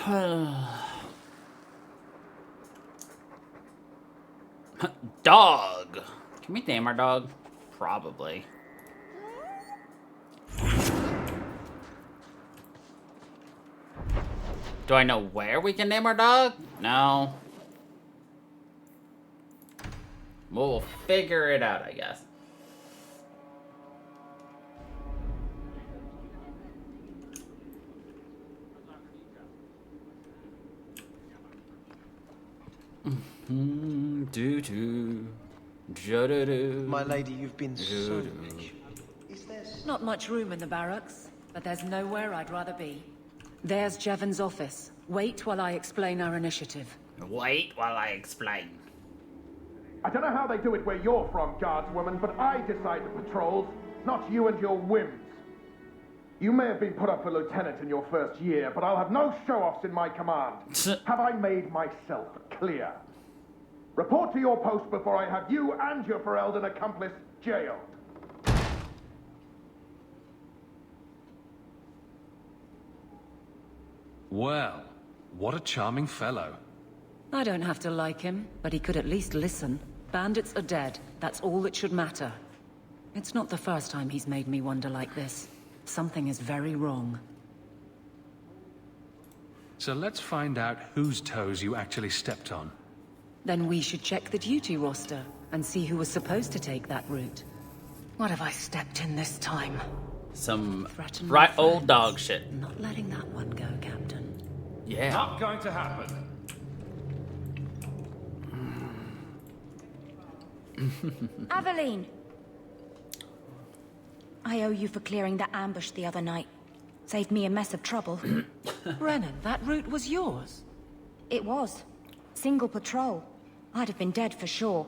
Dog. Can we name our dog? Probably. Do I know where we can name our dog? No. We'll figure it out, I guess. My lady, you've been so patient. Is there... Not much room in the barracks, but there's nowhere I'd rather be. There's Jevon's office. Wait while I explain our initiative. Wait while I explain. I don't know how they do it where you're from, guardswoman, but I decide the patrols, not you and your whims. You may have been put up for lieutenant in your first year, but I'll have no show-offs in my command. Have I made myself clear? Report to your post before I have you and your Ferelden accomplice jailed. Well, what a charming fellow. I don't have to like him, but he could at least listen. Bandits are dead. That's all that should matter. It's not the first time he's made me wonder like this. Something is very wrong. So let's find out whose toes you actually stepped on. Then we should check the duty roster and see who was supposed to take that route. What have I stepped in this time? Some Threaten right my old friends. dog shit. Not letting that one go, Captain. Yeah. Not going to happen. Aveline! I owe you for clearing that ambush the other night. Saved me a mess of trouble. Brennan, that route was yours. It was. Single patrol. I'd have been dead for sure.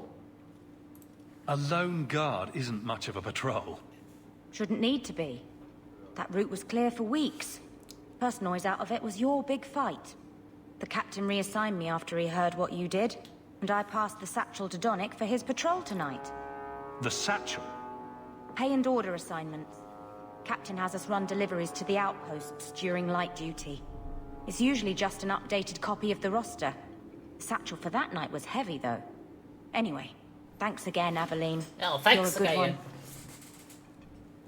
A lone guard isn't much of a patrol. Shouldn't need to be. That route was clear for weeks. First noise out of it was your big fight. The captain reassigned me after he heard what you did, and I passed the satchel to Donnick for his patrol tonight. The satchel? Pay and order assignments. Captain has us run deliveries to the outposts during light duty. It's usually just an updated copy of the roster. The satchel for that night was heavy, though. Anyway, thanks again, Aveline. Oh, thanks You're a good again. one.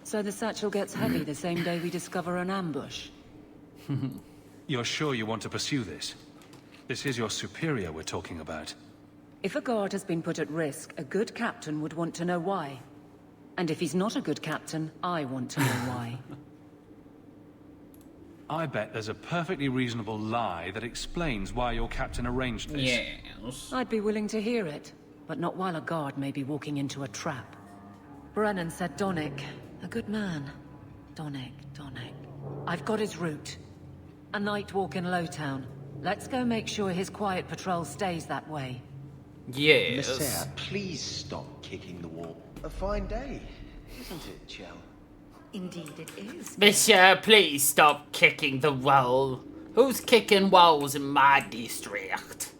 So the satchel gets heavy the same day we discover an ambush. You're sure you want to pursue this? This is your superior we're talking about. If a guard has been put at risk, a good captain would want to know why. And if he's not a good captain, I want to know why. I bet there's a perfectly reasonable lie that explains why your captain arranged this. Yes. I'd be willing to hear it, but not while a guard may be walking into a trap. Brennan said Donnick. A good man. Donnick. I've got his route. A night walk in Lowtown. Let's go make sure his quiet patrol stays that way. Yes. Messiah, please stop kicking the wall. A fine day, isn't it, Chell? Indeed it is. Monsieur, please stop kicking the wall. Who's kicking walls in my district?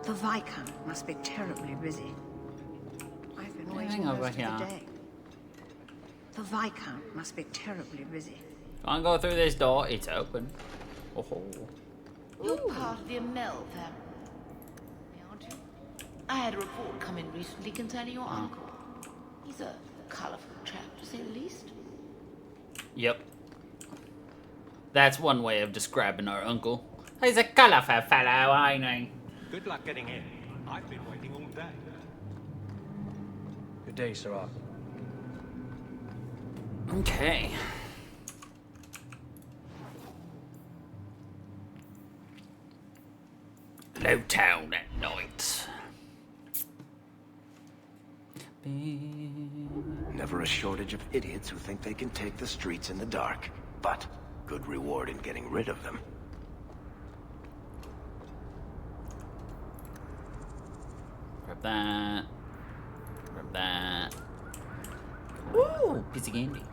The Viscount must be terribly busy. I've been waiting over most of here. the day. The Viscount must be terribly busy. Can't go through this door. It's open. Oh. You're part of the Amel family, aren't you? I had a report come in recently concerning your uncle. He's a colourful chap, to say the least. Yep. That's one way of describing our uncle. He's a colourful fellow, ain't he? Good luck getting in. I've been waiting all day. Good day, Sir Arthur. Okay. Lowtown at night. Never a shortage of idiots who think they can take the streets in the dark, but good reward in getting rid of them. Grab that. Grab that. Ooh, piece of candy.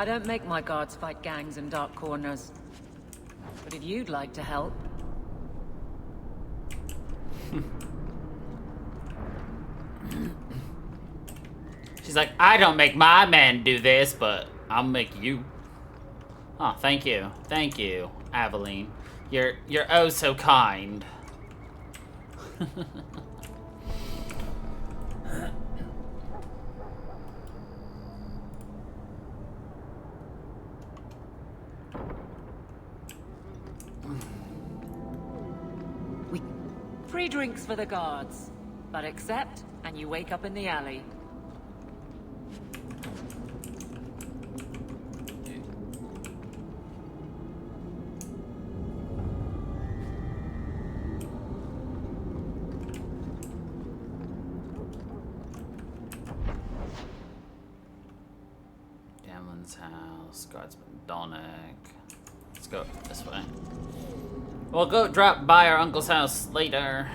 I don't make my guards fight gangs in dark corners. But if you'd like to help... She's like, I don't make my men do this, but I'll make you. Oh, thank you. Thank you, Aveline. You're oh so kind. Free drinks for the guards. But accept, and you wake up in the alley. Damlin's house, Guardsman Dolnick. Let's go this way. We'll go drop by our uncle's house later.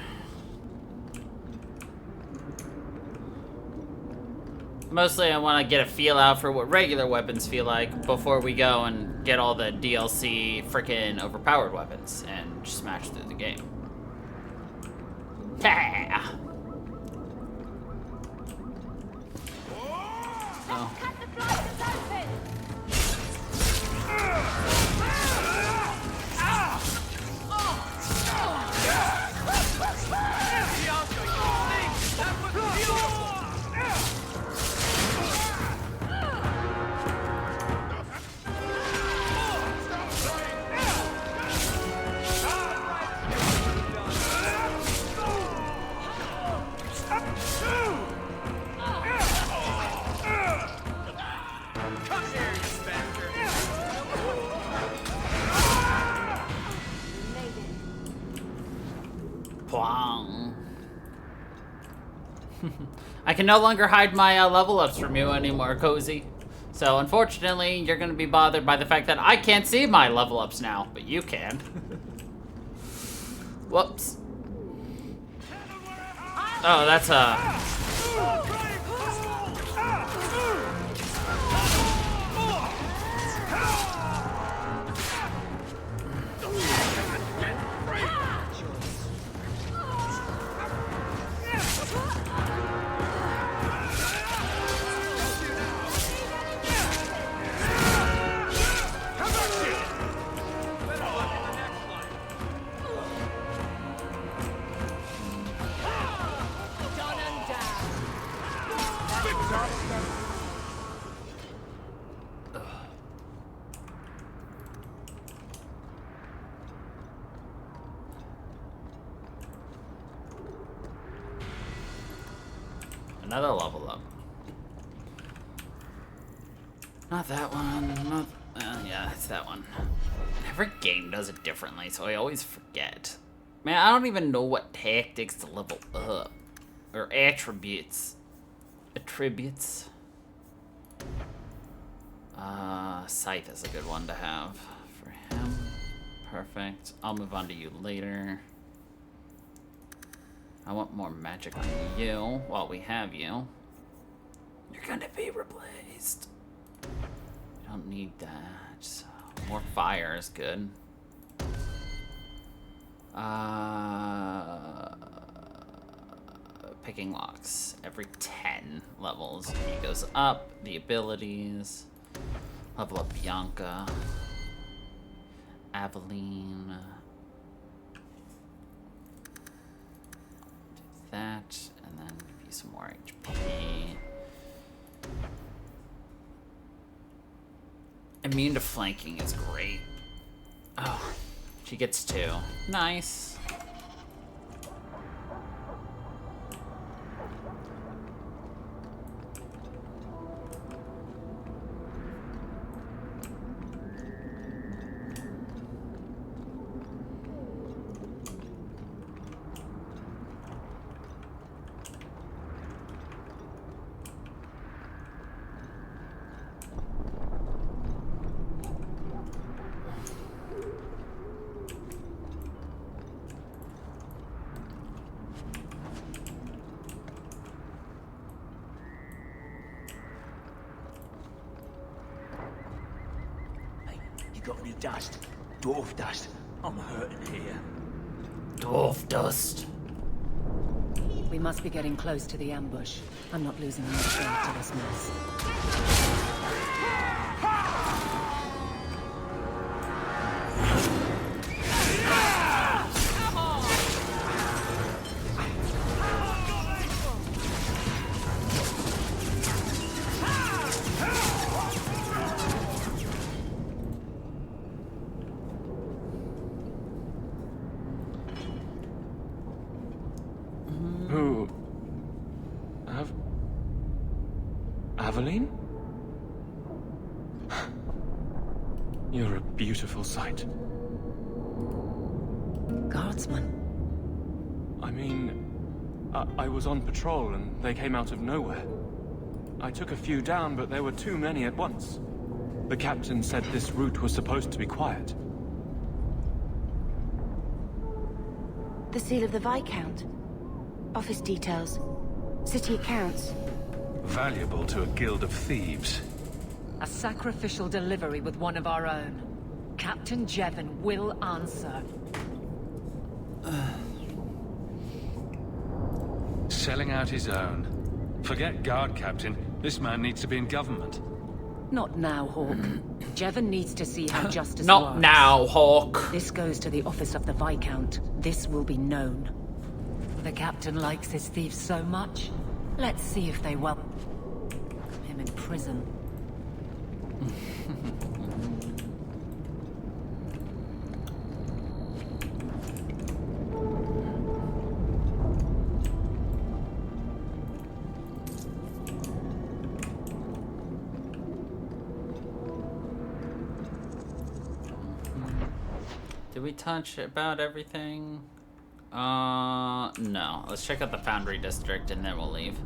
Mostly I want to get a feel out for what regular weapons feel like before we go and get all the DLC freaking overpowered weapons and smash through the game. Yeah. Oh. I can no longer hide my level ups from you anymore, Cozy. So unfortunately, you're gonna be bothered by the fact that I can't see my level ups now, but you can. Whoops. Oh, that's another level up. Not that one. Not, yeah, it's that one. Every game does it differently, so I always forget. Man, I don't even know what tactics to level up. Or attributes. Attributes. Scythe is a good one to have for him. Perfect. I'll move on to you later. I want more magic on you while we have you. You're gonna be replaced. You don't need that. So more fire is good. Picking locks. Every 10 levels he goes up. The abilities. Level up Bianca. Aveline. That, and then give you some more HP. Immune to flanking is great. Oh, she gets 2. Nice. got any dust? Dwarf dust. I'm hurting here. Dwarf dust. We must be getting close to the ambush. I'm not losing much faith to this mess. Who? Aveline? You're a beautiful sight. Guardsman. I mean, I was on patrol and they came out of nowhere. I took a few down, but there were too many at once. The captain said this route was supposed to be quiet. The seal of the Viscount. Office details. City accounts. Valuable to a guild of thieves. A sacrificial delivery with one of our own. Captain Jevon will answer. Selling out his own. Forget guard captain. This man needs to be in government. Not now, Hawk. Jevon needs to see how justice Not works. now, Hawk. This goes to the office of the Viscount. This will be known. The captain likes his thieves so much. Let's see if they welcome him in prison. Did we touch about everything? No. Let's check out the Foundry District and then we'll leave.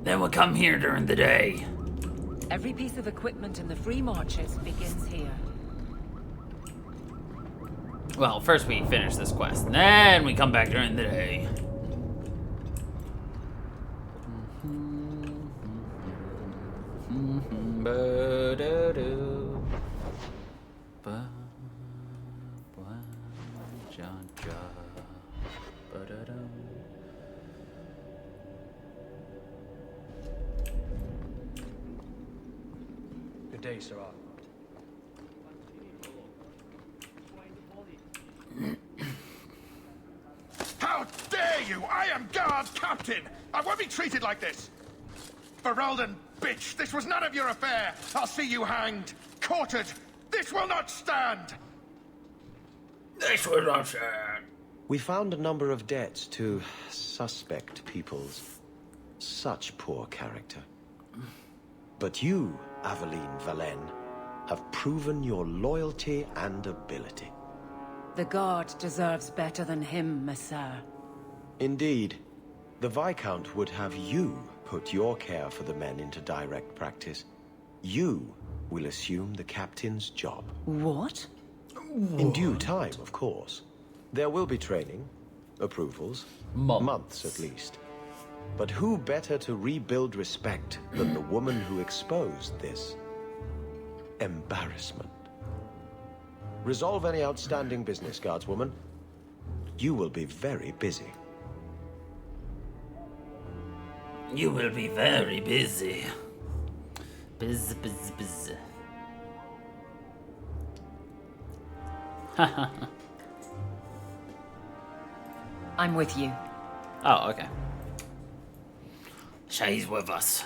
Then we'll come here during the day. Every piece of equipment in the Free Marches begins here. Well, first we finish this quest, and then we come back during the day. Good day, Sirrah. How dare you! I am guard captain! I won't be treated like this! Ferelden, bitch, this was none of your affair! I'll see you hanged, quartered! This will not stand! This will not stand. We found a number of debts to suspect peoples. Such poor character. But you, Aveline Valen, have proven your loyalty and ability. The guard deserves better than him, Messire. Indeed. The Viscount would have you put your care for the men into direct practice. You will assume the captain's job. What? In due time, of course. There will be training, approvals, months at least. But who better to rebuild respect than the woman who exposed this embarrassment? Resolve any outstanding business, guardswoman. You will be very busy. You will be very busy. Biz. I'm with you. Oh, okay. She's with us.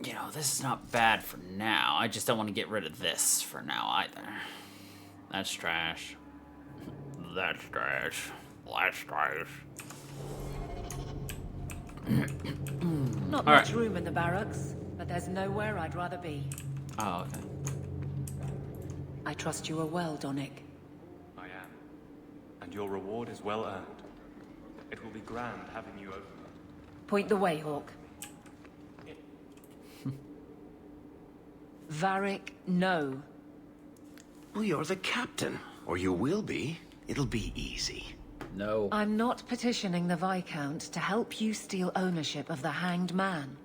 You know, this is not bad for now. I just don't want to get rid of this for now either. That's trash. that's nice. That's nice. Not much room in the barracks, but there's nowhere I'd rather be. Oh, okay. I trust you are well, Donick. I am. And your reward is well earned. It will be grand having you over. Point the way, Hawk. Varric, no. Well, you're the captain. Or you will be. It'll be easy. No. I'm not petitioning the Viscount to help you steal ownership of the Hanged Man.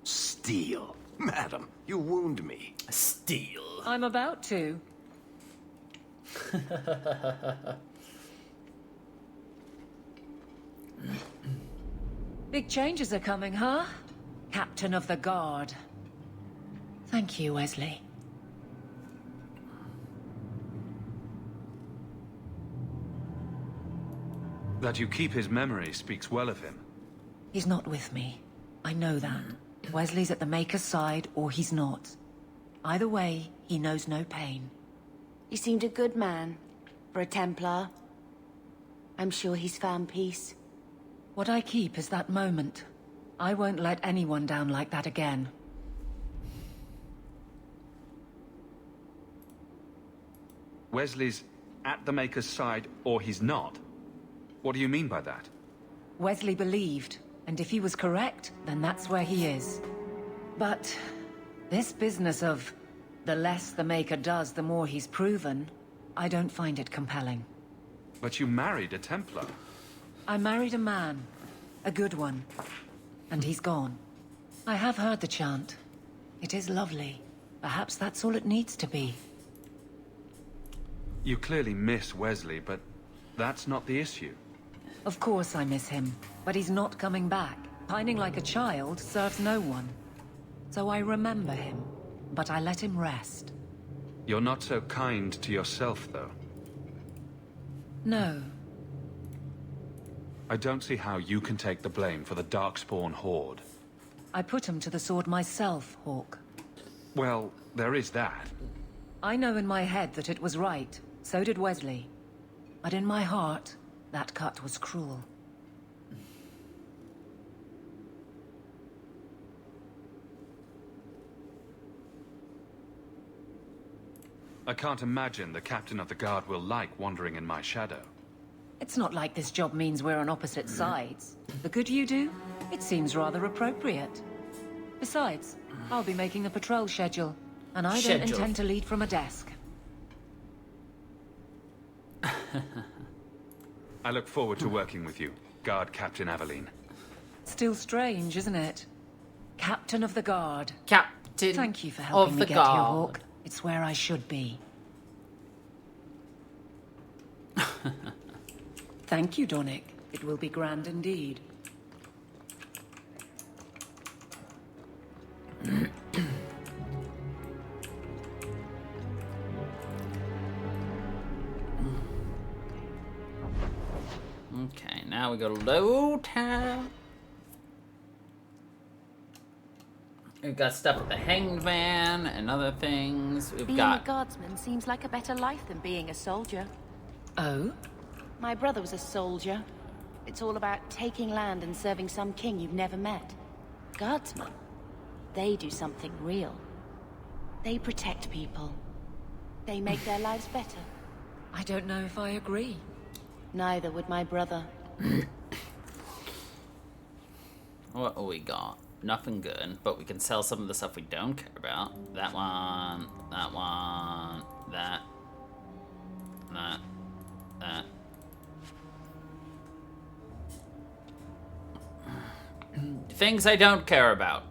Steal. Madam, you wound me. Steal. I'm about to. Big changes are coming, huh? Captain of the Guard. Thank you, Wesley. That you keep his memory speaks well of him. He's not with me. I know that. Wesley's at the Maker's side, or he's not. Either way, he knows no pain. He seemed a good man. For a Templar. I'm sure he's found peace. What I keep is that moment. I won't let anyone down like that again. Wesley's at the Maker's side, or he's not? What do you mean by that? Wesley believed, and if he was correct, then that's where he is. But this business of the less the Maker does, the more he's proven, I don't find it compelling. But you married a Templar. I married a man, a good one, and he's gone. I have heard the chant. It is lovely. Perhaps that's all it needs to be. You clearly miss Wesley, but that's not the issue. Of course I miss him, but he's not coming back. Pining like a child serves no one. So I remember him, but I let him rest. You're not so kind to yourself, though. No. I don't see how you can take the blame for the Darkspawn Horde. I put him to the sword myself, Hawk. Well, there is that. I know in my head that it was right. So did Wesley. But in my heart, that cut was cruel. I can't imagine the Captain of the Guard will like wandering in my shadow. It's not like this job means we're on opposite sides. The good you do, it seems rather appropriate. Besides, I'll be making a patrol schedule, and I don't intend to lead from a desk. I look forward to working with you, Guard Captain Aveline. Still strange, isn't it? Captain of the Guard. Captain Thank you for helping me get here, Hawk. It's where I should be. Thank you, Donick. It will be grand indeed. Okay, now we go to Low Town. We've got stuff with the Hanged Man and other things. We've Being got a guardsman seems like a better life than being a soldier. Oh? My brother was a soldier. It's all about taking land and serving some king you've never met. Guardsmen, they do something real. They protect people. They make their lives better. I don't know if I agree. Neither would my brother. what do we got? Nothing good, but we can sell some of the stuff we don't care about. That one, that one, that. Things I don't care about.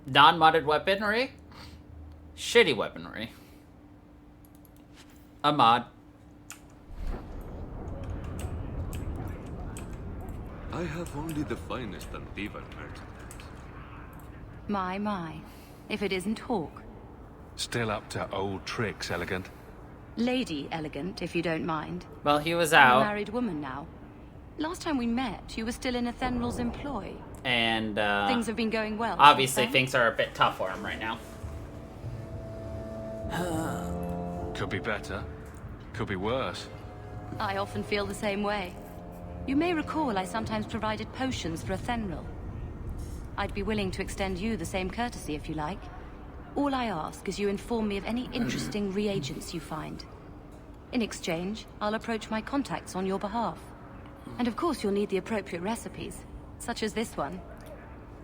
Non-modded weaponry. Shitty weaponry. A mod. I have only the finest and divan merchandise. My. If it isn't Hawk. Still up to old tricks, Elegant. Lady Elegant, if you don't mind. Well, he was I'm out. a married woman now. Last time we met, you were still in Athenral's employ. And, things have been going well. obviously, since then. things are a bit tough for him right now. Could be better. Could be worse. I often feel the same way. You may recall I sometimes provided potions for Athenril. I'd be willing to extend you the same courtesy if you like. All I ask is you inform me of any interesting reagents you find. In exchange, I'll approach my contacts on your behalf. And of course you'll need the appropriate recipes, such as this one.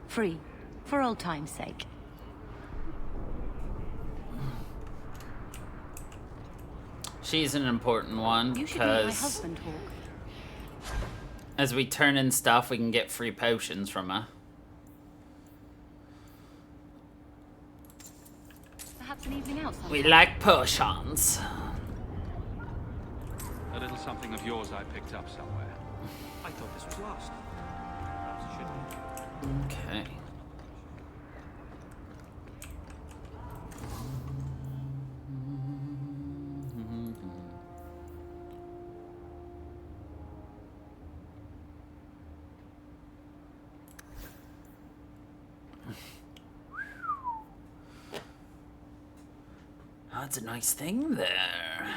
Free, for old time's sake. She's an important one, You should meet my because husband, Hawk. as we turn in stuff, we can get free potions from her. Perhaps an evening out sometime. We like potions. A little something of yours I picked up somewhere. I thought this was lost. Perhaps it should be. Okay. That's a nice thing there.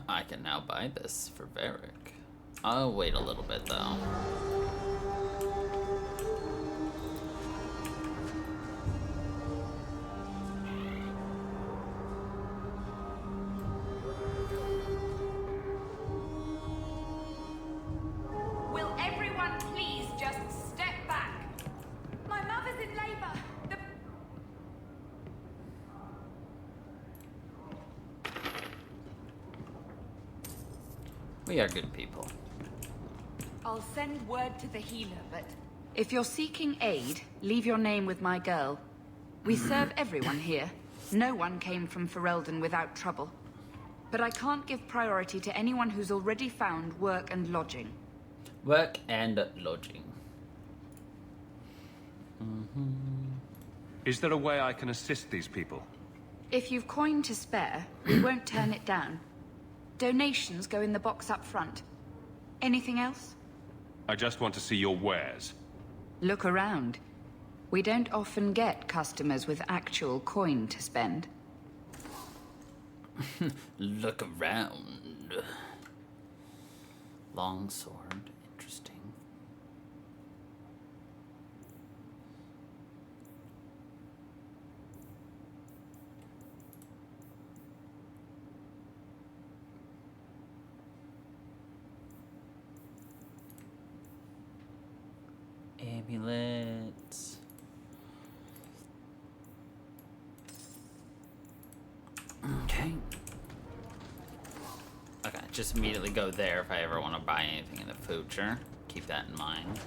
I can now buy this for Varric. I'll wait a little bit though. Will everyone please just step back? My mother's in labor. We are good people. I'll send word to the healer, but... If you're seeking aid, leave your name with my girl. We serve everyone here. No one came from Ferelden without trouble. But I can't give priority to anyone who's already found work and lodging. Work and lodging. Is there a way I can assist these people? If you've coin to spare, we won't turn it down. Donations go in the box up front. Anything else? I just want to see your wares. Look around. We don't often get customers with actual coin to spend. Look around. Long sword. Interesting. Amulets. Okay. Okay, just immediately go there if I ever want to buy anything in the future. Keep that in mind.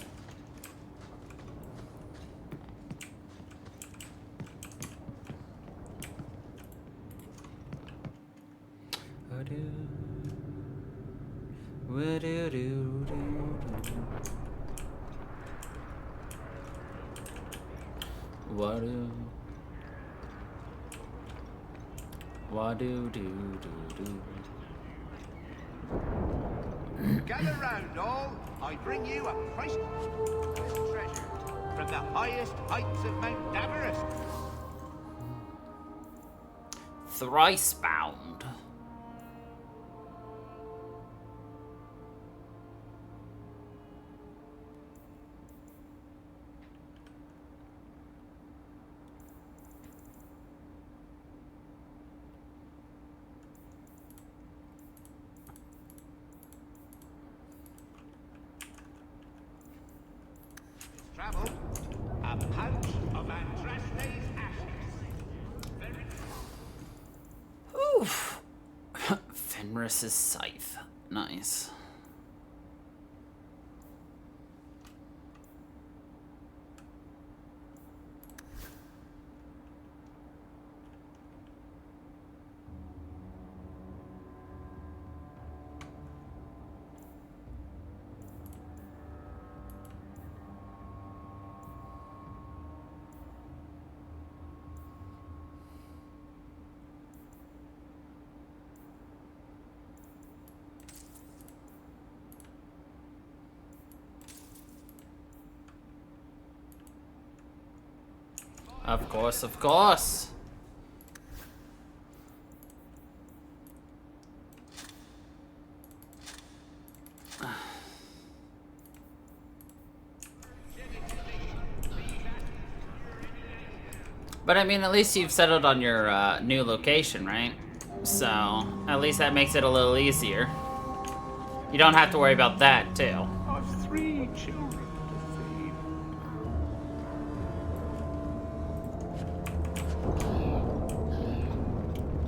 Gather round, all. I bring you a priceless treasure from the highest heights of Mount Davarus. Thrice bound. Travel. A pouch of Andraste's ashes. Oof. Fenris's scythe. Nice. Of course, of course. But I mean, at least you've settled on your new location, right? So, at least that makes it a little easier. You don't have to worry about that, too. I've 3 children to feed.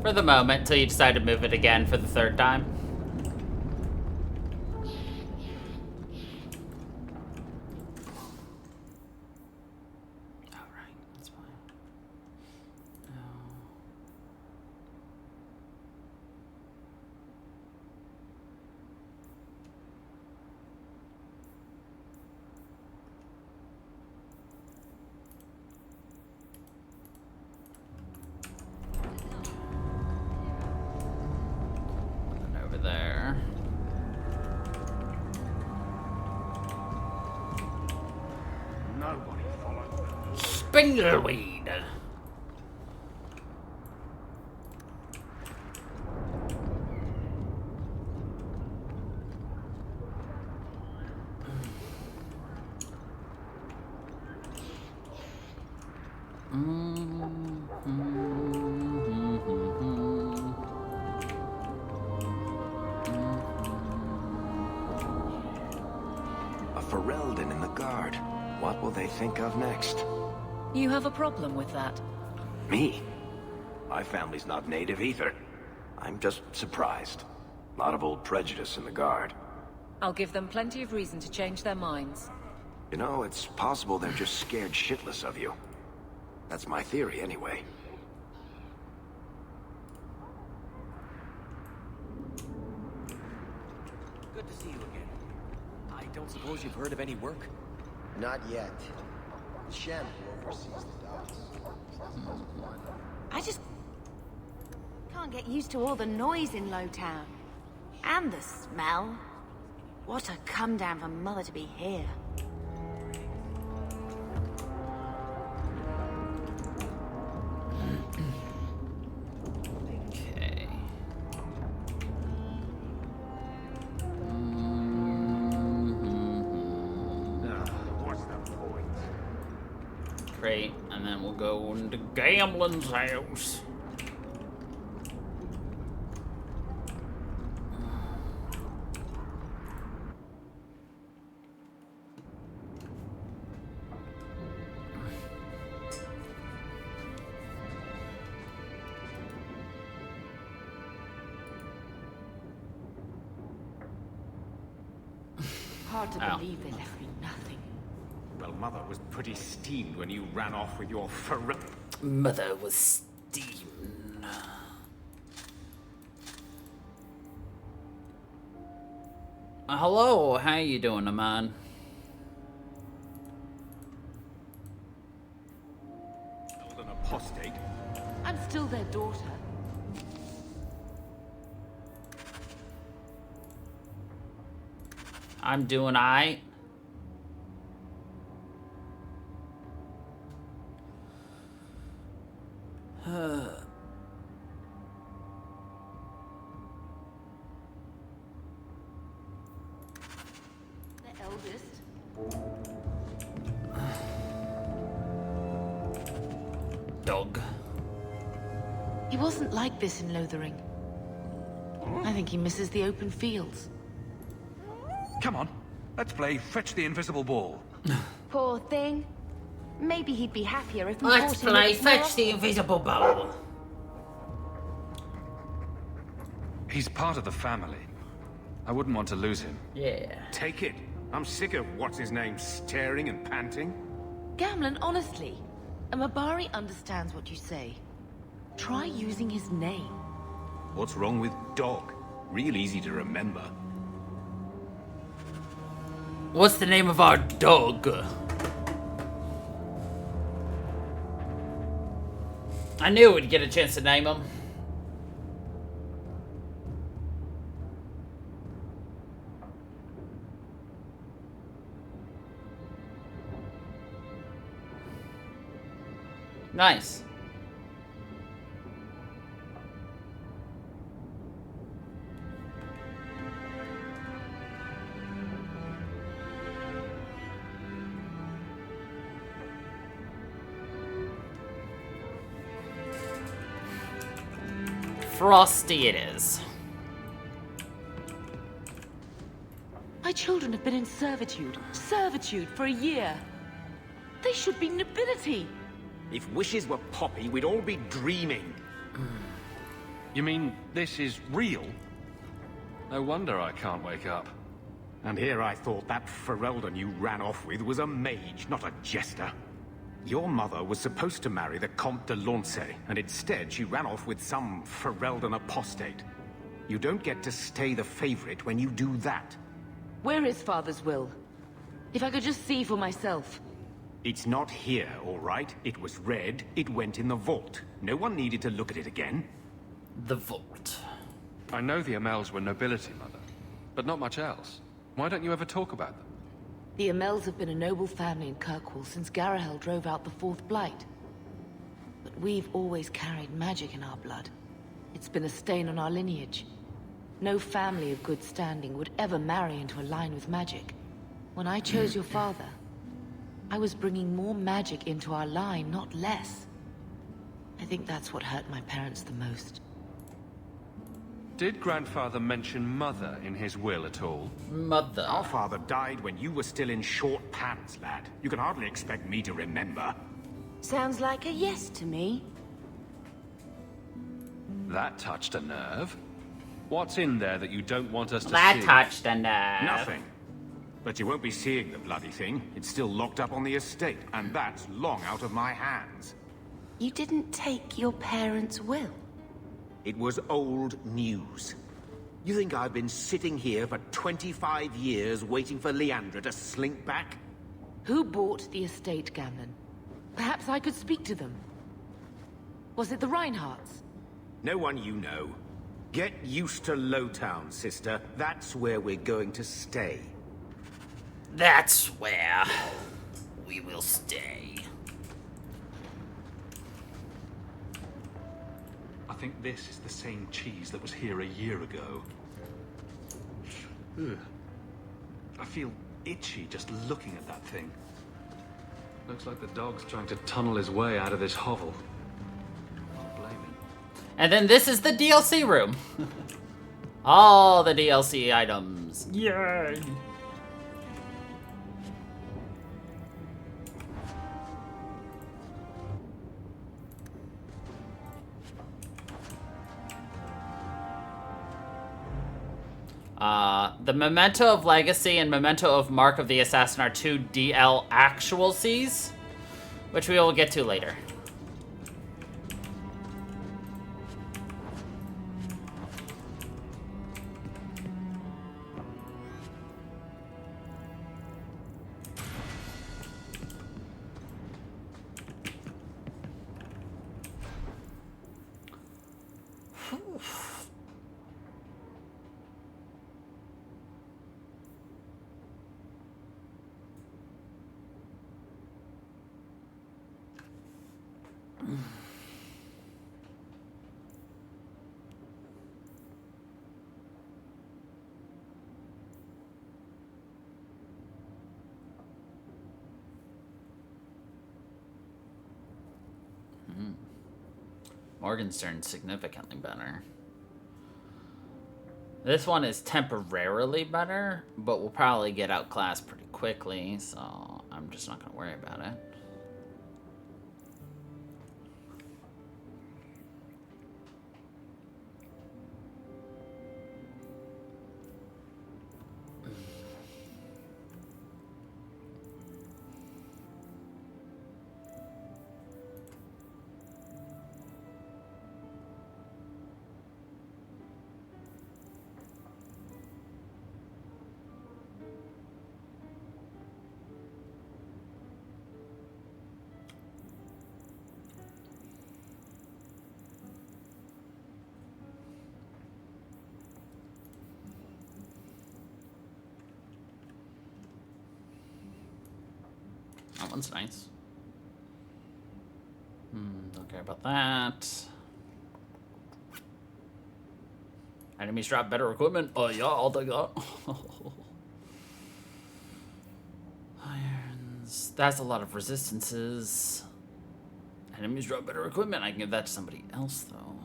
For the moment, till you decide to move it again for the 3rd time. Alright, that's fine. Over there. Nobody followed. Spindleweed. A Ferelden in the guard. What will they think of next? You have a problem with that? Me? My family's not native either. I'm just surprised. A lot of old prejudice in the guard. I'll give them plenty of reason to change their minds. You know, it's possible they're just scared shitless of you. That's my theory, anyway. Good to see you again. I don't suppose you've heard of any work? Not yet. Shem oversees the docks. I just can't get used to all the noise in Lowtown. And the smell. What a come down for Mother to be here. Okay. What's the point? Great, and then we'll go into Gambling's house. Hard to Ow. believe they left me nothing. Well, Mother was pretty steamed when you ran off with your Mother was steamed. Hello, how you doing, man? an apostate. I'm still their daughter. I'm doing aight. The eldest. Dog. He wasn't like this in Lothering. I think he misses the open fields. Come on, let's play Fetch the Invisible Ball. Poor thing. Maybe he'd be happier if we Let's brought him play in more Fetch the Invisible Ball. He's part of the family. I wouldn't want to lose him. Yeah. Take it. I'm sick of what's-his-name staring and panting. Gamlen, honestly, a Mabari understands what you say. Try using his name. What's wrong with dog? Real easy to remember. What's the name of our dog? I knew we'd get a chance to name him. Nice. Frosty it is. My children have been in servitude for a year. They should be nobility. If wishes were poppy, we'd all be dreaming. You mean this is real? No wonder I can't wake up. And here I thought that Ferelden you ran off with was a mage, not a jester. Your mother was supposed to marry the Comte de Launcey, and instead she ran off with some Ferelden apostate. You don't get to stay the favorite when you do that. Where is Father's will? If I could just see for myself. It's not here, all right? It was read, it went in the vault. No one needed to look at it again. The vault. I know the Amels were nobility, Mother, but not much else. Why don't you ever talk about them? The Amels have been a noble family in Kirkwall since Garahel drove out the Fourth Blight. But we've always carried magic in our blood. It's been a stain on our lineage. No family of good standing would ever marry into a line with magic. When I chose your father, I was bringing more magic into our line, not less. I think that's what hurt my parents the most. Did Grandfather mention Mother in his will at all? Mother. Our father died when you were still in short pants, lad. You can hardly expect me to remember. Sounds like a yes to me. That touched a nerve. What's in there that you don't want us to That see? touched a nerve. Nothing. But you won't be seeing the bloody thing. It's still locked up on the estate, and that's long out of my hands. You didn't take your parents' will? It was old news. You think I've been sitting here for 25 years waiting for Leandra to slink back? Who bought the estate, Gamlen? Perhaps I could speak to them. Was it the Reinhardts? No one you know. Get used to Lowtown, sister. That's where we're going to stay. That's where we will stay. I think this is the same cheese that was here a year ago. Ugh. I feel itchy just looking at that thing. Looks like the dog's trying to tunnel his way out of this hovel. Can't blame him. And then this is the DLC room. All the DLC items. Yay! The Memento of Legacy and Memento of Mark of the Assassin are two DL actual Cs, which we will get to later. Morgenstern's significantly better. This one is temporarily better, but we'll probably get outclassed pretty quickly, so I'm just not going to worry about it. That one's nice. care about that. Enemies drop better equipment. Oh yeah, I'll take that. Irons. That's a lot of resistances. Enemies drop better equipment. I can give that to somebody else though.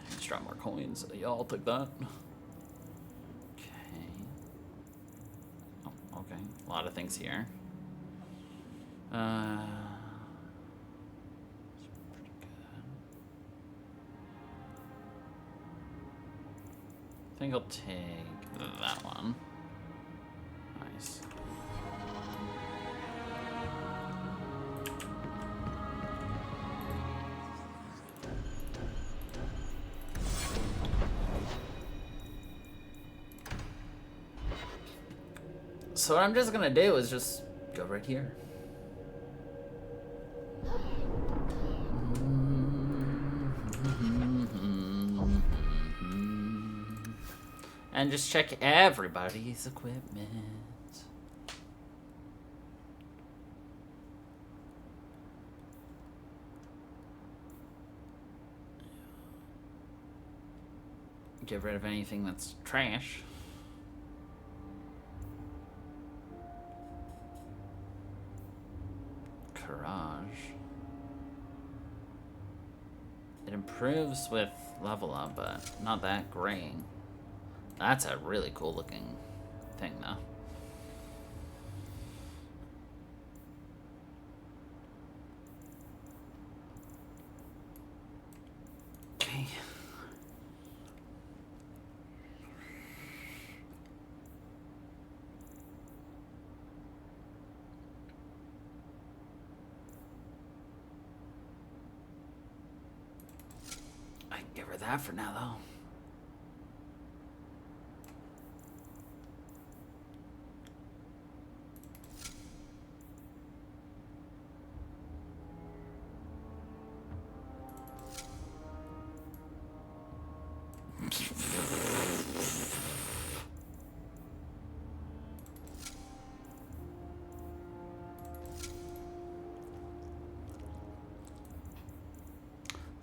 Enemies drop more coins. Yeah, I'll take that. Okay. Oh, okay. A lot of things here. I think I'll take that one. Nice. So what I'm just gonna do is just go right here. And just check everybody's equipment. Get rid of anything that's trash. Courage. It improves with level up, but not that great. That's a really cool looking thing, though. Okay. I can give her that for now, though.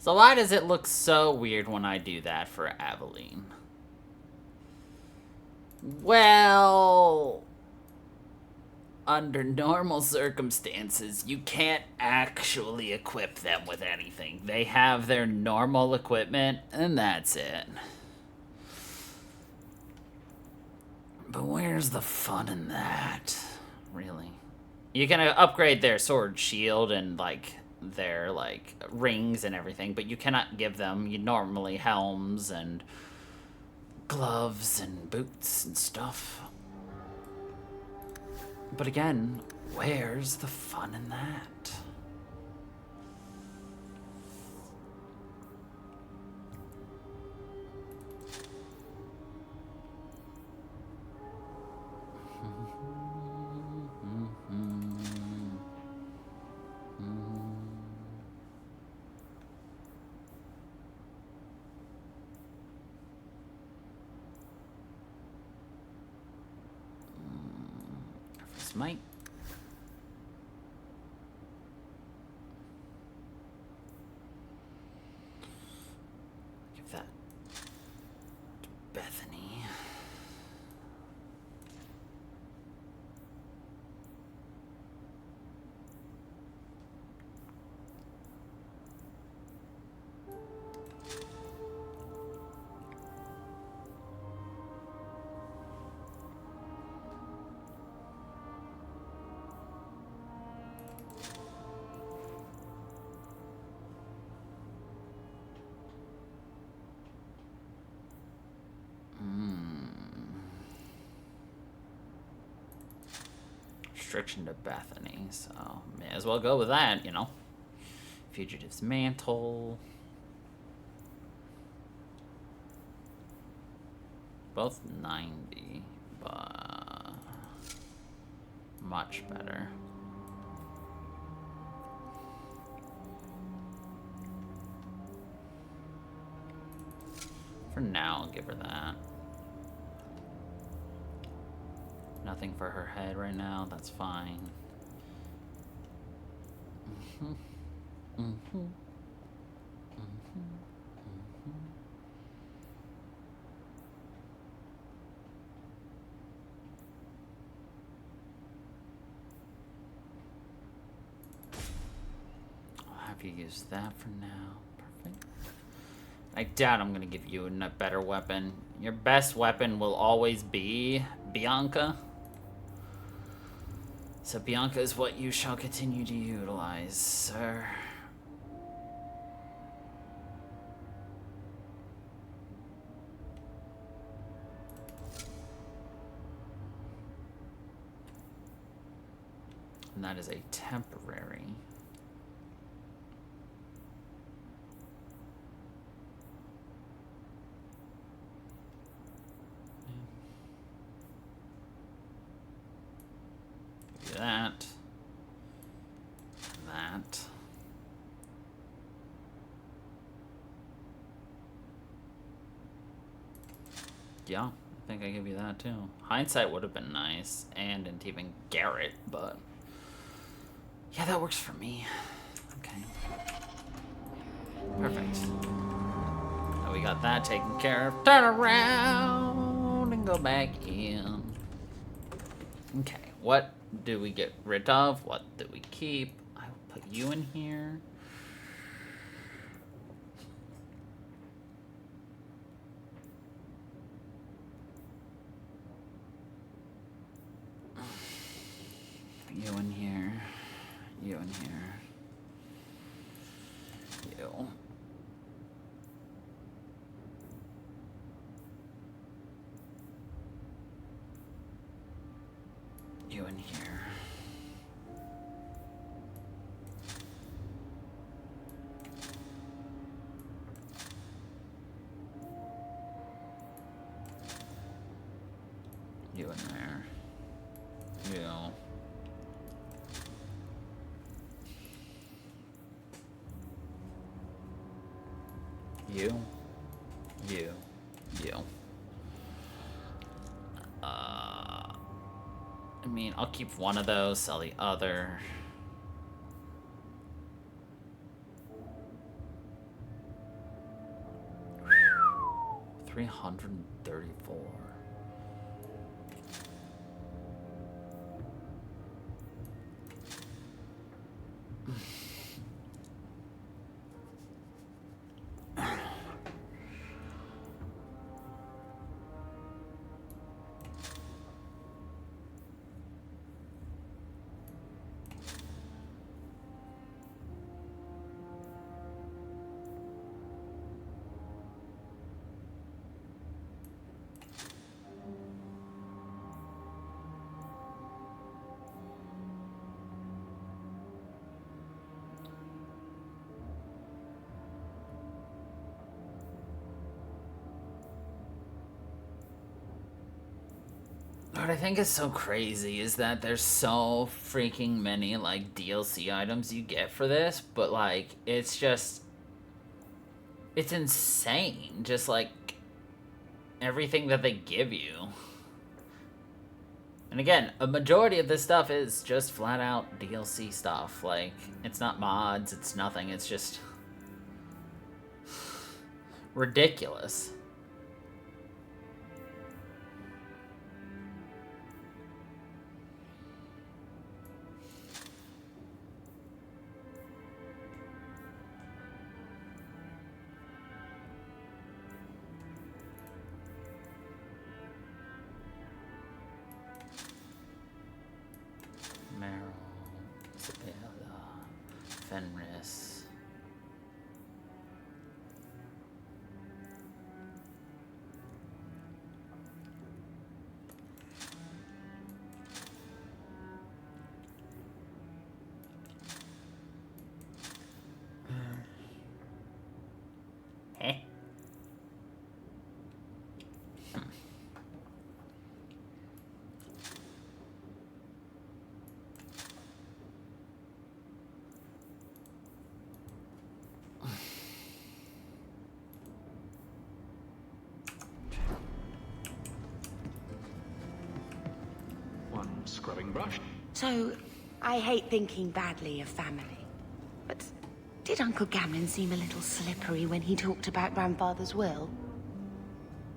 So why does it look so weird when I do that for Aveline? Well, under normal circumstances, you can't actually equip them with anything. They have their normal equipment, and that's it. But where's the fun in that? Really? You can upgrade their sword, shield, and, like, their, like, rings and everything, but you cannot give them normally helms and gloves and boots and stuff. But again, where's the fun in that? Might. Give that to Bethany. Restriction to Bethany, so may as well go with that, you know. Fugitive's Mantle. Both 90, but much better. For now, I'll give her that. Nothing for her head right now, that's fine. I'll have you use that for now. Perfect. I doubt I'm gonna give you a better weapon. Your best weapon will always be Bianca. So Bianca is what you shall continue to utilize, sir. And that is a temporary. Do that. That. Yeah, I think I give you that too. Hindsight would have been nice, and didn't even Garrett, but yeah, that works for me. Okay. Perfect. Now we got that taken care of. Turn around and go back in. Okay, what do we get rid of? What do we keep? I will put you in here. You in here. You in here. You. You in here. You in there. You. You. You. You. I mean, I'll keep one of those, sell the other. $334. What I think is so crazy is that there's so freaking many, like, DLC items you get for this, but, like, it's just... It's insane, just, like, everything that they give you. And again, a majority of this stuff is just flat-out DLC stuff. Like, it's not mods, it's nothing, it's just... ridiculous. Fenris. Eh? Scrubbing brush. So, I hate thinking badly of family. But Did Uncle Gamlin seem a little slippery when he talked about Grandfather's will?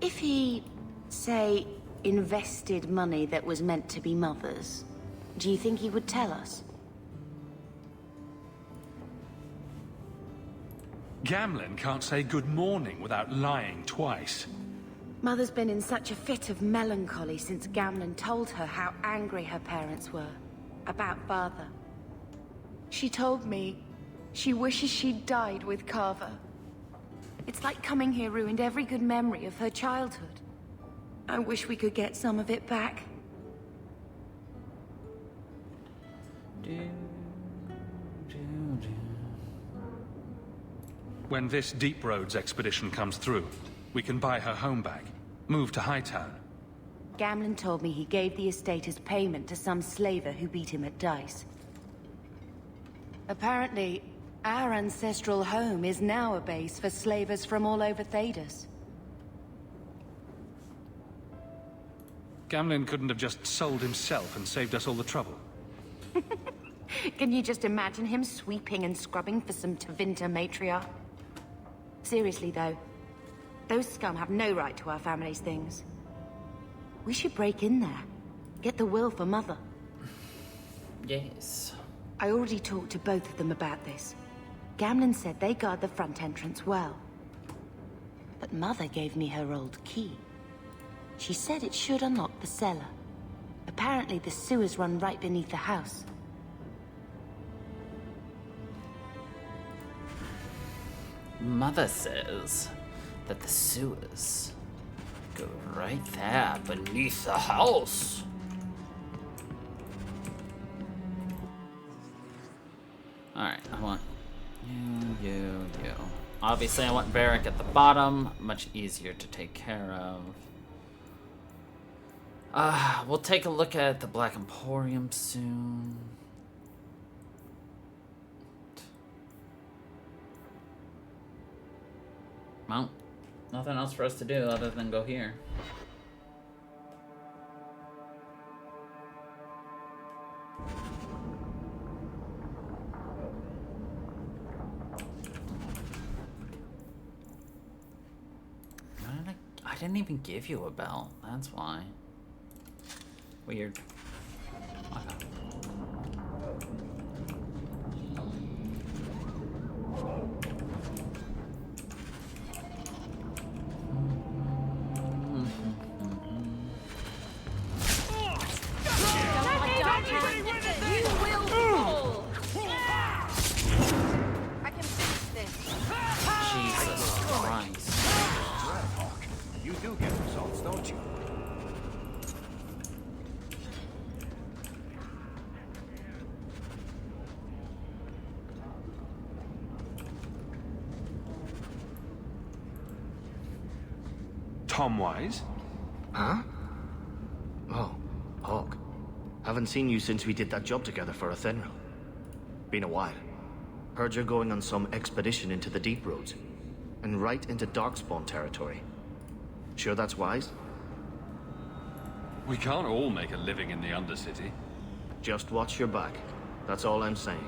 If he, say, invested money that was meant to be Mother's, do you think he would tell us? Gamlin can't say good morning without lying twice. Mother's been in such a fit of melancholy since Gamlin told her how angry her parents were about Father. She told me she wishes she'd died with Carver. It's like coming here ruined every good memory of her childhood. I wish we could get some of it back. When this Deep Roads expedition comes through, we can buy her home back, move to Hightown. Gamlin told me he gave the estate as payment to some slaver who beat him at dice. Apparently, our ancestral home is now a base for slavers from all over Thedas. Gamlin couldn't have just sold himself and saved us all the trouble. Can you just imagine him sweeping and scrubbing for some Tevinter matriarch? Seriously, though, those scum have no right to our family's things. We should break in there. Get the will for Mother. Yes. I already talked to both of them about this. Gamlin said they guard the front entrance well. But Mother gave me her old key. She said it should unlock the cellar. Apparently the sewers run right beneath the house. Mother says that the sewers go right there beneath the house. Alright, I want you. Obviously I want Varric at the bottom, much easier to take care of. We'll take a look at the Black Emporium soon. Well, nothing else for us to do other than go here. I didn't even give you a bell. That's why. Weird. Okay. Tom Wise? Huh? Oh, Hawk. Haven't seen you since we did that job together for Athenril. Been a while. Heard you're going on some expedition into the Deep Roads. And right into Darkspawn territory. Sure that's wise? We can't all make a living in the Undercity. Just watch your back. That's all I'm saying.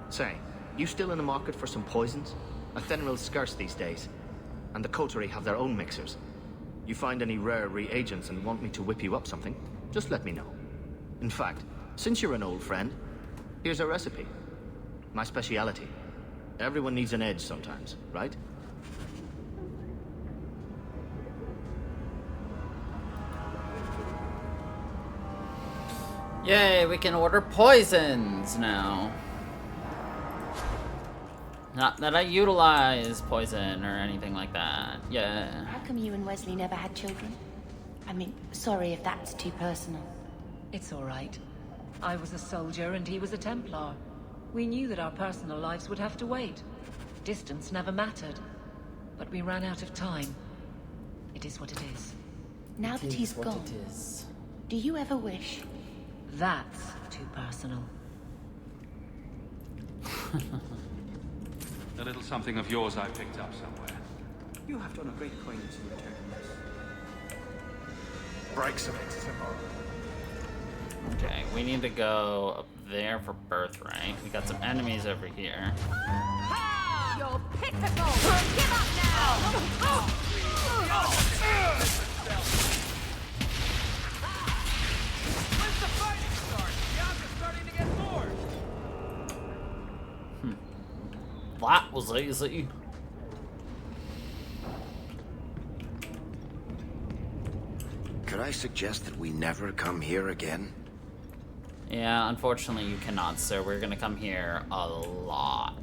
Say, you still in the market for some poisons? Athenril's scarce these days. And the Coterie have their own mixers. You find any rare reagents and want me to whip you up something, just let me know. In fact, since you're an old friend, here's a recipe. My speciality. Everyone needs an edge sometimes, right? Yay, we can order poisons now. Not that I utilize poison or anything like that. Yeah. How come you and Wesley never had children? I mean, sorry if that's too personal. It's all right. I was a soldier and he was a Templar. We knew that our personal lives would have to wait. Distance never mattered. But we ran out of time. It is what it is. Now that he's gone, do you ever wish? That's too personal. A little something of yours I picked up somewhere. You have done a great kindness in return. Break some it tomorrow. Okay, we need to go up there for Birthright. We got some enemies over here. You're pitiful! Give up now! When's the fighting start? The odds are starting to get bored. That was easy. Could I suggest that we never come here again? Yeah, unfortunately you cannot, sir. We're gonna come here a lot.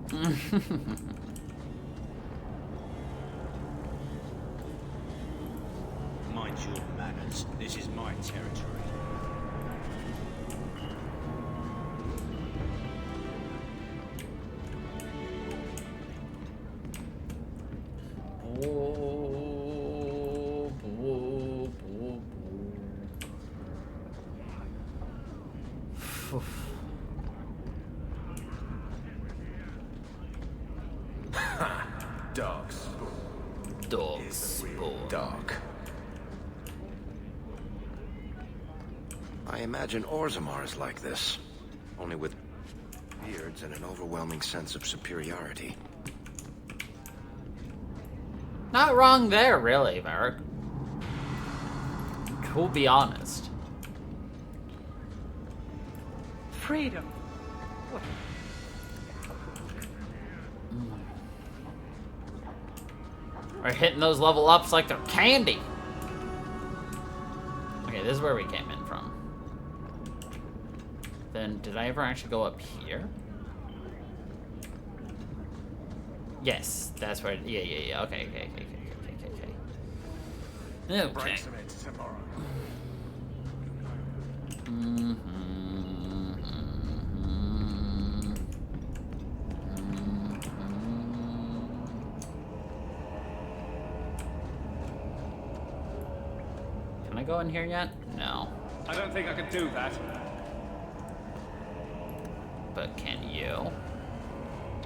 Mind your manners. This is my territory. Dogs. Dogs. Dog. I imagine Orzammar is like this, only with beards and an overwhelming sense of superiority. Not wrong there, really, Merrick. To be honest. Freedom. What? We're hitting those level ups like they're candy. Okay, this is where we came in from. Then, did I ever actually go up here? Yes, that's where. Yeah. Okay. Okay. Can I go in here yet? No. I don't think I can do that. But can you?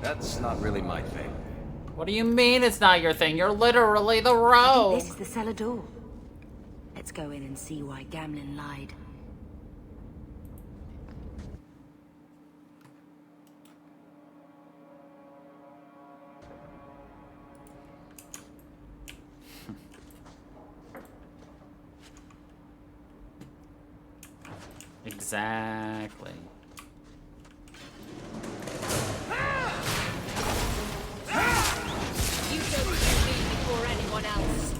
That's not really my thing. What do you mean it's not your thing? You're literally the rogue. This is the cellar door. Let's go in and see why Gamlin lied. Exactly. You go to me before anyone else.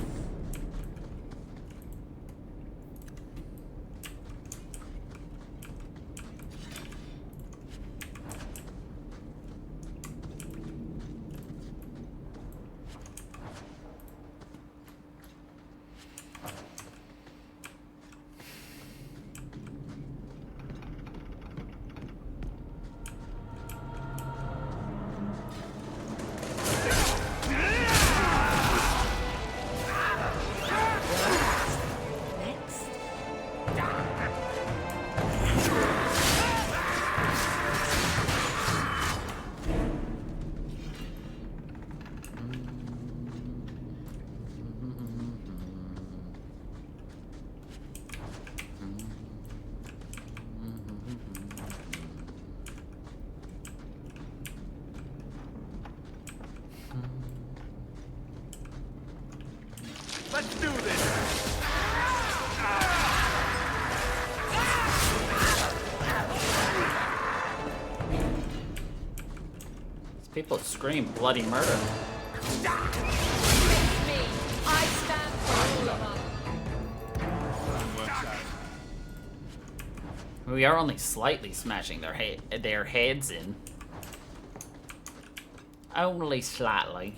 Let's do this! These people scream bloody murder. It's me. I stand for all of us. We are only slightly smashing their heads in. Only slightly.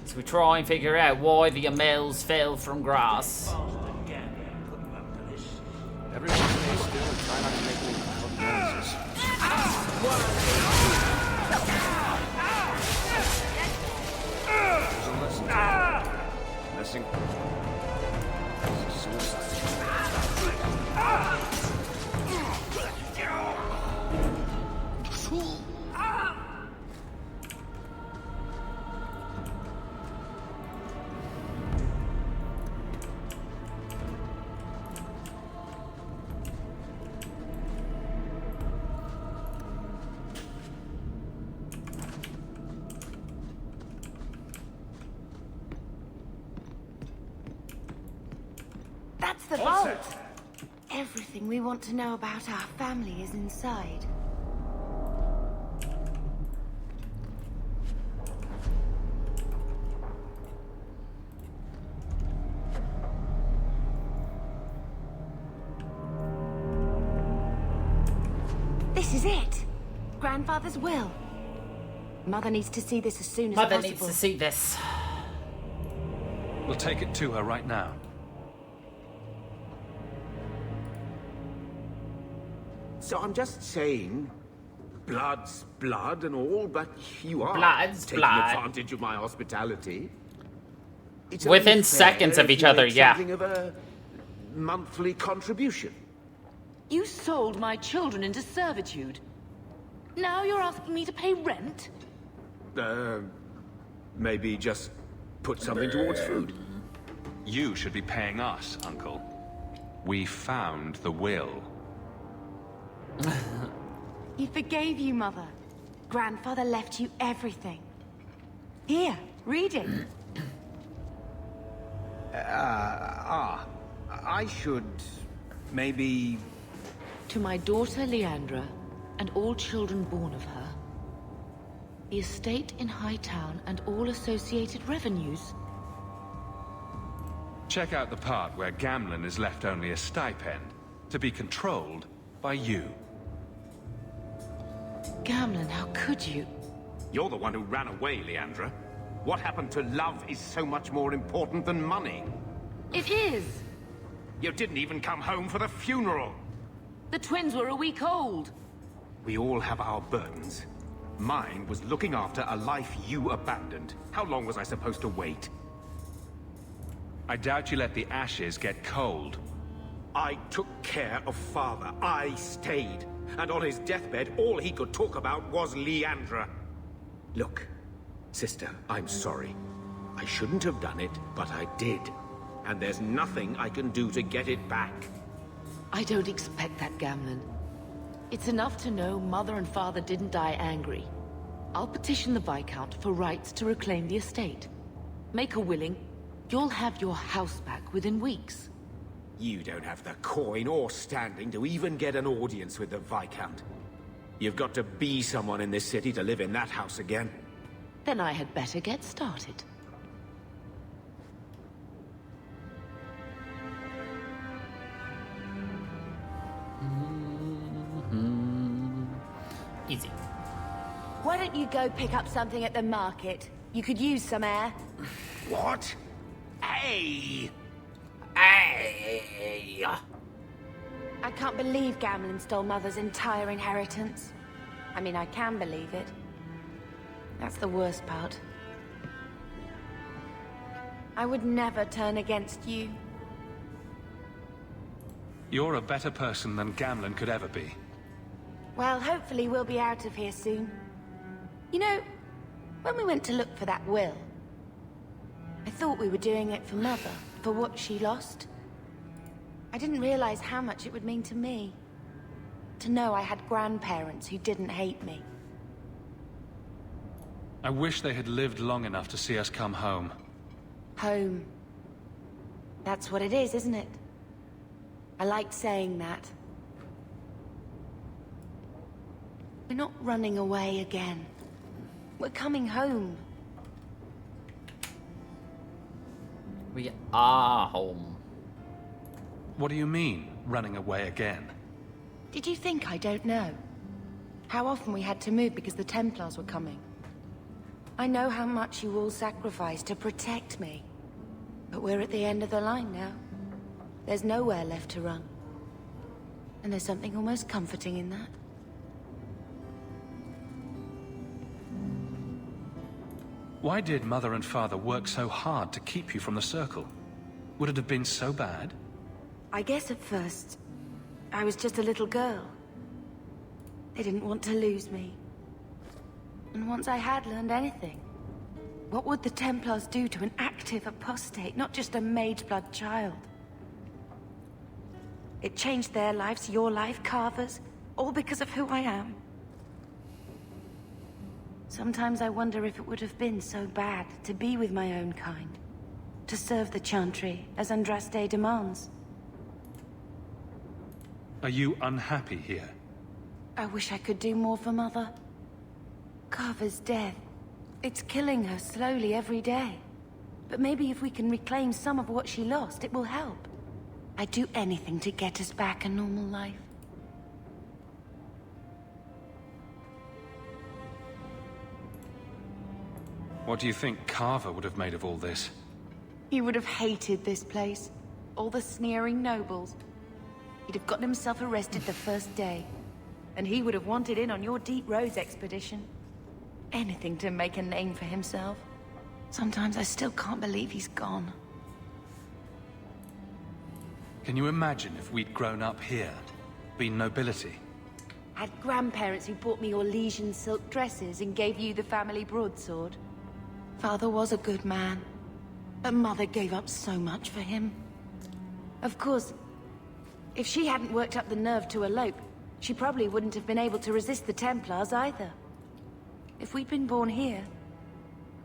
So we try and figure out why the Amels fell from grass. Everyone stay still and try not to make any loud noises. Doesn't listen to me. Missing. This is suicide. the vault. Everything we want to know about our family is inside. This is it. Grandfather's will. Mother needs to see this as soon as possible. Mother needs to see this. We'll take it to her right now. So I'm just saying, blood's blood and all, but you are Blood's taking blood. advantage of my hospitality. It's Within only fair seconds of if each you other, make yeah. something of a monthly contribution. You sold my children into servitude. Now you're asking me to pay rent? Maybe just put something towards food. You should be paying us, Uncle. We found the will. He forgave you, Mother. Grandfather left you everything. Here, read it. I should maybe... To my daughter Leandra, and all children born of her, the estate in Hightown and all associated revenues. Check out the part where Gamlen is left only a stipend, to be controlled by you. Gamlen, how could you? You're the one who ran away, Leandra. What happened to love is so much more important than money. It is! You didn't even come home for the funeral. The twins were a week old. We all have our burdens. Mine was looking after a life you abandoned. How long was I supposed to wait? I doubt you let the ashes get cold. I took care of Father. I stayed. And on his deathbed, all he could talk about was Leandra. Look, sister, I'm sorry. I shouldn't have done it, but I did. And there's nothing I can do to get it back. I don't expect that, Gamlen. It's enough to know Mother and Father didn't die angry. I'll petition the Viscount for rights to reclaim the estate. Make her willing, you'll have your house back within weeks. You don't have the coin or standing to even get an audience with the Viscount. You've got to be someone in this city to live in that house again. Then I had better get started. Easy. Why don't you go pick up something at the market? You could use some air. What? Hey! Hey! I can't believe Gamlen stole Mother's entire inheritance. I mean, I can believe it. That's the worst part. I would never turn against you. You're a better person than Gamlen could ever be. Well, hopefully we'll be out of here soon. You know, when we went to look for that will, I thought we were doing it for Mother, for what she lost. I didn't realize how much it would mean to me. To know I had grandparents who didn't hate me. I wish they had lived long enough to see us come home. Home. That's what it is, isn't it? I like saying that. We're not running away again. We're coming home. We are home. What do you mean, running away again? Did you think I don't know? How often we had to move because the Templars were coming. I know how much you all sacrificed to protect me. But we're at the end of the line now. There's nowhere left to run. And there's something almost comforting in that. Why did Mother and Father work so hard to keep you from the Circle? Would it have been so bad? I guess at first, I was just a little girl. They didn't want to lose me. And once I had learned anything, what would the Templars do to an active apostate, not just a mageblood child? It changed their lives, your life, Carver's, all because of who I am. Sometimes I wonder if it would have been so bad to be with my own kind. To serve the Chantry as Andraste demands. Are you unhappy here? I wish I could do more for Mother. Carver's death. It's killing her slowly every day. But maybe if we can reclaim some of what she lost, it will help. I'd do anything to get us back a normal life. What do you think Carver would have made of all this? He would have hated this place. All the sneering nobles. He'd have gotten himself arrested the first day. And he would have wanted in on your Deep Roads expedition. Anything to make a name for himself. Sometimes I still can't believe he's gone. Can you imagine if we'd grown up here? Been nobility? Had grandparents who bought me Orlesian silk dresses and gave you the family broadsword. Father was a good man. But Mother gave up so much for him. Of course, if she hadn't worked up the nerve to elope, she probably wouldn't have been able to resist the Templars either. If we'd been born here,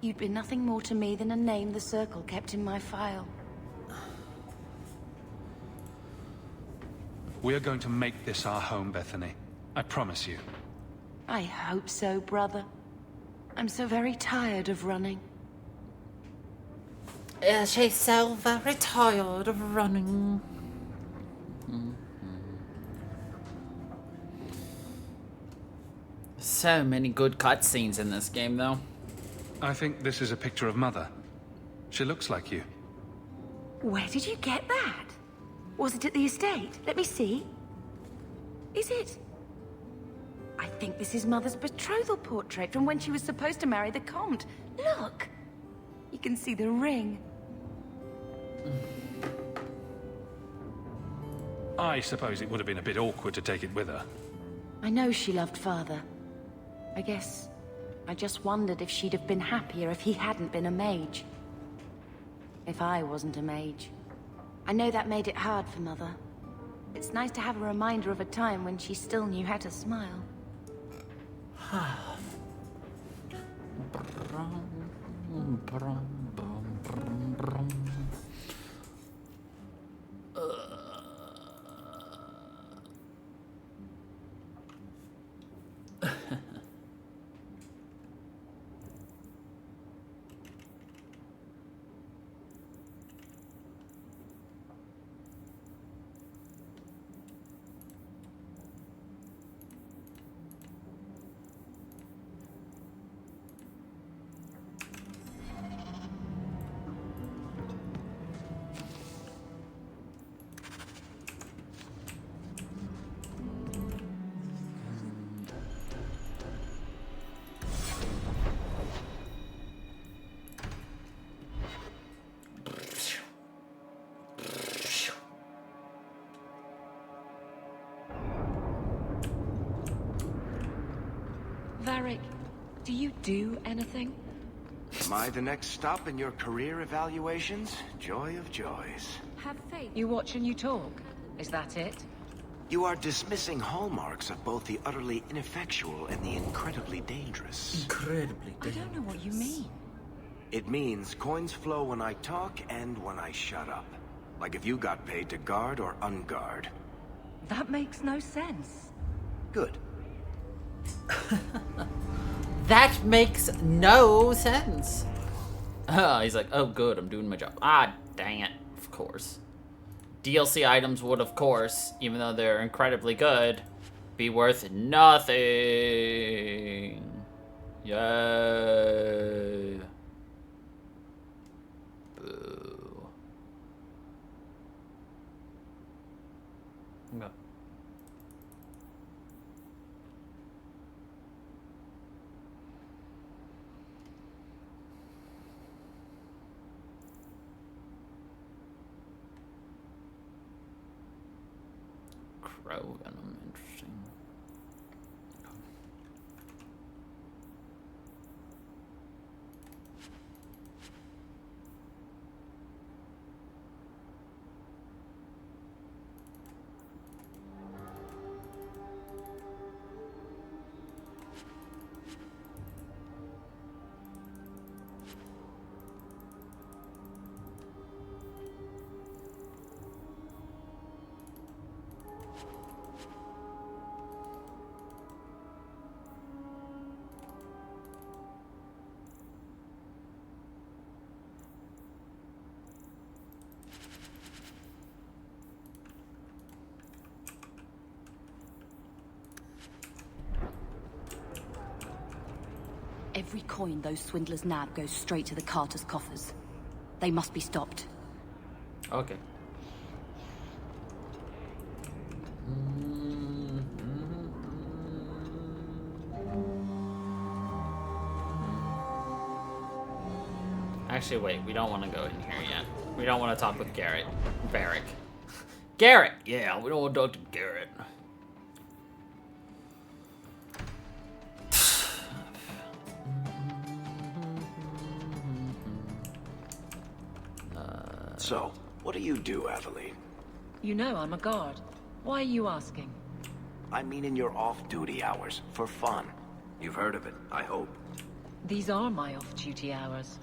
you'd be nothing more to me than a name the Circle kept in my file. We're going to make this our home, Bethany. I promise you. I hope so, brother. I'm so very tired of running. Yeah, she's so very tired of running. So many good cutscenes in this game, though. I think this is a picture of Mother. She looks like you. Where did you get that? Was it at the estate? Let me see. Is it? I think this is Mother's betrothal portrait from when she was supposed to marry the Comte. Look! You can see the ring. I suppose it would have been a bit awkward to take it with her. I know she loved Father. I guess I just wondered if she'd have been happier if he hadn't been a mage. If I wasn't a mage. I know that made it hard for Mother. It's nice to have a reminder of a time when she still knew how to smile. Varric, do you do anything? Am I the next stop in your career evaluations? Joy of joys. Have faith. You watch and you talk. Is that it? You are dismissing hallmarks of both the utterly ineffectual and the incredibly dangerous. Incredibly dangerous. I don't know what you mean. It means coins flow when I talk and when I shut up. Like if you got paid to guard or unguard. That makes no sense. Good. That makes no sense. He's like, oh good, I'm doing my job. Ah, dang it. Of course. DLC items would, of course, even though they're incredibly good, be worth nothing. Yay. Boo. No. Crow venom, interesting. Every coin those swindlers nab goes straight to the carters' coffers. They must be stopped. Okay. Actually, wait, we don't want to go in here yet. We don't want to talk with Garrett. Varric. Garrett! Yeah, we don't want to talk to Garrett. So, what do you do, Aveline? You know I'm a guard. Why are you asking? I mean in your off-duty hours, for fun. You've heard of it, I hope. These are my off-duty hours.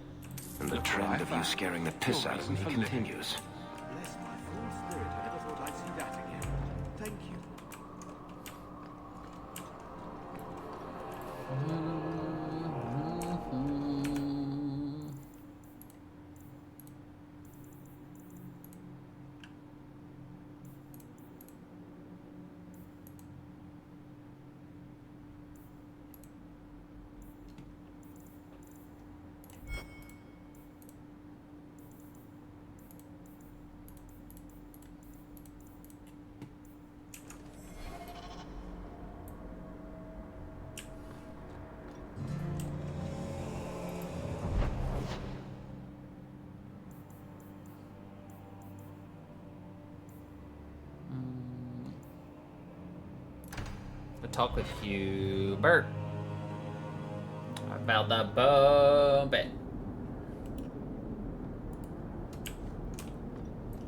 And the trend of you scaring the piss out of me continues. Bless my full spirit, I never thought I'd see that again. Thank you. Talk with Hubert about the bombing.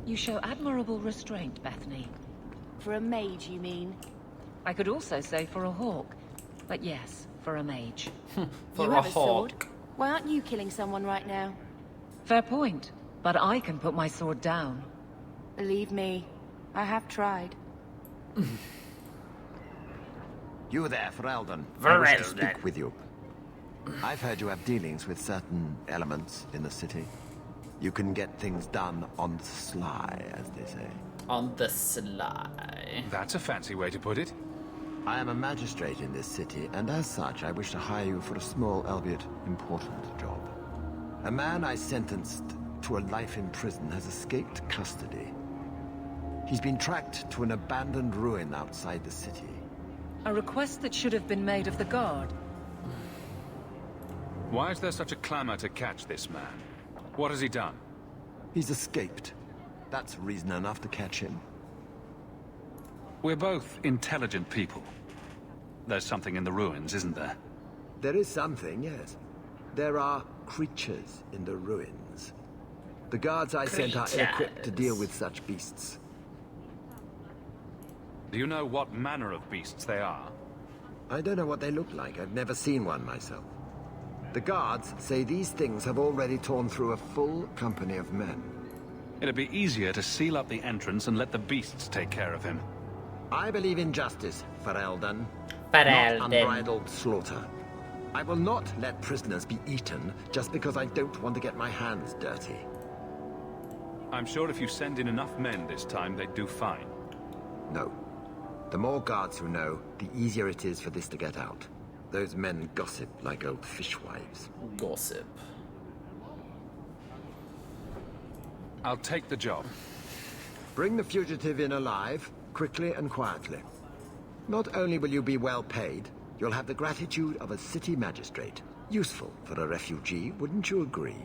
You show admirable restraint, Bethany. For a mage, you mean? I could also say for a hawk. But yes, for a mage. For you a have a sword. hawk. Why aren't you killing someone right now? Fair point. But I can put my sword down. Believe me, I have tried. You there, Ferelden. I Ferelden. wish to speak with you. I've heard you have dealings with certain elements in the city. You can get things done on the sly, as they say. On the sly. That's a fancy way to put it. I am a magistrate in this city, and as such, I wish to hire you for a small, albeit important job. A man I sentenced to a life in prison has escaped custody. He's been tracked to an abandoned ruin outside the city. A request that should have been made of the guard. Why is there such a clamor to catch this man? What has he done? He's escaped. That's reason enough to catch him. We're both intelligent people. There's something in the ruins, isn't there? There is something, yes. There are creatures in the ruins. The guards I sent are ill-equipped to deal with such beasts. Do you know what manner of beasts they are? I don't know what they look like. I've never seen one myself. The guards say these things have already torn through a full company of men. It'd be easier to seal up the entrance and let the beasts take care of him. I believe in justice, Ferelden. Ferelden. Not unbridled slaughter. I will not let prisoners be eaten just because I don't want to get my hands dirty. I'm sure if you send in enough men this time, they'd do fine. No. The more guards who know, the easier it is for this to get out. Those men gossip like old fishwives. Gossip. I'll take the job. Bring the fugitive in alive, quickly and quietly. Not only will you be well paid, you'll have the gratitude of a city magistrate. Useful for a refugee, wouldn't you agree?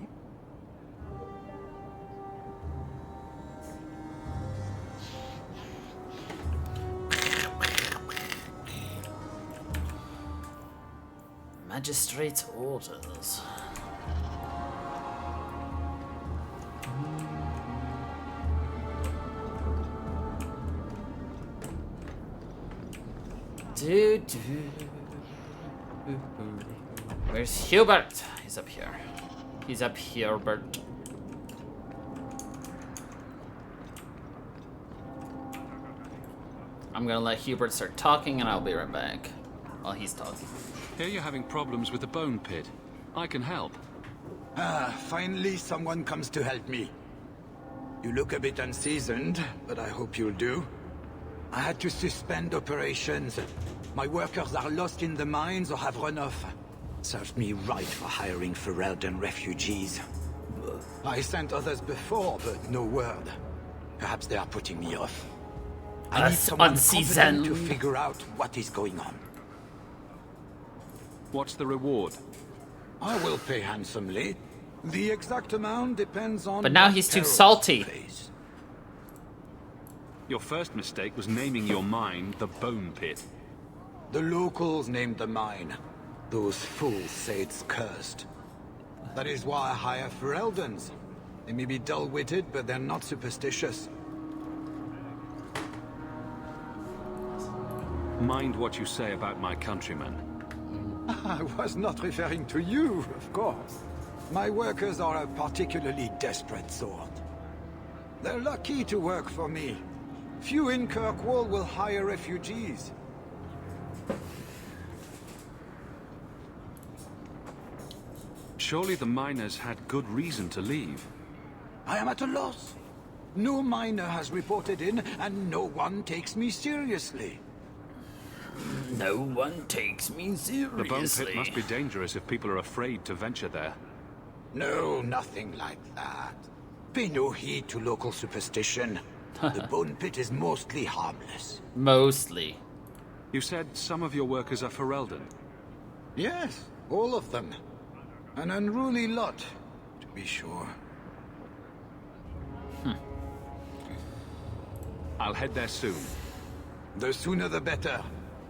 Magistrate's orders. Where's Hubert? He's up here. He's up here, Bert. I'm gonna let Hubert start talking and I'll be right back while he's talking. Here you're having problems with the bone pit. I can help. Ah, finally someone comes to help me. You look a bit unseasoned, but I hope you'll do. I had to suspend operations. My workers are lost in the mines or have run off. Serves me right for hiring Ferelden refugees. I sent others before, but no word. Perhaps they are putting me off. I need someone competent to figure out what is going on. What's the reward? I will pay handsomely. The exact amount depends on... But now he's too salty. Your first mistake was naming your mine the Bone Pit. The locals named the mine. Those fools say it's cursed. That is why I hire Fereldans. They may be dull-witted, but they're not superstitious. Mind what you say about my countrymen. I was not referring to you, of course. My workers are a particularly desperate sort. They're lucky to work for me. Few in Kirkwall will hire refugees. Surely the miners had good reason to leave. I am at a loss. No miner has reported in, and no one takes me seriously. No one takes me seriously. The Bone Pit must be dangerous if people are afraid to venture there. No, nothing like that. Pay no heed to local superstition. The Bone Pit is mostly harmless. Mostly. You said some of your workers are Ferelden. Yes, all of them. An unruly lot, to be sure. I'll head there soon. The sooner the better.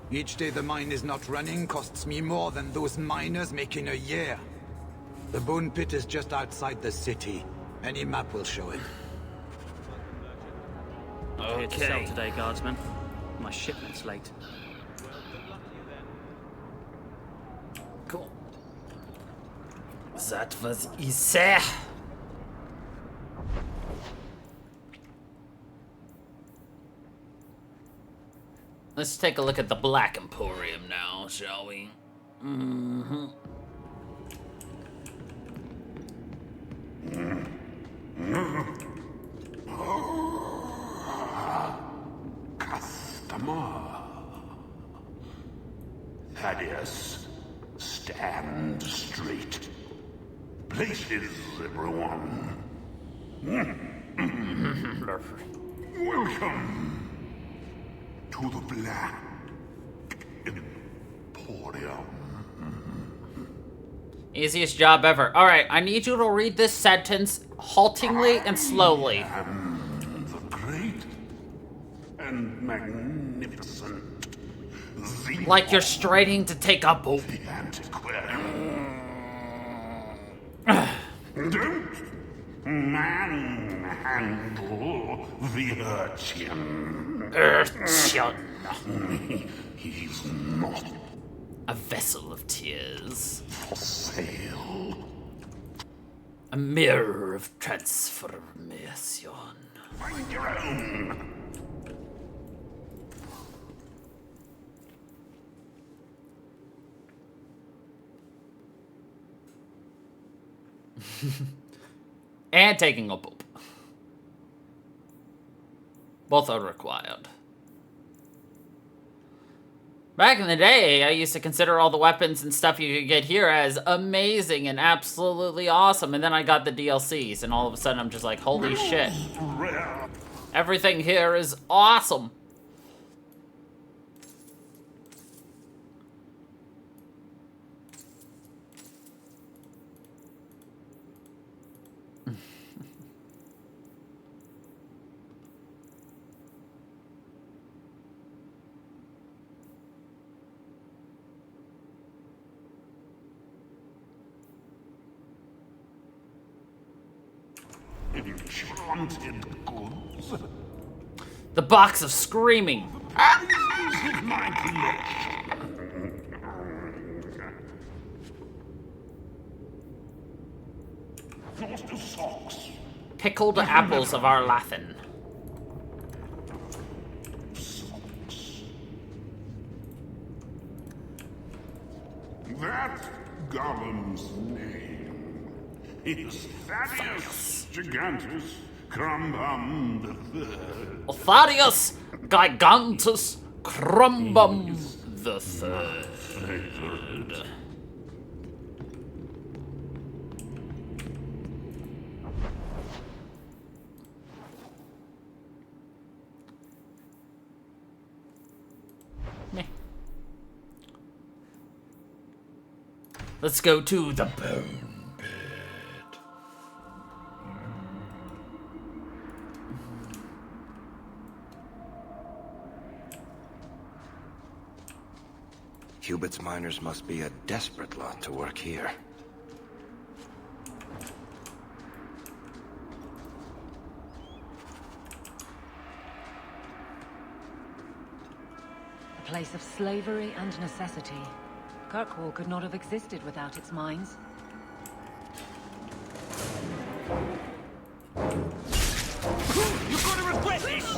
Each day the mine is not running costs me more than those miners make in a year. The Bone Pit is just outside the city. Any map will show it. Here to sell today, guardsman. My shipment's late. Cool. That was easy. Let's take a look at the Black Emporium now, shall we? Customer. Thaddeus, stand straight. Places, everyone. Welcome to the Black Emporium. Easiest job ever. Alright, I need you to read this sentence haltingly and slowly. The great and magnificent. Like you're straining to take a poop. The antiquarian. Don't manhandle the urchin. Urchin. He's not a vessel of tears. For sale. A mirror of transformation. Find your own. And taking a poop. Both are required. Back in the day, I used to consider all the weapons and stuff you could get here as amazing and absolutely awesome. And then I got the DLCs, and all of a sudden I'm just like, holy shit. Everything here is awesome. Enchanted goods. The box of screaming. My collection. Foster socks. Pickled apples of Arlathan. That Gollum's name is Thaddeus Gigantus Crumbum III. Thaddeus Gigantus Crumbum the Third. Let's go to the bone pit. Cubit's miners must be a desperate lot to work here. A place of slavery and necessity. Kirkwall could not have existed without its mines. You're gonna regret this!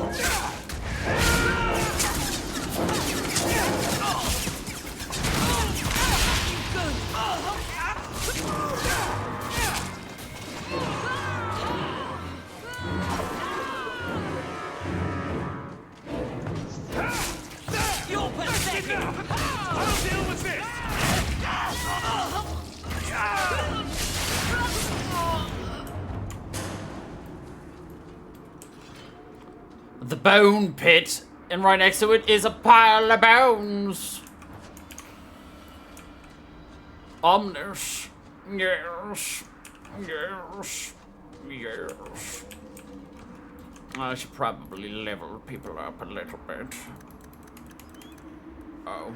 You're pathetic! I'll deal with this! The bone pit, and right next to it is a pile of bones. Omnis. Yes. Yes. Yes. I should probably level people up a little bit. Oh.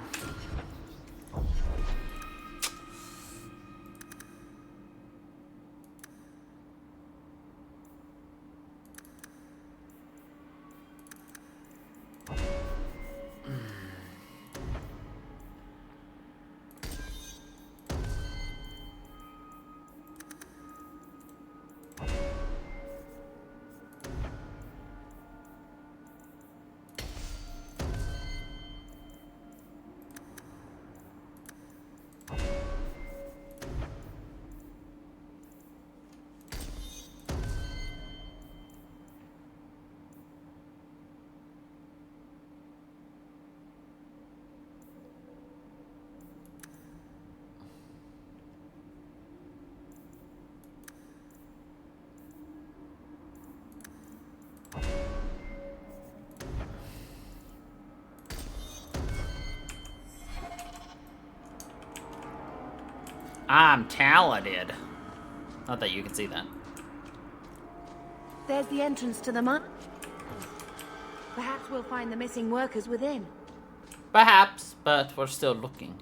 I'm talented. Not that you can see that. There's the entrance to the mine. Perhaps we'll find the missing workers within. Perhaps, but we're still looking.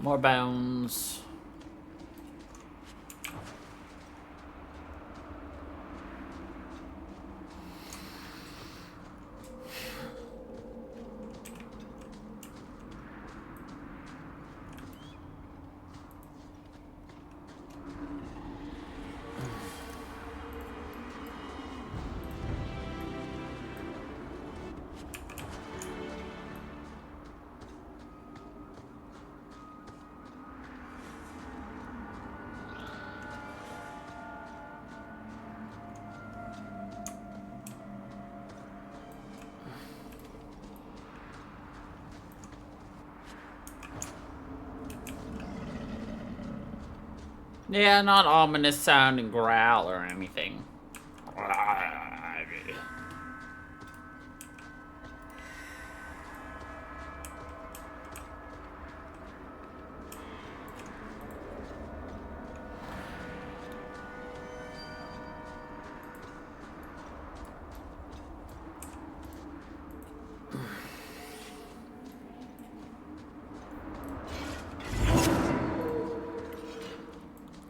More bones. Yeah, not ominous sounding growl or anything.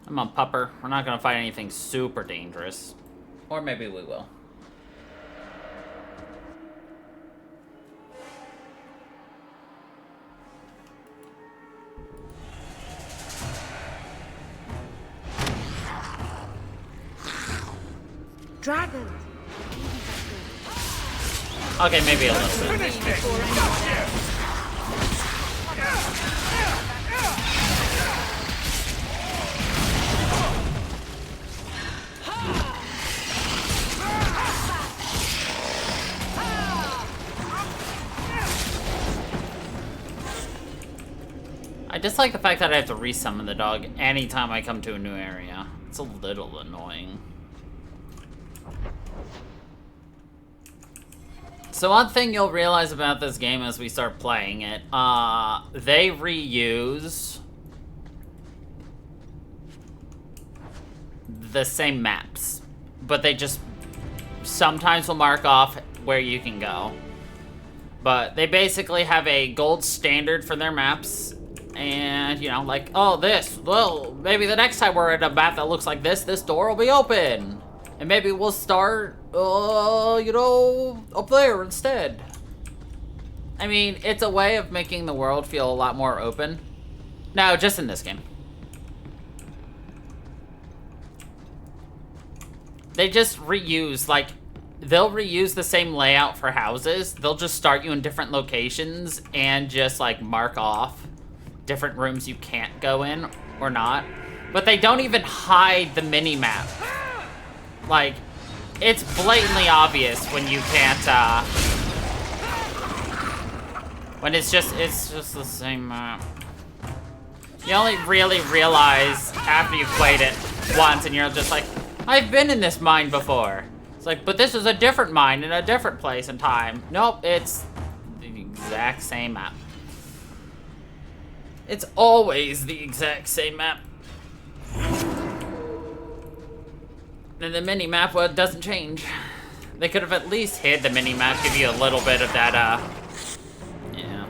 Come on, pupper. We're not gonna fight anything super dangerous. Or maybe we will. Dragons! Okay, maybe a little bit. I dislike the fact that I have to resummon the dog anytime I come to a new area. It's a little annoying. So one thing you'll realize about this game as we start playing it, they reuse the same maps, but they just sometimes will mark off where you can go. But they basically have a gold standard for their maps, and, you know, like, oh, well, maybe the next time we're at a map that looks like this door will be open. And maybe we'll start, you know, up there instead. I mean, it's a way of making the world feel a lot more open. No, just in this game. They just reuse, like, they'll reuse the same layout for houses. They'll just start you in different locations and just, like, mark off different rooms you can't go in or not. But they don't even hide the mini-map. Like, it's blatantly obvious when you can't, when it's just the same map. You only really realize after you've played it once and you're just like, I've been in this mine before. It's like, but this is a different mine in a different place and time. Nope, it's the exact same map. It's always the exact same map. And the mini-map, well, it doesn't change. They could have at least hid the mini-map, give you a little bit of that, yeah.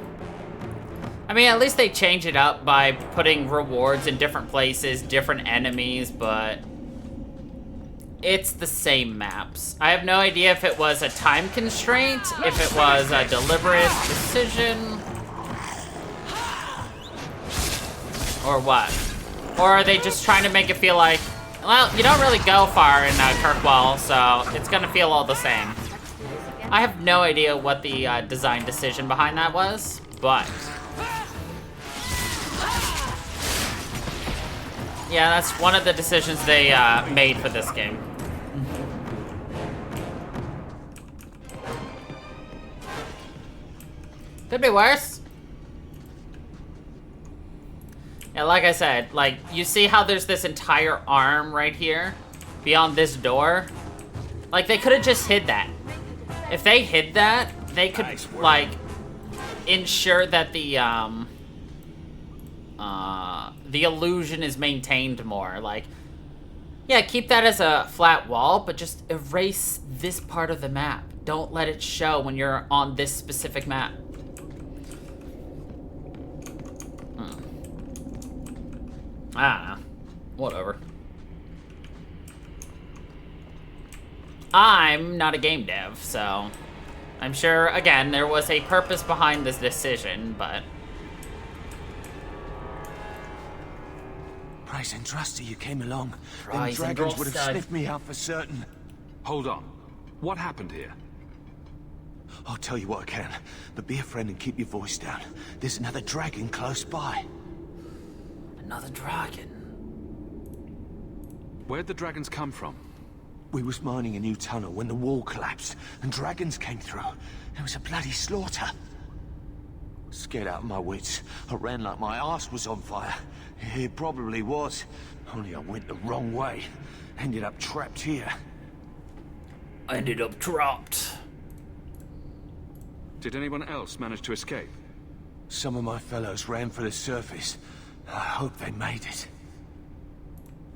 I mean, at least they change it up by putting rewards in different places, different enemies, but it's the same maps. I have no idea if it was a time constraint, if it was a deliberate decision, or what. Or are they just trying to make it feel like, well, you don't really go far in Kirkwall, so it's gonna feel all the same. I have no idea what the design decision behind that was, but yeah, that's one of the decisions they made for this game. Could be worse. Yeah, like I said, like, you see how there's this entire arm right here beyond this door? Like, they could have just hid that. If they hid that, they could, like, ensure that the illusion is maintained more. Like, yeah, keep that as a flat wall, but just erase this part of the map. Don't let it show when you're on this specific map. I don't know. Whatever. I'm not a game dev, so I'm sure, again, there was a purpose behind this decision, but Price and Trusty, you came along. Price Them and dragons would have Trusty. sniffed me out for certain. Hold on. What happened here? I'll tell you what I can, but be a friend and keep your voice down. There's another dragon close by. Another dragon? Where'd the dragons come from? We was mining a new tunnel when the wall collapsed, and dragons came through. There was a bloody slaughter. Scared out of my wits, I ran like my arse was on fire. It probably was, only I went the wrong way. Ended up trapped here. I ended up trapped. Did anyone else manage to escape? Some of my fellows ran for the surface. I hope they made it.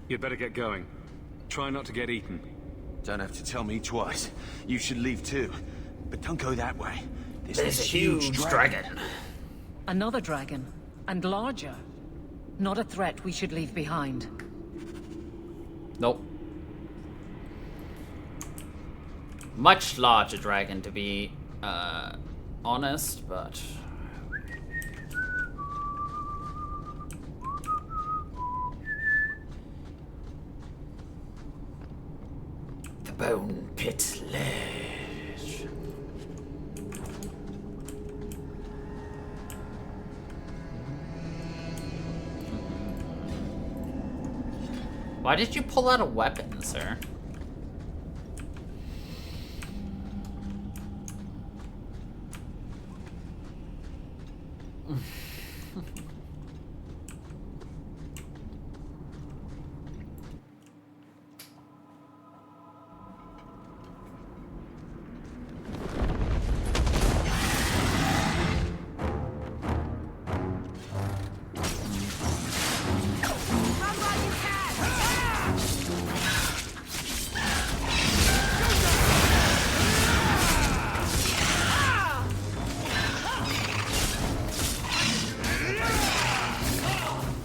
You'd better get going. Try not to get eaten. Don't have to tell me twice. You should leave too. But don't go that way. There's a huge dragon. Another dragon, and larger. Not a threat we should leave behind. Nope. Much larger dragon, to be honest, but the Bone Pit Ledge. Why did you pull out a weapon, sir?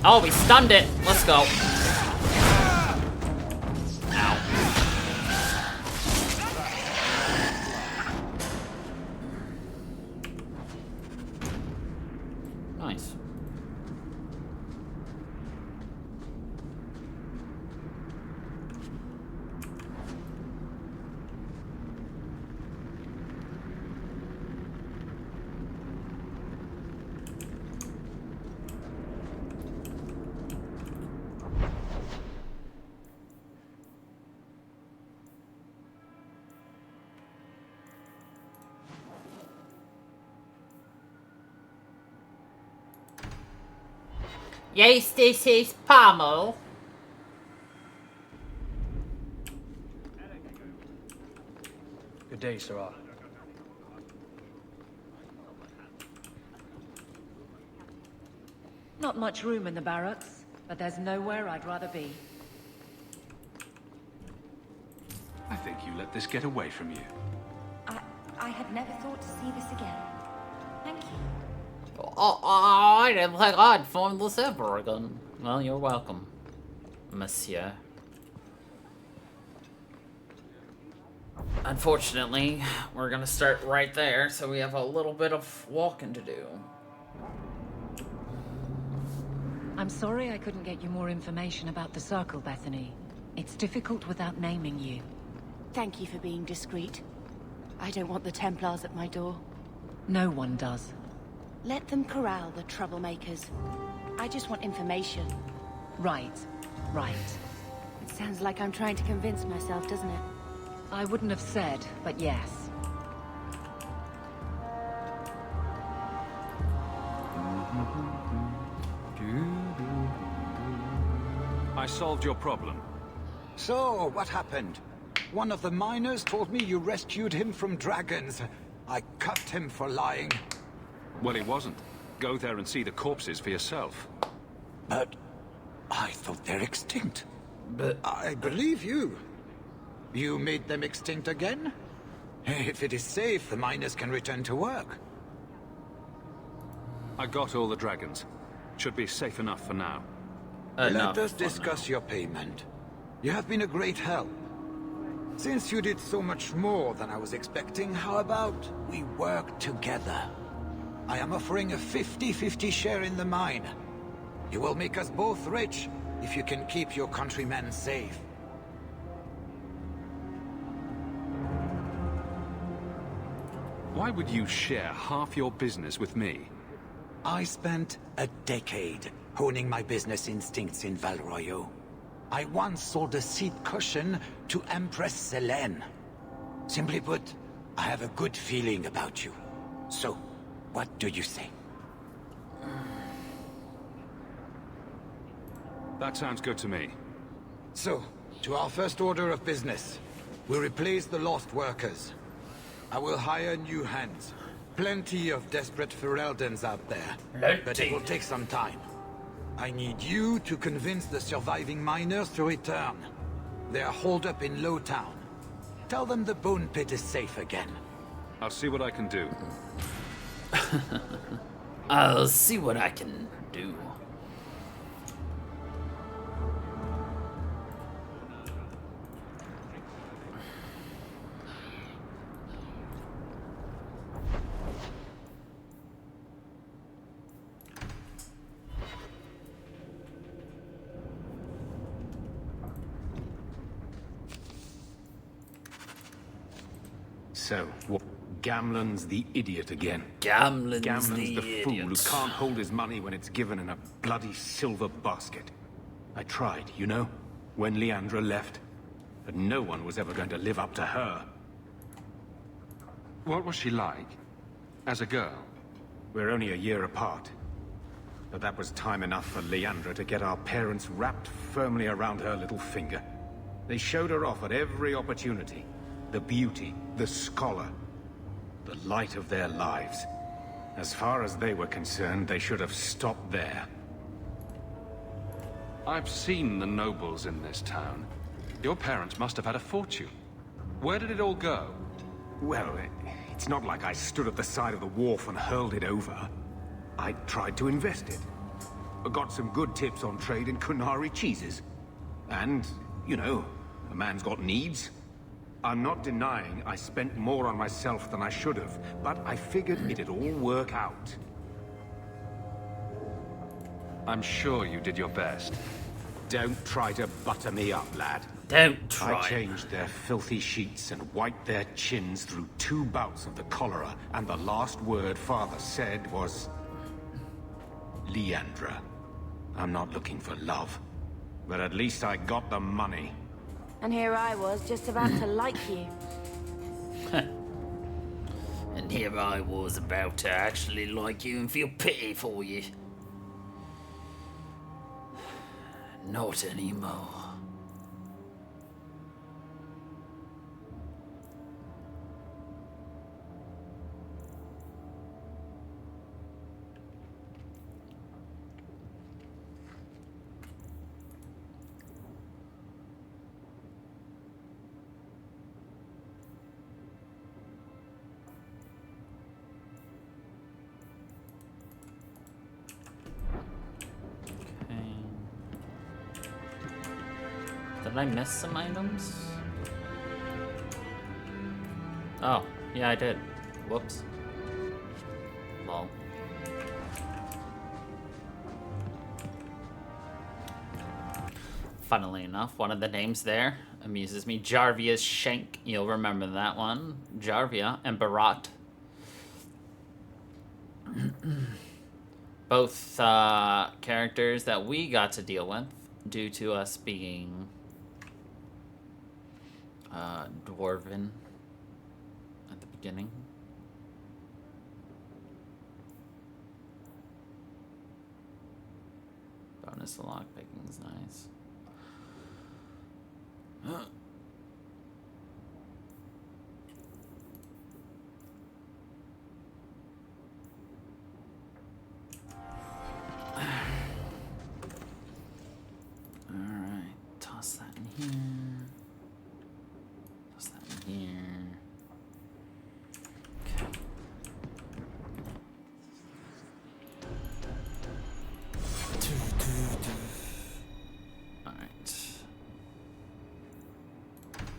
Oh, we stunned it. Let's go. Ow. Nice. Yes, this is Pommel. Good day, Sarah. Not much room in the barracks, but there's nowhere I'd rather be. I think you let this get away from you. I had never thought to see this again. Thank you. Oh, I didn't think I'd find this ever again. Well, you're welcome, monsieur. Unfortunately, we're gonna start right there, so we have a little bit of walking to do. I'm sorry I couldn't get you more information about the Circle, Bethany. It's difficult without naming you. Thank you for being discreet. I don't want the Templars at my door. No one does. Let them corral the troublemakers. I just want information. Right. It sounds like I'm trying to convince myself, doesn't it? I wouldn't have said, but yes. I solved your problem. So, what happened? One of the miners told me you rescued him from dragons. I cuffed him for lying. Well, he wasn't. Go there and see the corpses for yourself. But I thought they're extinct. But I believe you. You made them extinct again? If it is safe, the miners can return to work. I got all the dragons. Should be safe enough for now. Let us discuss your payment. You have been a great help. Since you did so much more than I was expecting, how about we work together? I am offering a 50-50 share in the mine. You will make us both rich if you can keep your countrymen safe. Why would you share half your business with me? I spent a decade honing my business instincts in Val Royeaux. I once sold a seat cushion to Empress Selene. Simply put, I have a good feeling about you. So, what do you say? That sounds good to me. So, to our first order of business. We replace the lost workers. I will hire new hands. Plenty of desperate Ferelden's out there. But it will take some time. I need you to convince the surviving miners to return. They are holed up in Lowtown. Tell them the Bone Pit is safe again. I'll see what I can do. I'll see what I can do. So, what? Gamlen's the idiot again. Gamlen's the fool who can't hold his money when it's given in a bloody silver basket. I tried, you know, when Leandra left. But no one was ever going to live up to her. What was she like? As a girl? We're only a year apart. But that was time enough for Leandra to get our parents wrapped firmly around her little finger. They showed her off at every opportunity. The beauty, the scholar, the light of their lives. As far as they were concerned, they should have stopped there. I've seen the nobles in this town. Your parents must have had a fortune. Where did it all go? Well, it's not like I stood at the side of the wharf and hurled it over. I tried to invest it. Got some good tips on trade in Kunari cheeses. And, you know, a man's got needs. I'm not denying I spent more on myself than I should have, but I figured it'd all work out. I'm sure you did your best. Don't try to butter me up, lad. Don't try. I changed their filthy sheets and wiped their chins through 2 bouts of the cholera, and the last word Father said was... Leandra. I'm not looking for love, but at least I got the money. And here I was, just about to like you. And here I was about to actually like you and feel pity for you. Not anymore. Did I miss some items? Oh, yeah, I did. Whoops. Lol. Funnily enough, one of the names there amuses me. Jarvia's Shank. You'll remember that one. Jarvia and Barat. Both characters that we got to deal with due to us being dwarven at the beginning. Bonus to lockpicking is nice. Alright, toss that in here. Toss that in here. Okay. Alright.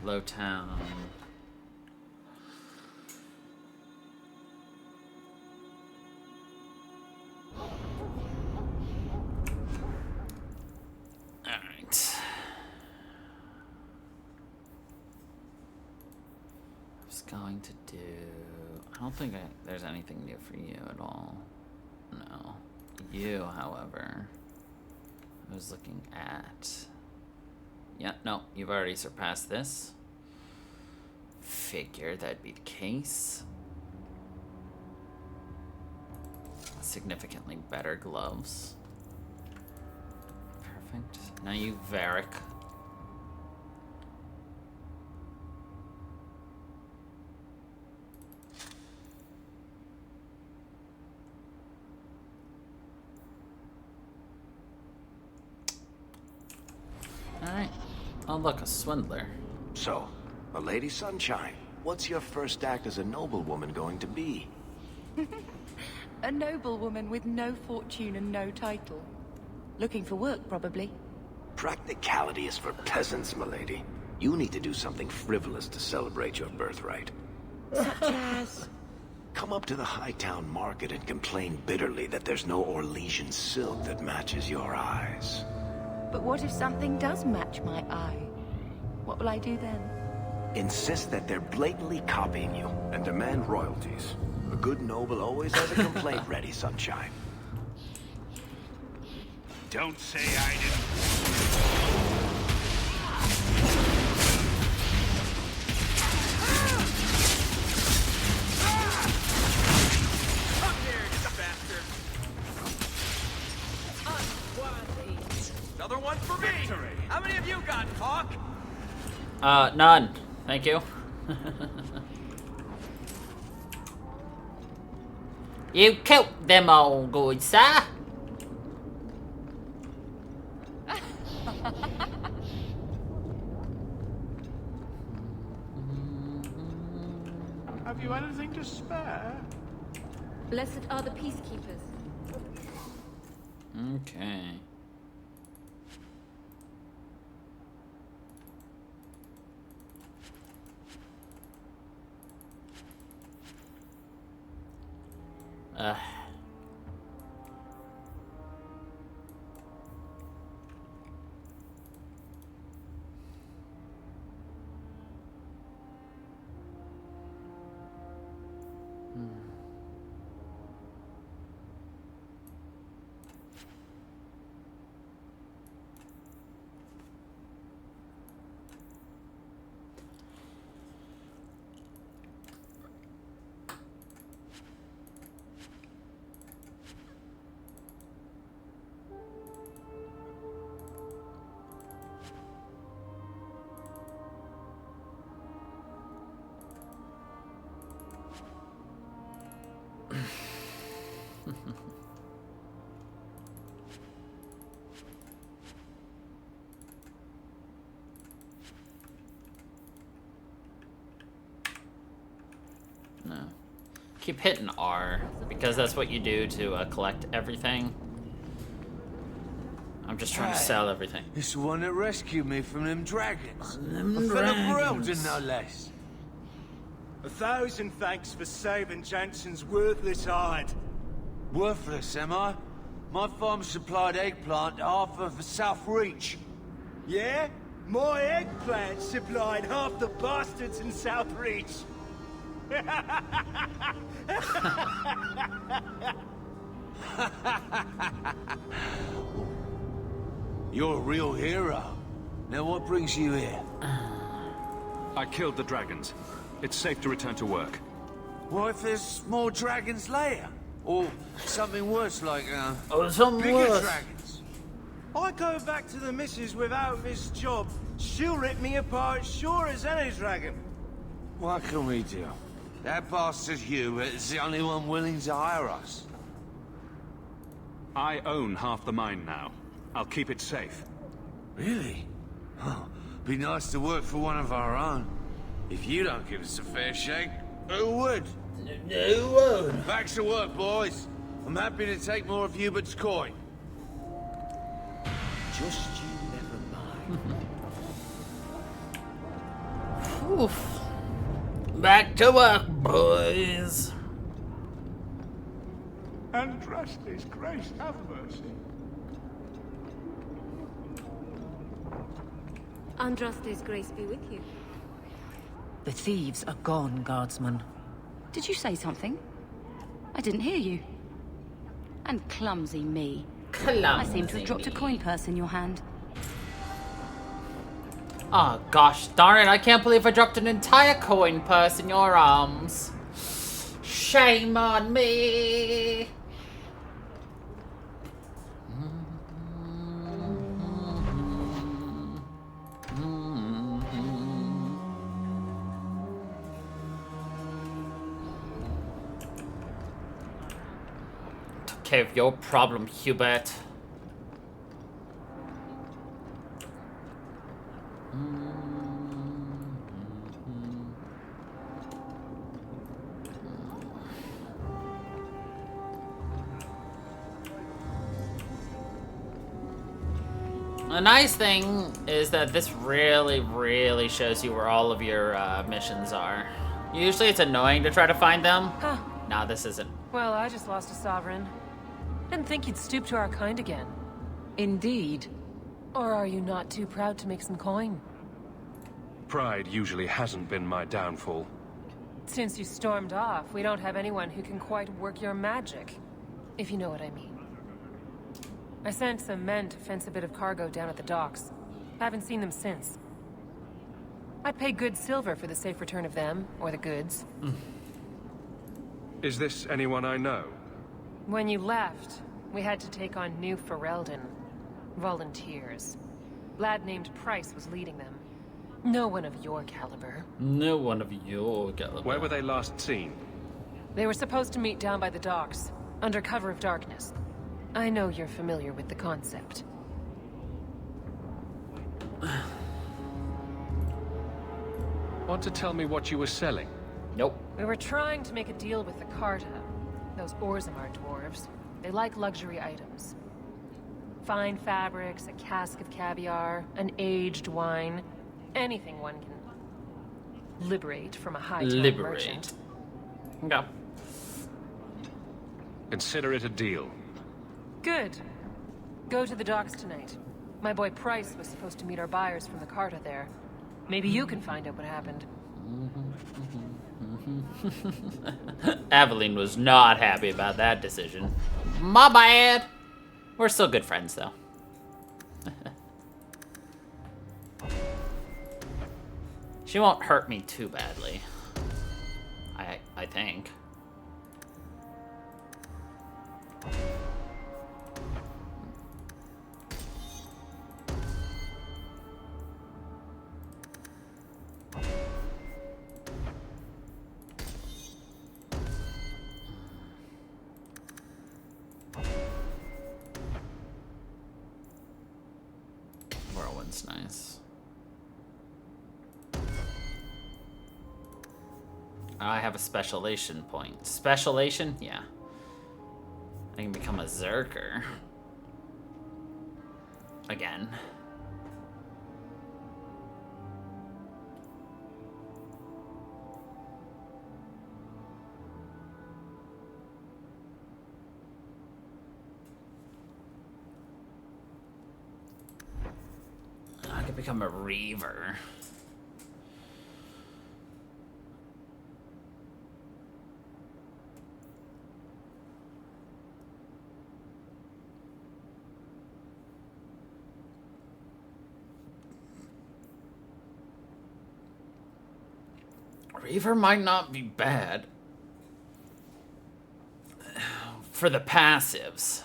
Low town. Alright. I was going to do... I don't think there's anything new for you at all. No. You, however, I was looking at... Yeah, no, you've already surpassed this. Figured that'd be the case. Significantly better gloves. Perfect. Now you, Varric. Alright. Oh, look, a swindler. So, a Lady Sunshine, what's your first act as a noblewoman going to be? A noblewoman with no fortune and no title. Looking for work, probably. Practicality is for peasants, milady. You need to do something frivolous to celebrate your birthright. Such as... Come up to the Hightown Market and complain bitterly that there's no Orlesian silk that matches your eyes. But what if something does match my eye? What will I do then? Insist that they're blatantly copying you and demand royalties. A good noble always has a complaint ready, Sunshine. Don't say I didn't. Come here, you bastard! Unworthy. Another one for me! How many of you got, Hawk? None. Thank you. You killed them all, good sir. Have you anything to spare? Blessed are the peacekeepers. Okay. No. Keep hitting R, because that's what you do to collect everything. I'm just trying to sell everything. It's the one that rescued me from them dragons. Them A fellow dragons. Ferelden, no less. 1,000 thanks for saving Jansen's worthless hide. Worthless, am I? My farm supplied eggplant to half of the South Reach. Yeah? My eggplant supplied half the bastards in South Reach. You're a real hero. Now what brings you here? I killed the dragons. It's safe to return to work. What if there's more dragons later? Or something worse like, something bigger worse. dragons? I go back to the missus without this job. She'll rip me apart sure as any dragon. What can we do? That bastard Hugh is the only one willing to hire us. I own half the mine now. I'll keep it safe. Really? Oh, be nice to work for one of our own. If you don't give us a fair shake, who would? Who would? Back to work, boys. I'm happy to take more of Hubert's coin. Just you never mind. Oof. Back to work, boys. Andraste's grace, have mercy. Andraste's grace be with you. The thieves are gone, guardsman. Did you say something? I didn't hear you. And clumsy me. I seem to have dropped a coin purse in your hand. Oh gosh, darn it, I can't believe I dropped an entire coin purse in your arms. Shame on me. Took care of your problem, Hubert. The nice thing is that this really shows you where all of your missions are. Usually it's annoying to try to find them. Huh. Nah, this isn't. Well, I just lost a sovereign. Didn't think you'd stoop to our kind again. Indeed. Or are you not too proud to make some coin? Pride usually hasn't been my downfall. Since you stormed off, we don't have anyone who can quite work your magic. If you know what I mean. I sent some men to fence a bit of cargo down at the docks. Haven't seen them since. I'd pay good silver for the safe return of them, or the goods. Is this anyone I know? When you left, we had to take on new Ferelden. Volunteers. Lad named Price was leading them. No one of your caliber. No one of your caliber. Where were they last seen? They were supposed to meet down by the docks, under cover of darkness. I know you're familiar with the concept. Want to tell me what you were selling? Nope. We were trying to make a deal with the Carta. Those Orzammar dwarves. They like luxury items. Fine fabrics, a cask of caviar, an aged wine. Anything one can liberate from a high-toned merchant. Okay. Consider it a deal. Good. Go to the docks tonight. My boy Price was supposed to meet our buyers from the Carta there. Maybe you can find out what happened. Aveline was not happy about that decision. My bad. We're still good friends, though. She won't hurt me too badly. I think. Whirlwind's nice. I have a specialization point. Specialization? Yeah. I can become a Zerker. Again. I could become a Reaver. Reaver might not be bad for the passives.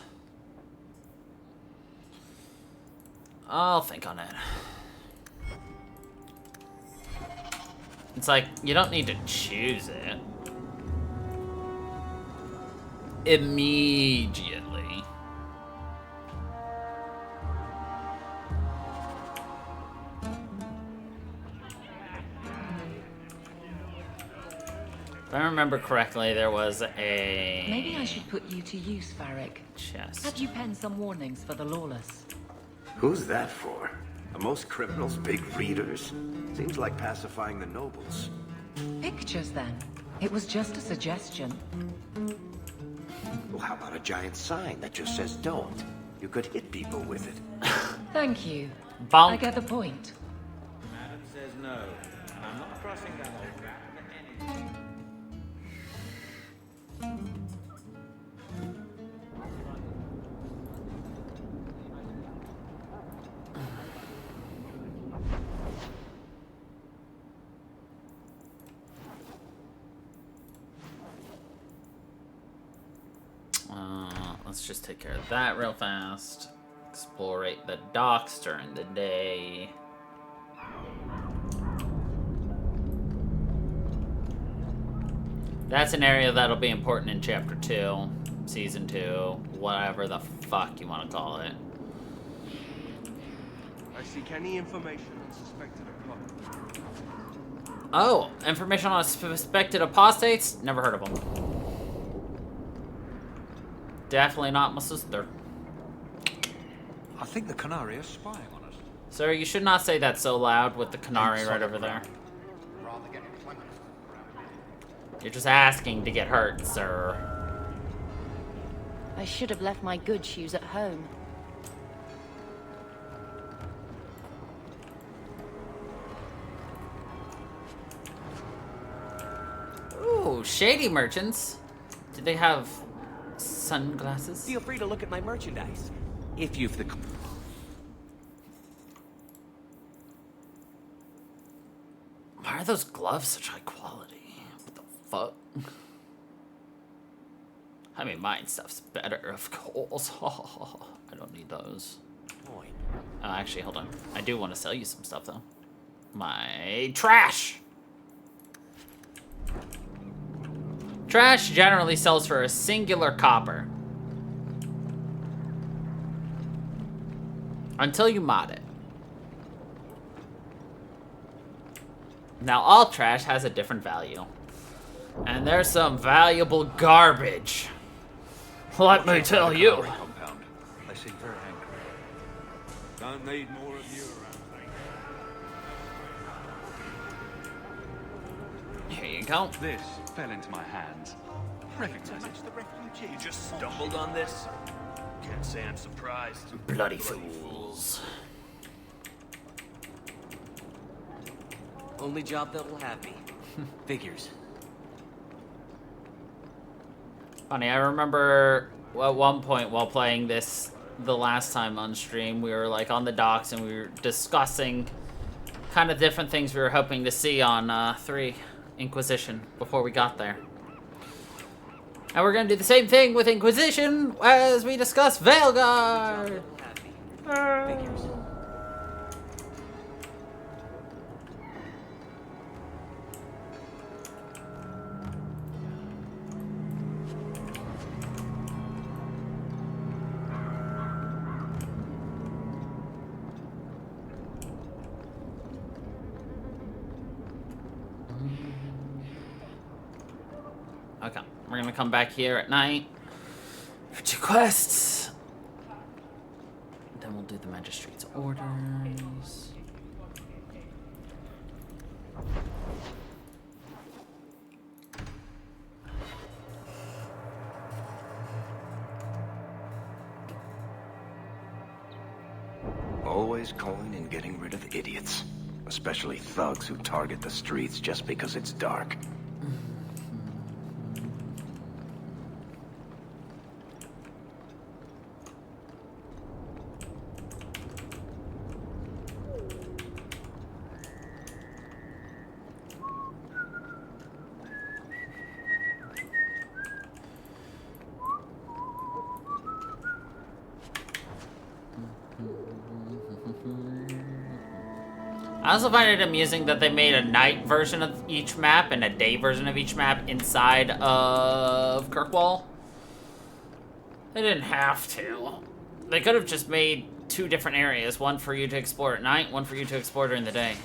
I'll think on it. It's like, you don't need to choose it immediately. If I remember correctly, there was a... Maybe I should put you to use, Varric. Chest. Have you penned some warnings for the lawless? Who's that for? Are most criminals big readers? Seems like pacifying the nobles. Pictures, then. It was just a suggestion. Well, how about a giant sign that just says don't? You could hit people with it. Thank you. Bonk. I get the point. Madam says no. I'm not crossing that old rat for anything. Let's just take care of that real fast. Explorate the docks during the day. That's an area that'll be important in Chapter 2, Season 2, whatever the fuck you want to call it. I seek any information on suspected apostates. Oh, information on suspected apostates? Never heard of them. Definitely not my sister. I think the Canary is spying on us. Sir, you should not say that so loud with the Canary right over there. You're just asking to get hurt, sir. I should have left my good shoes at home. Ooh, shady merchants. Do they have sunglasses? Feel free to look at my merchandise. If you've the... Why are those gloves such high quality? What the fuck? I mean, mine stuff's better, of course. I don't need those. Oh, actually, hold on. I do want to sell you some stuff, though. My trash! Trash generally sells for a singular copper. Until you mod it. Now, all trash has a different value. And there's some valuable garbage. Let me tell you. Compound. They seem very angry. Don't need more of you around. Here you go. This fell into my hands. Recognize it. The refugee. You just stumbled on this? Can't say I'm surprised. Bloody fools. Only job that will have me. Figures. Funny, I remember at one point while playing this the last time on stream, we were like on the docks and we were discussing kind of different things we were hoping to see on 3 Inquisition before we got there. And we're gonna do the same thing with Inquisition as we discuss Veilguard! Figures. Okay, we're gonna come back here at night for 2 quests. Then we'll do the Magistrate's orders. Always calling and getting rid of idiots. Especially thugs who target the streets just because it's dark. I also find it amusing that they made a night version of each map and a day version of each map inside of Kirkwall. They didn't have to. They could have just made 2 different areas, one for you to explore at night, one for you to explore during the day.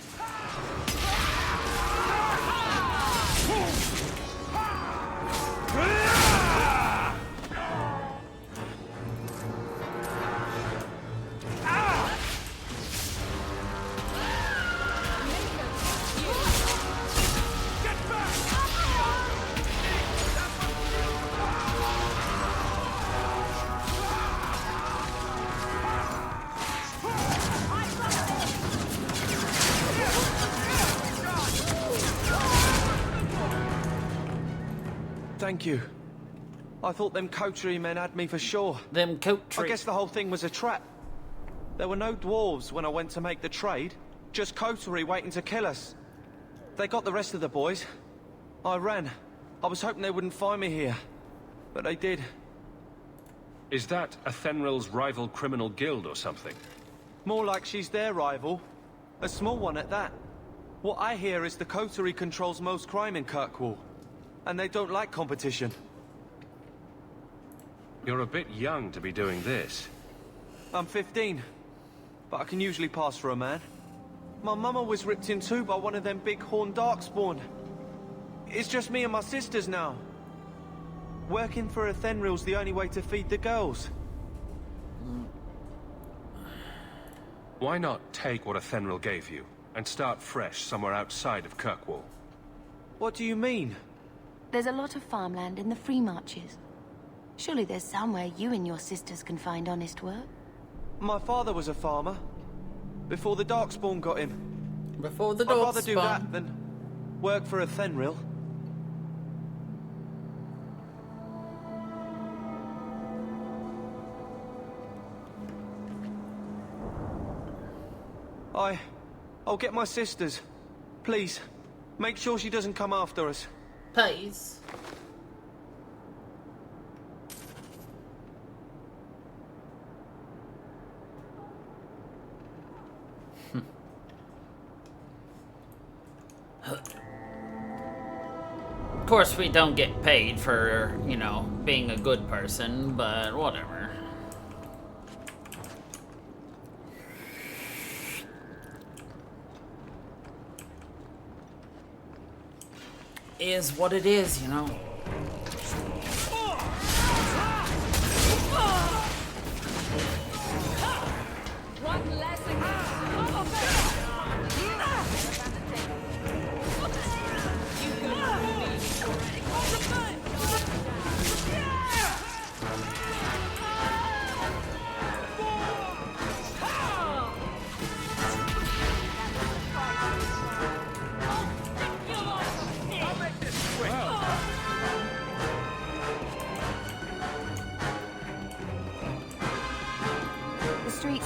Thank you. I thought them coterie men had me for sure. Them coterie. I guess the whole thing was a trap. There were no dwarves when I went to make the trade. Just coterie waiting to kill us. They got the rest of the boys. I ran. I was hoping they wouldn't find me here. But they did. Is that Athenril's rival criminal guild or something? More like she's their rival. A small one at that. What I hear is the coterie controls most crime in Kirkwall. And they don't like competition. You're a bit young to be doing this. I'm 15. But I can usually pass for a man. My mama was ripped in two by one of them big horned darkspawn. It's just me and my sisters now. Working for Athenril's the only way to feed the girls. Why not take what Athenril gave you, and start fresh somewhere outside of Kirkwall? What do you mean? There's a lot of farmland in the Free Marches. Surely there's somewhere you and your sisters can find honest work. My father was a farmer. Before the Darkspawn got him. Before the I'd rather do Darkspawn. that than work for Athenril. I'll get my sisters. Please, make sure she doesn't come after us. Please. Of course, we don't get paid for, you know, being a good person, but whatever. Is what it is, you know. One less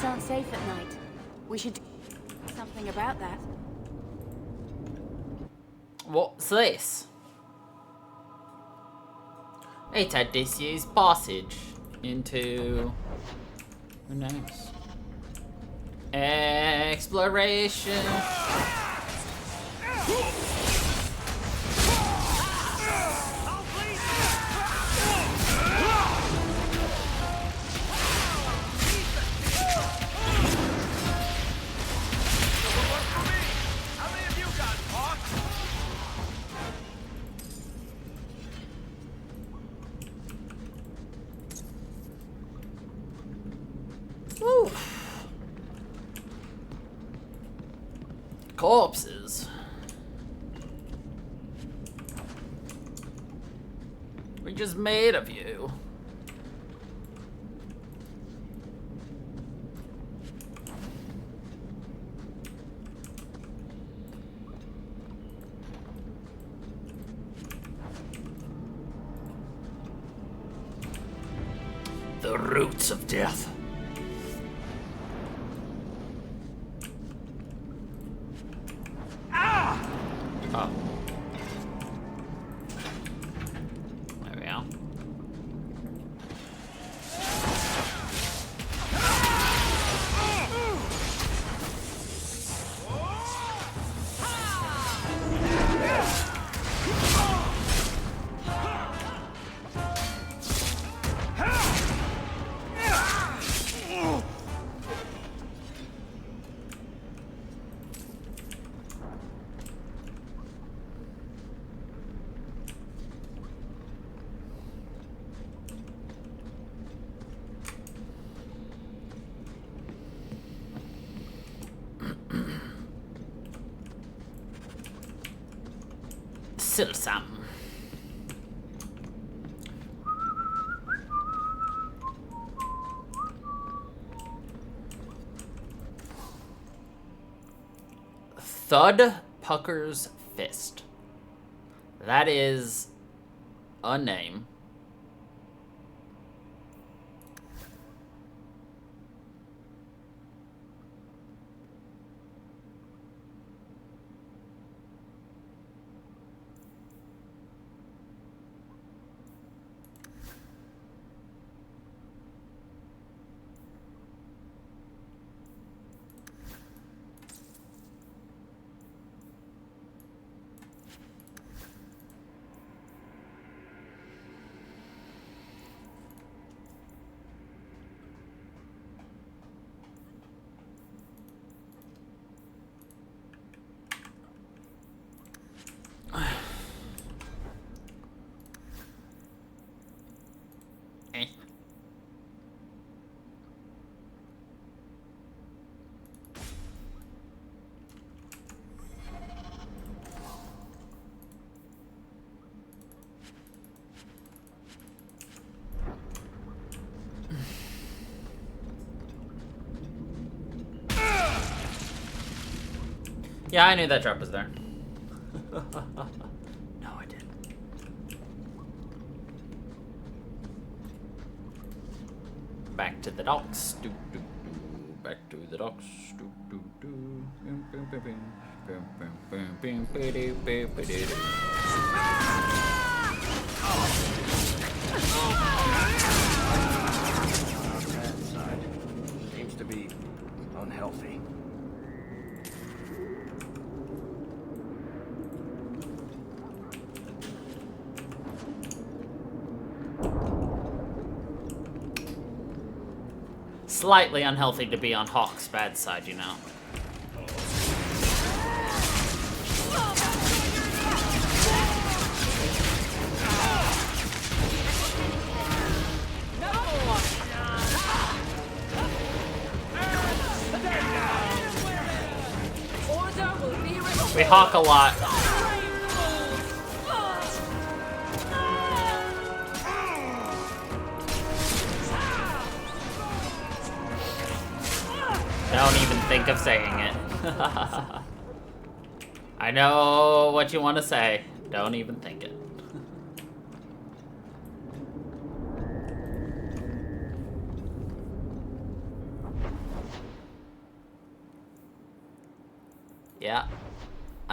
streets aren't safe at night. We should do something about that. What's this? It's Odysseus' passage into... who knows? Exploration. Woo. Corpses. We just made of you. The roots of death. Oh. There we go. Silsam. Thud Pucker's Fist. That is a name. Yeah, I knew that trap was there. No, I didn't. Back to the docks. Doo, doo, doo. Back to the docks. Doo, doo, doo. Bim, bim, bim, bim. Bim, bim, bim, bim, bidoo, bim, bidoo, doo. That side seems to be unhealthy. Slightly unhealthy to be on Hawk's bad side, you know. We Hawk a lot. Don't even think of saying it. I know what you want to say. Don't even think it.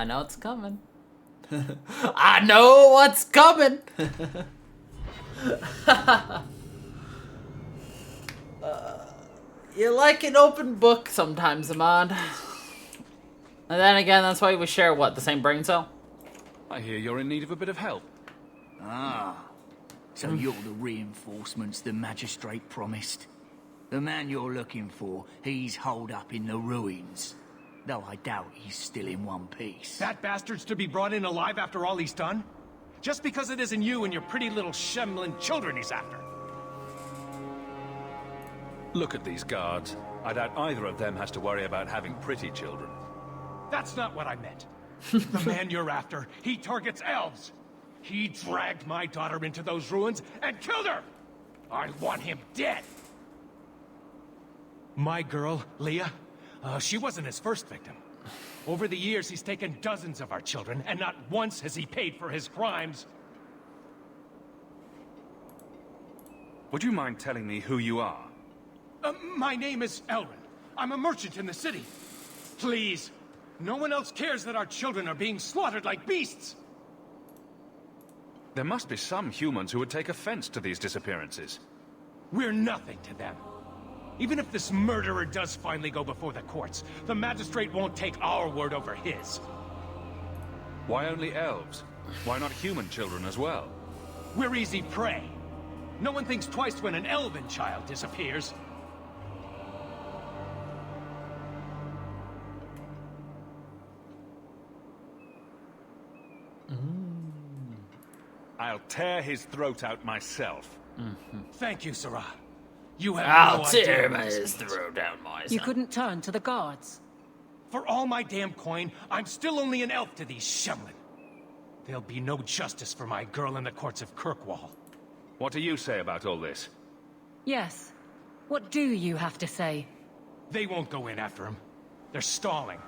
I know it's coming. I know what's coming. You're like an open book sometimes, Ahmad. And then again, that's why we share, what, the same brain cell? I hear you're in need of a bit of help. Ah, so you're the reinforcements the magistrate promised. The man you're looking for, he's holed up in the ruins. Though I doubt he's still in one piece. That bastard's to be brought in alive after all he's done? Just because it isn't you and your pretty little shemlin children he's after. Look at these guards. I doubt either of them has to worry about having pretty children. That's not what I meant. The man you're after, he targets elves. He dragged my daughter into those ruins and killed her! I want him dead! My girl, Leah, she wasn't his first victim. Over the years, he's taken dozens of our children, and not once has he paid for his crimes. Would you mind telling me who you are? My name is Elrin. I'm a merchant in the city. Please, no one else cares that our children are being slaughtered like beasts. There must be some humans who would take offense to these disappearances. We're nothing to them. Even if this murderer does finally go before the courts, the magistrate won't take our word over his. Why only elves? Why not human children as well? We're easy prey. No one thinks twice when an elven child disappears. I'll tear his throat out myself. Thank you, Sarah. You have I'll no idea tear what this his means. throat out myself. You couldn't turn to the guards. For all my damn coin, I'm still only an elf to these Shemlin. There'll be no justice for my girl in the courts of Kirkwall. What do you say about all this? Yes. What do you have to say? They won't go in after him. They're stalling,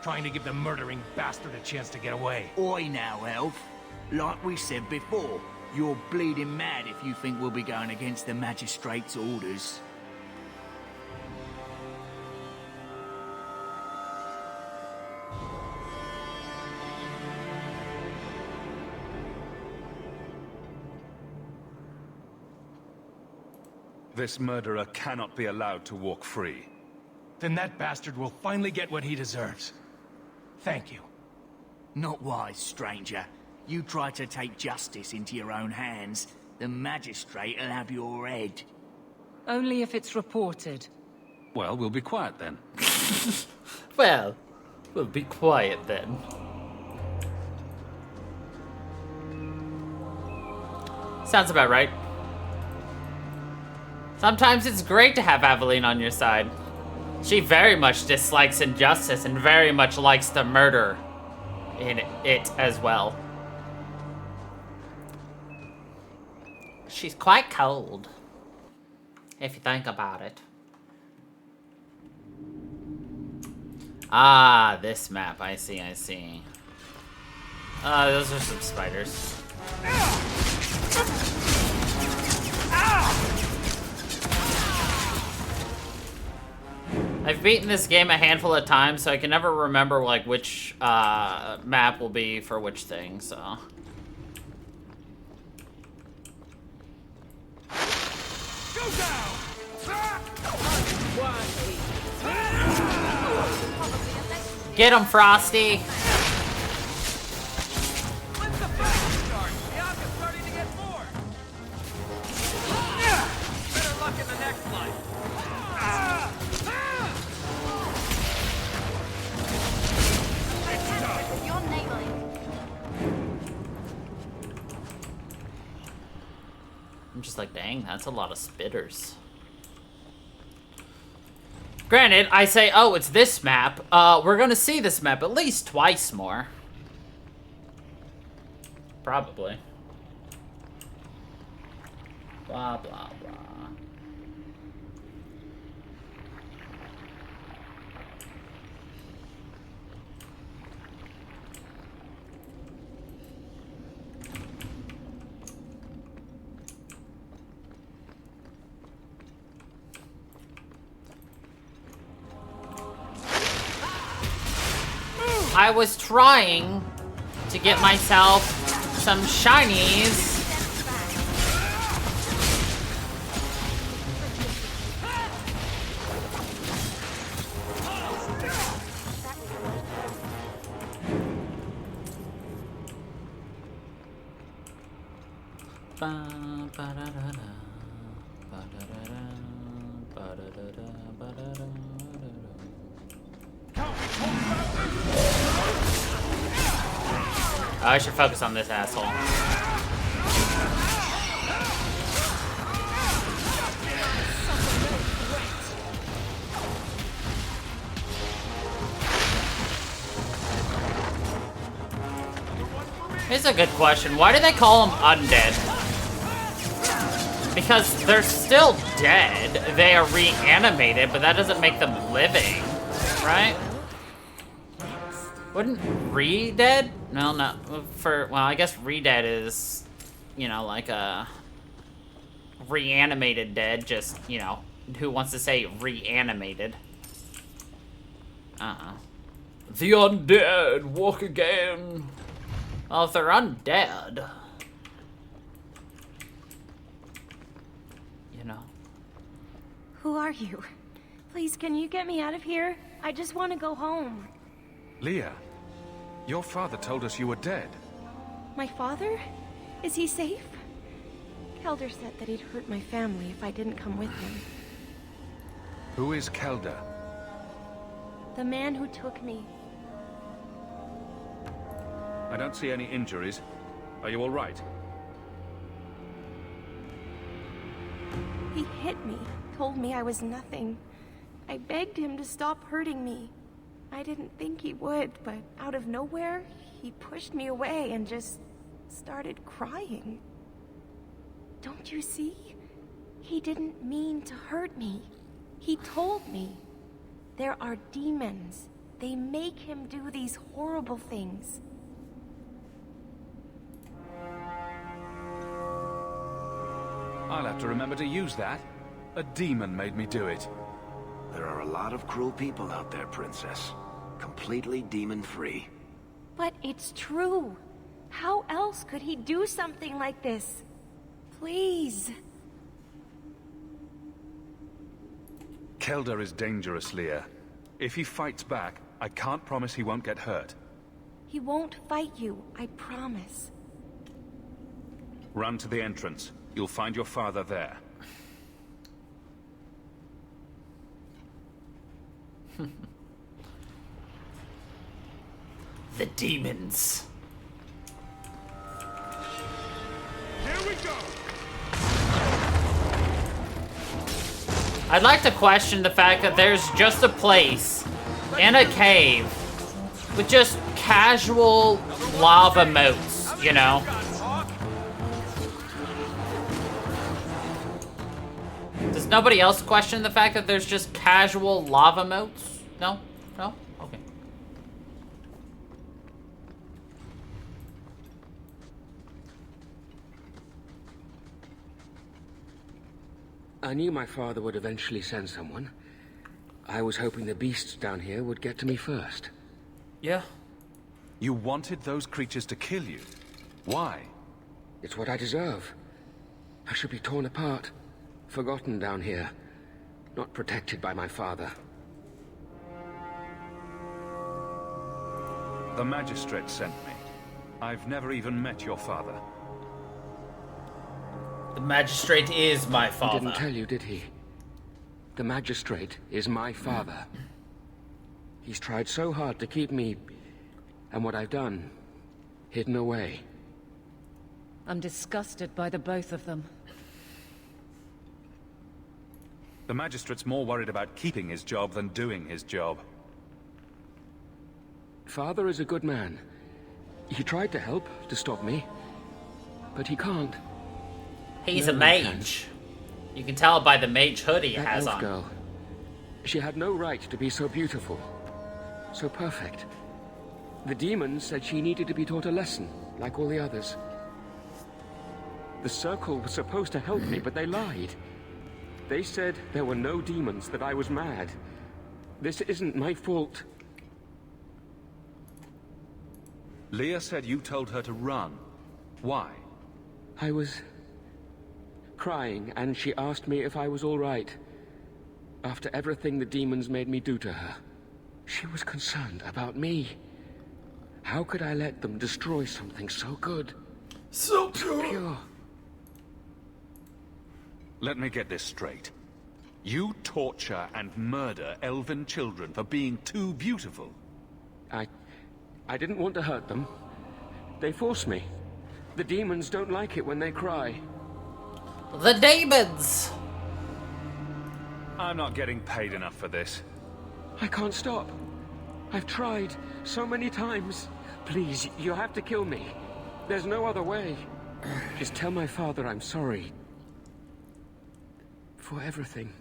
trying to give the murdering bastard a chance to get away. Oi now, elf. Like we said before, you're bleeding mad if you think we'll be going against the magistrate's orders. This murderer cannot be allowed to walk free. Then that bastard will finally get what he deserves. Thank you. Not wise, stranger. You try to take justice into your own hands, the magistrate'll have your head. Only if it's reported. Well, we'll be quiet then. Well, we'll be quiet then. Sounds about right. Sometimes it's great to have Aveline on your side. She very much dislikes injustice and very much likes the murder in it as well. She's quite cold, if you think about it. Ah, this map. I see, I see. Those are some spiders. I've beaten this game a handful of times, so I can never remember like which map will be for which thing, so. Go down! Get him, Frosty! Let the fight start! The odds are starting to get more! Better luck in the next fight! Your neighbor. I'm just like, dang, that's a lot of spitters. Granted, I say, oh, it's this map. We're gonna see this map at least twice more. Probably. Blah, blah, blah. I was trying to get myself some shinies. I should focus on this asshole. Here's a good question. Why do they call them undead? Because they're still dead. They are reanimated, but that doesn't make them living, right? Wouldn't re-dead? No, no. Well, I guess re-dead is, you know, like a reanimated dead. Just, you know, who wants to say reanimated? The undead walk again. Well, if they're undead, you know. Who are you? Please, can you get me out of here? I just want to go home. Leah, your father told us you were dead. My father? Is he safe? Kelder said that he'd hurt my family if I didn't come with him. Who is Kelder? The man who took me. I don't see any injuries. Are you all right? He hit me, told me I was nothing. I begged him to stop hurting me. I didn't think he would, but out of nowhere, he pushed me away and just started crying. Don't you see? He didn't mean to hurt me. He told me. There are demons. They make him do these horrible things. I'll have to remember to use that. A demon made me do it. There are a lot of cruel people out there, Princess. Completely demon-free. But it's true. How else could he do something like this? Please. Kelder is dangerous, Leah. If he fights back, I can't promise he won't get hurt. He won't fight you, I promise. Run to the entrance. You'll find your father there. The demons. Here we go. I'd like to question the fact that there's just a place in a cave with just casual lava moats, you know? Does nobody else question the fact that there's just casual lava moats? No? No? Okay. I knew my father would eventually send someone. I was hoping the beasts down here would get to me first. Yeah. You wanted those creatures to kill you. Why? It's what I deserve. I should be torn apart, forgotten down here, not protected by my father. The magistrate sent me. I've never even met your father. The magistrate is my father. He didn't tell you, did he? The magistrate is my father. He's tried so hard to keep me, and what I've done, hidden away. I'm disgusted by the both of them. The magistrate's more worried about keeping his job than doing his job. Father is a good man. He tried to help, to stop me, but he can't. He's a mage. You can tell by the mage hood he That has elf on. girl. She had no right to be so beautiful, so perfect. The demons said she needed to be taught a lesson, like all the others. The Circle was supposed to help me, but they lied. They said there were no demons, that I was mad. This isn't my fault. Leah said you told her to run. Why? I was crying, and she asked me if I was all right. After everything the demons made me do to her, she was concerned about me. How could I let them destroy something so good? So pure. Let me get this straight. You torture and murder elven children for being too beautiful. I didn't want to hurt them. They forced me. The demons don't like it when they cry. The demons! I'm not getting paid enough for this. I can't stop. I've tried so many times. Please, you have to kill me. There's no other way. Just tell my father I'm sorry. For everything.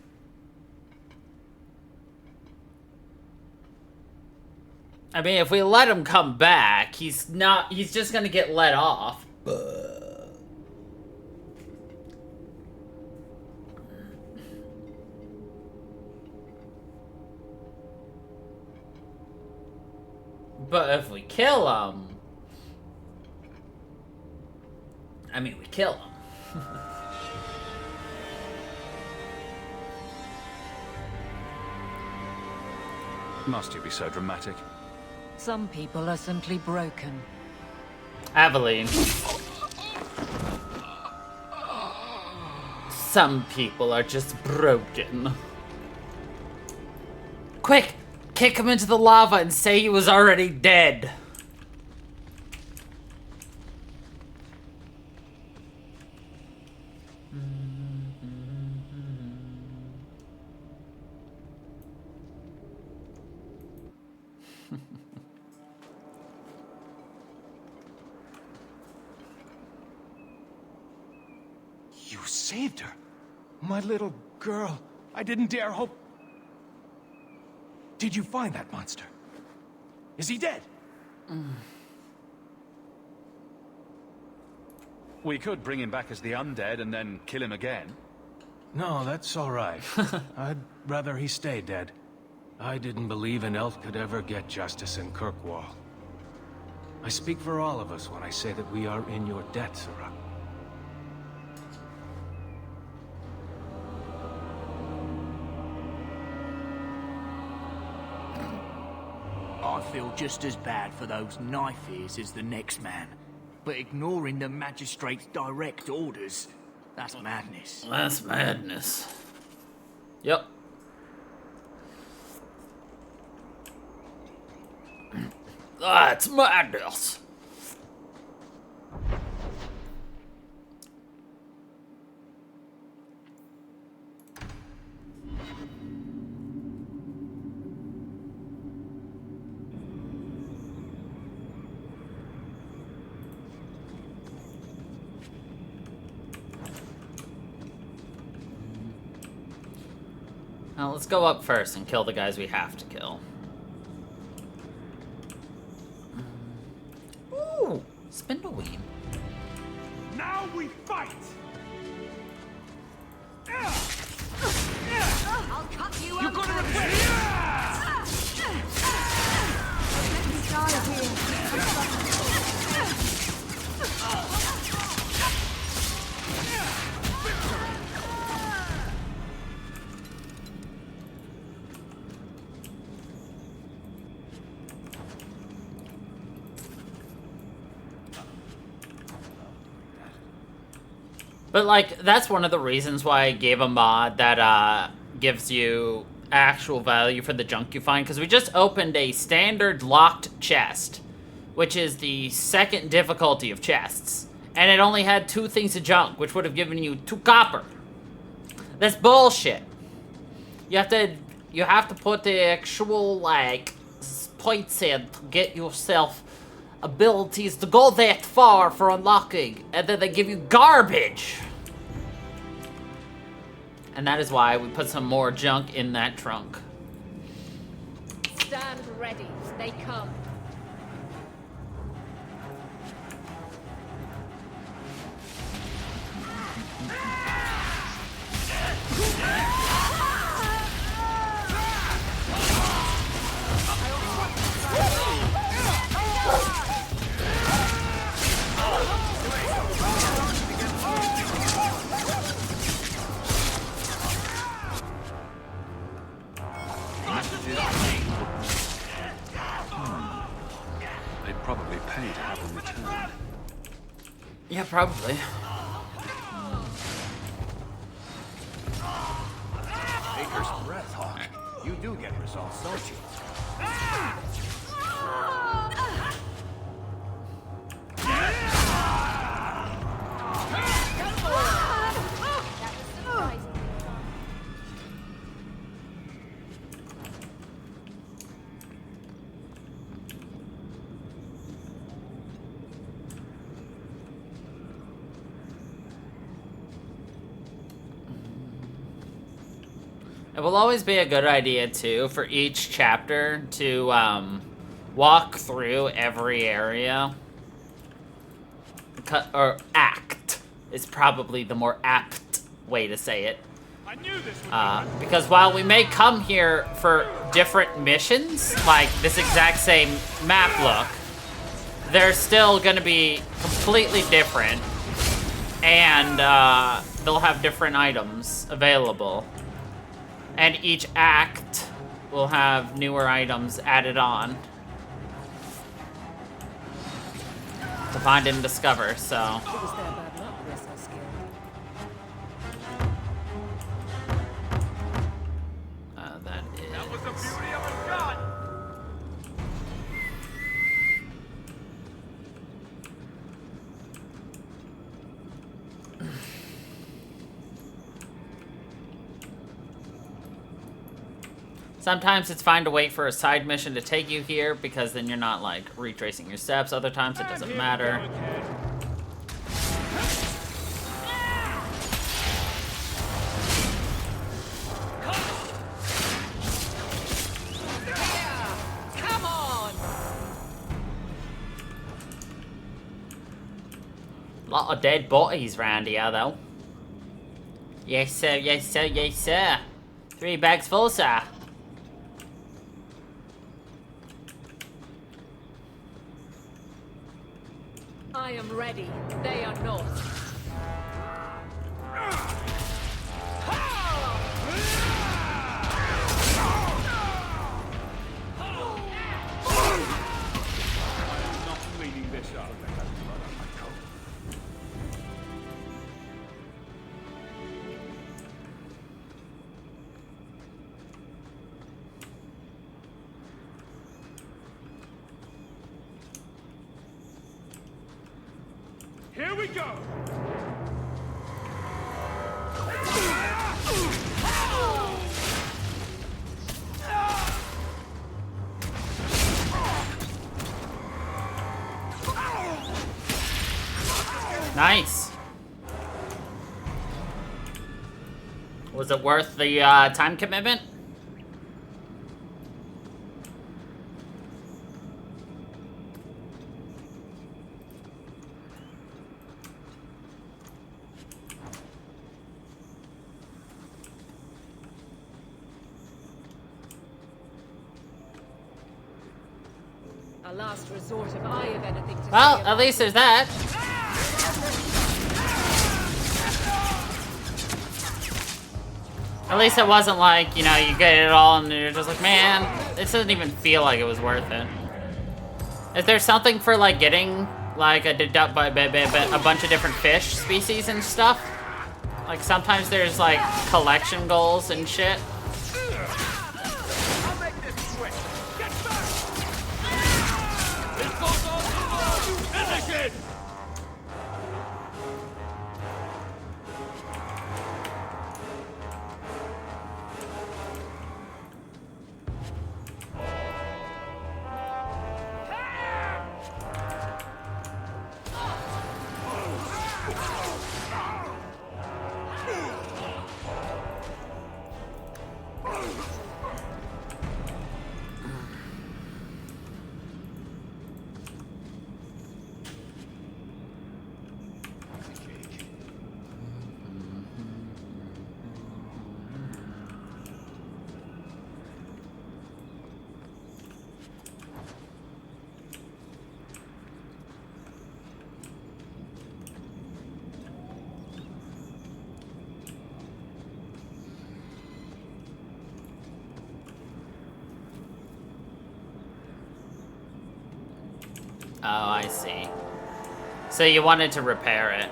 I mean, if we let him come back, he's just gonna get let off. But if we kill him... I mean, we kill him. Must you be so dramatic? Some people are simply broken. Aveline. Some people are just broken. Quick! Kick him into the lava and say he was already dead. You saved her. My little girl. I didn't dare hope... Did you find that monster? Is he dead? We could bring him back as the undead and then kill him again. No, that's all right. I'd rather he stay dead. I didn't believe an elf could ever get justice in Kirkwall. I speak for all of us when I say that we are in your debt, Sirrah. I feel just as bad for those knife ears as the next man. But ignoring the magistrate's direct orders, that's madness. That's madness. Yep. That's madness. Now let's go up first and kill the guys we have to kill. Ooh, Spindleweed. Now we fight! I'll cut you up. You're gonna regret it! Let me die here. But, like, that's one of the reasons why I gave a mod that, gives you actual value for the junk you find. Because we just opened a standard locked chest, which is the second difficulty of chests. And it only had 2 things of junk, which would have given you 2 copper. That's bullshit. You have to put the actual, like, points in to get yourself abilities to go that far for unlocking, and then they give you garbage. And that is why we put some more junk in that trunk. Stand ready. They come. Yeah, probably. Baker's breath, Hawk. You do get results, don't you? It will always be a good idea, too, for each chapter to walk through every area. Or act is probably the more apt way to say it. Because while we may come here for different missions, like this exact same map look, they're still going to be completely different. And they'll have different items available. And each act will have newer items added on to find and discover, so. That is... That was the beauty of a shot! Sometimes it's fine to wait for a side mission to take you here, because then you're not, like, retracing your steps. Other times it doesn't matter. Come on! Lot of dead bodies round here, though. Yes, sir, yes, sir, yes, sir. 3 bags full, sir. I am ready. They are not. I'm not cleaning this up. Here we go! Nice. Was it worth the time commitment? A last resort if I have anything to Well, say at about least there's that. At least it wasn't like, you know, you get it all and you're just like, man, this doesn't even feel like it was worth it. Is there something for, like, getting, like, a bunch of different fish species and stuff? Like, sometimes there's, like, collection goals and shit. I'll make this quick. Get back! This goes on to finish it! Oh, I see. So you wanted to repair it.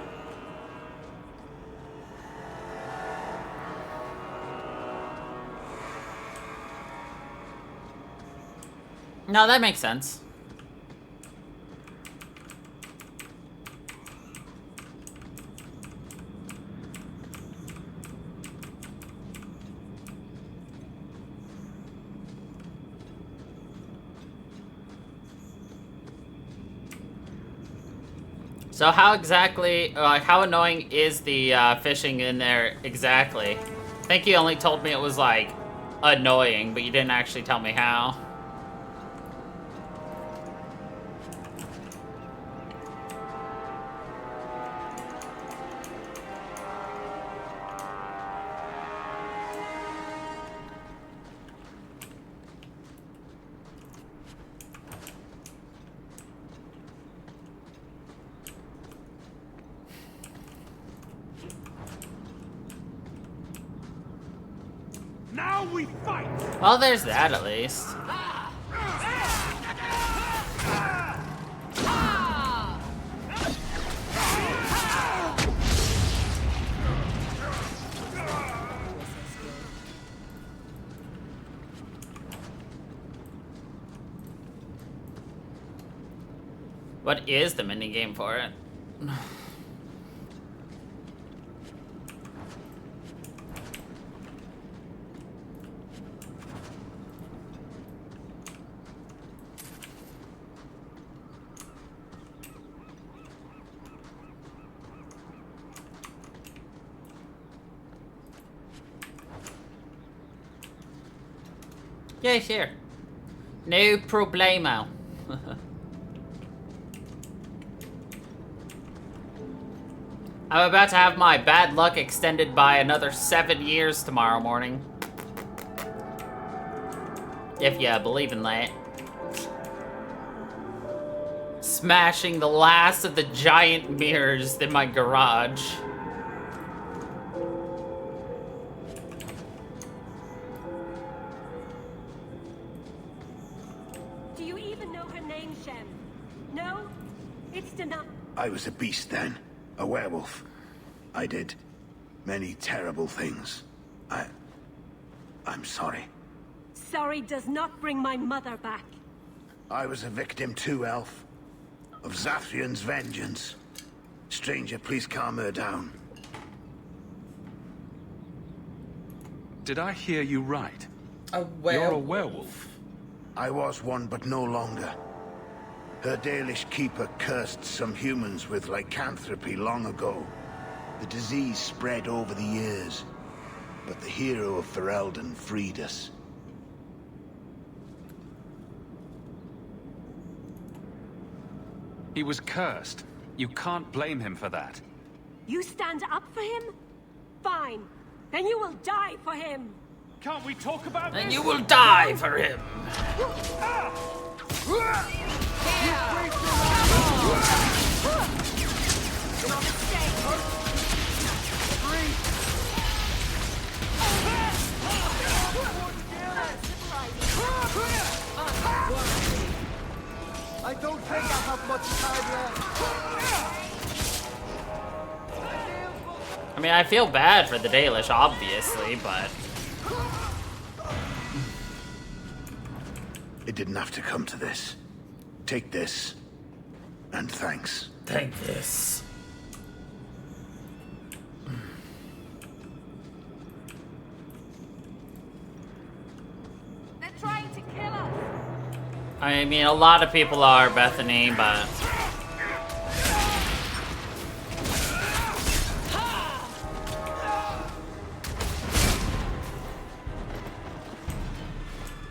No, that makes sense. So how exactly, how annoying is the fishing in there exactly? I think you only told me it was like annoying, but you didn't actually tell me how. Now we fight! Well, there's that at least. What is the minigame for it? Yeah, sure. No problemo. I'm about to have my bad luck extended by another 7 years tomorrow morning. If you believe in that. Smashing the last of the giant mirrors in my garage. Do you even know her name, Shem? No? It's Dana. I was a beast then. A werewolf. I did many terrible things. I'm sorry. Sorry does not bring my mother back. I was a victim too, Elf. Of Zathrian's vengeance. Stranger, please calm her down. Did I hear you right? A werewolf. You're a werewolf. I was one, but no longer. Her Dalish keeper cursed some humans with lycanthropy long ago. The disease spread over the years, but the hero of Ferelden freed us. He was cursed. You can't blame him for that. You stand up for him? Fine. Then you will die for him. Can't we talk about this? And you will die for him. I don't think I have much time left. I mean, I feel bad for the Dalish, obviously, but... It didn't have to come to this. Take this, and thanks. Take this. They're trying to kill us. I mean, a lot of people are, Bethany, but...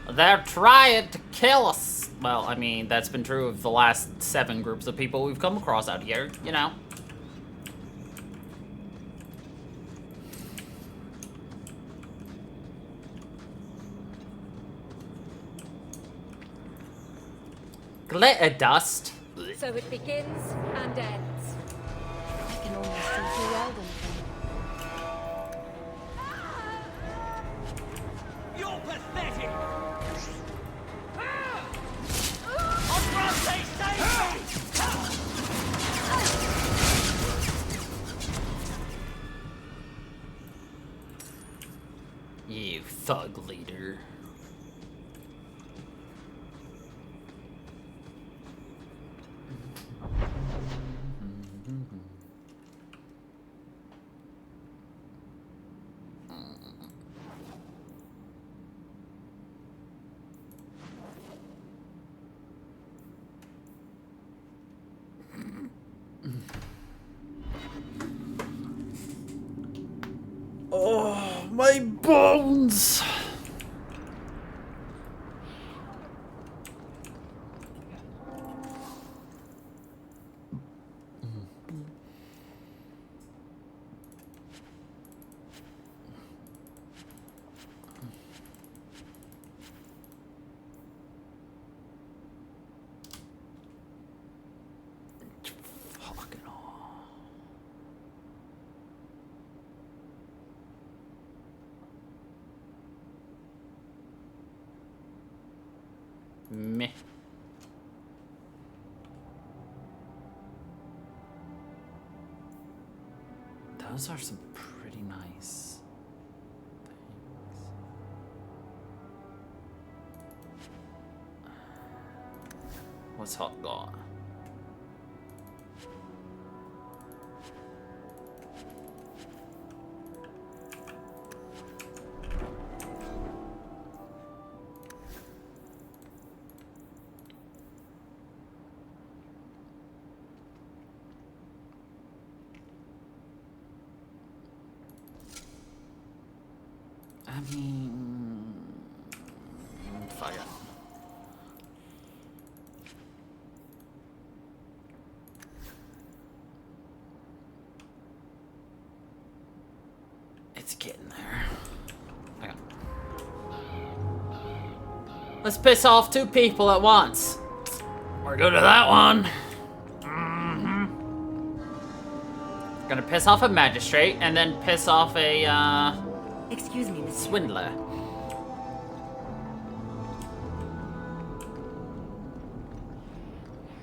They're trying to kill us. Well, I mean, that's been true of the last 7 groups of people we've come across out here, you know. Glitter dust. So it begins and ends. I can almost see Ferelden. You're pathetic! Entrante, save me! You thug leader. Oh, my bones! Meh. Those are some pretty nice things. What's Hot got? I mean, fuck it. It's getting there. Hang on. Let's piss off 2 people at once. We're good at that one. Gonna piss off a magistrate and then piss off a Excuse me, Miss swindler.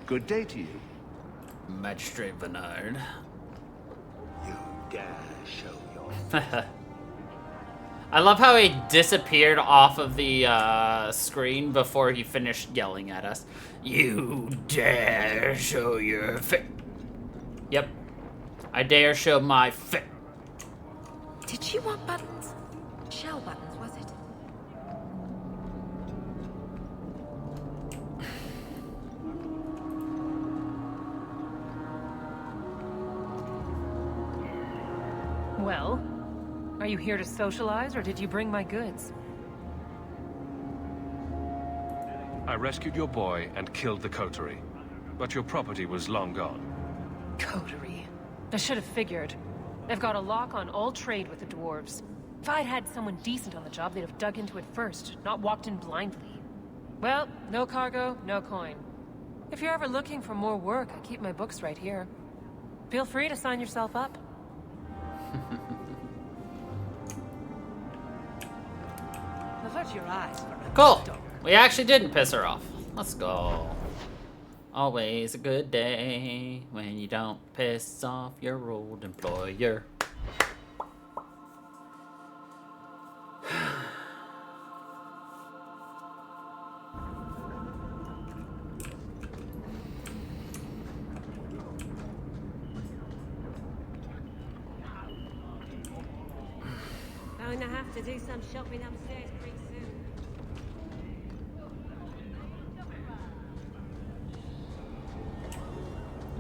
Good day to you. Magistrate Bernard. You dare show your... I love how he disappeared off of the screen before he finished yelling at us. You dare show your face. Yep. I dare show my face. Did she want buttons? Shell buttons, was it? Well, are you here to socialize, or did you bring my goods? I rescued your boy and killed the coterie, but your property was long gone. Coterie. I should have figured. They've got a lock on all trade with the dwarves. If I'd had someone decent on the job, they'd have dug into it first, not walked in blindly. Well, no cargo, no coin. If you're ever looking for more work, I keep my books right here. Feel free to sign yourself up. Avert your eyes for a Cool. We actually didn't piss her off. Let's go. Always a good day when you don't piss off your old employer. Going to have to do some shopping upstairs pretty soon.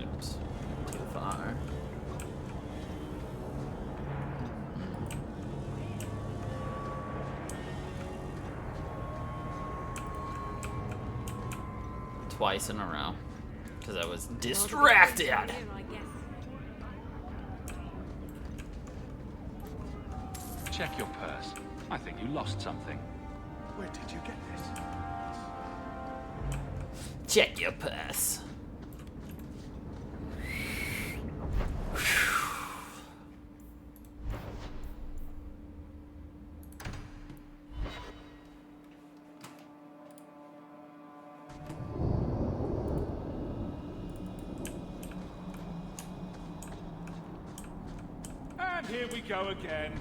Oops. Too far. Twice in a row. Because I was distracted. Check your purse. I think you lost something. Where did you get this? Check your purse. And here we go again.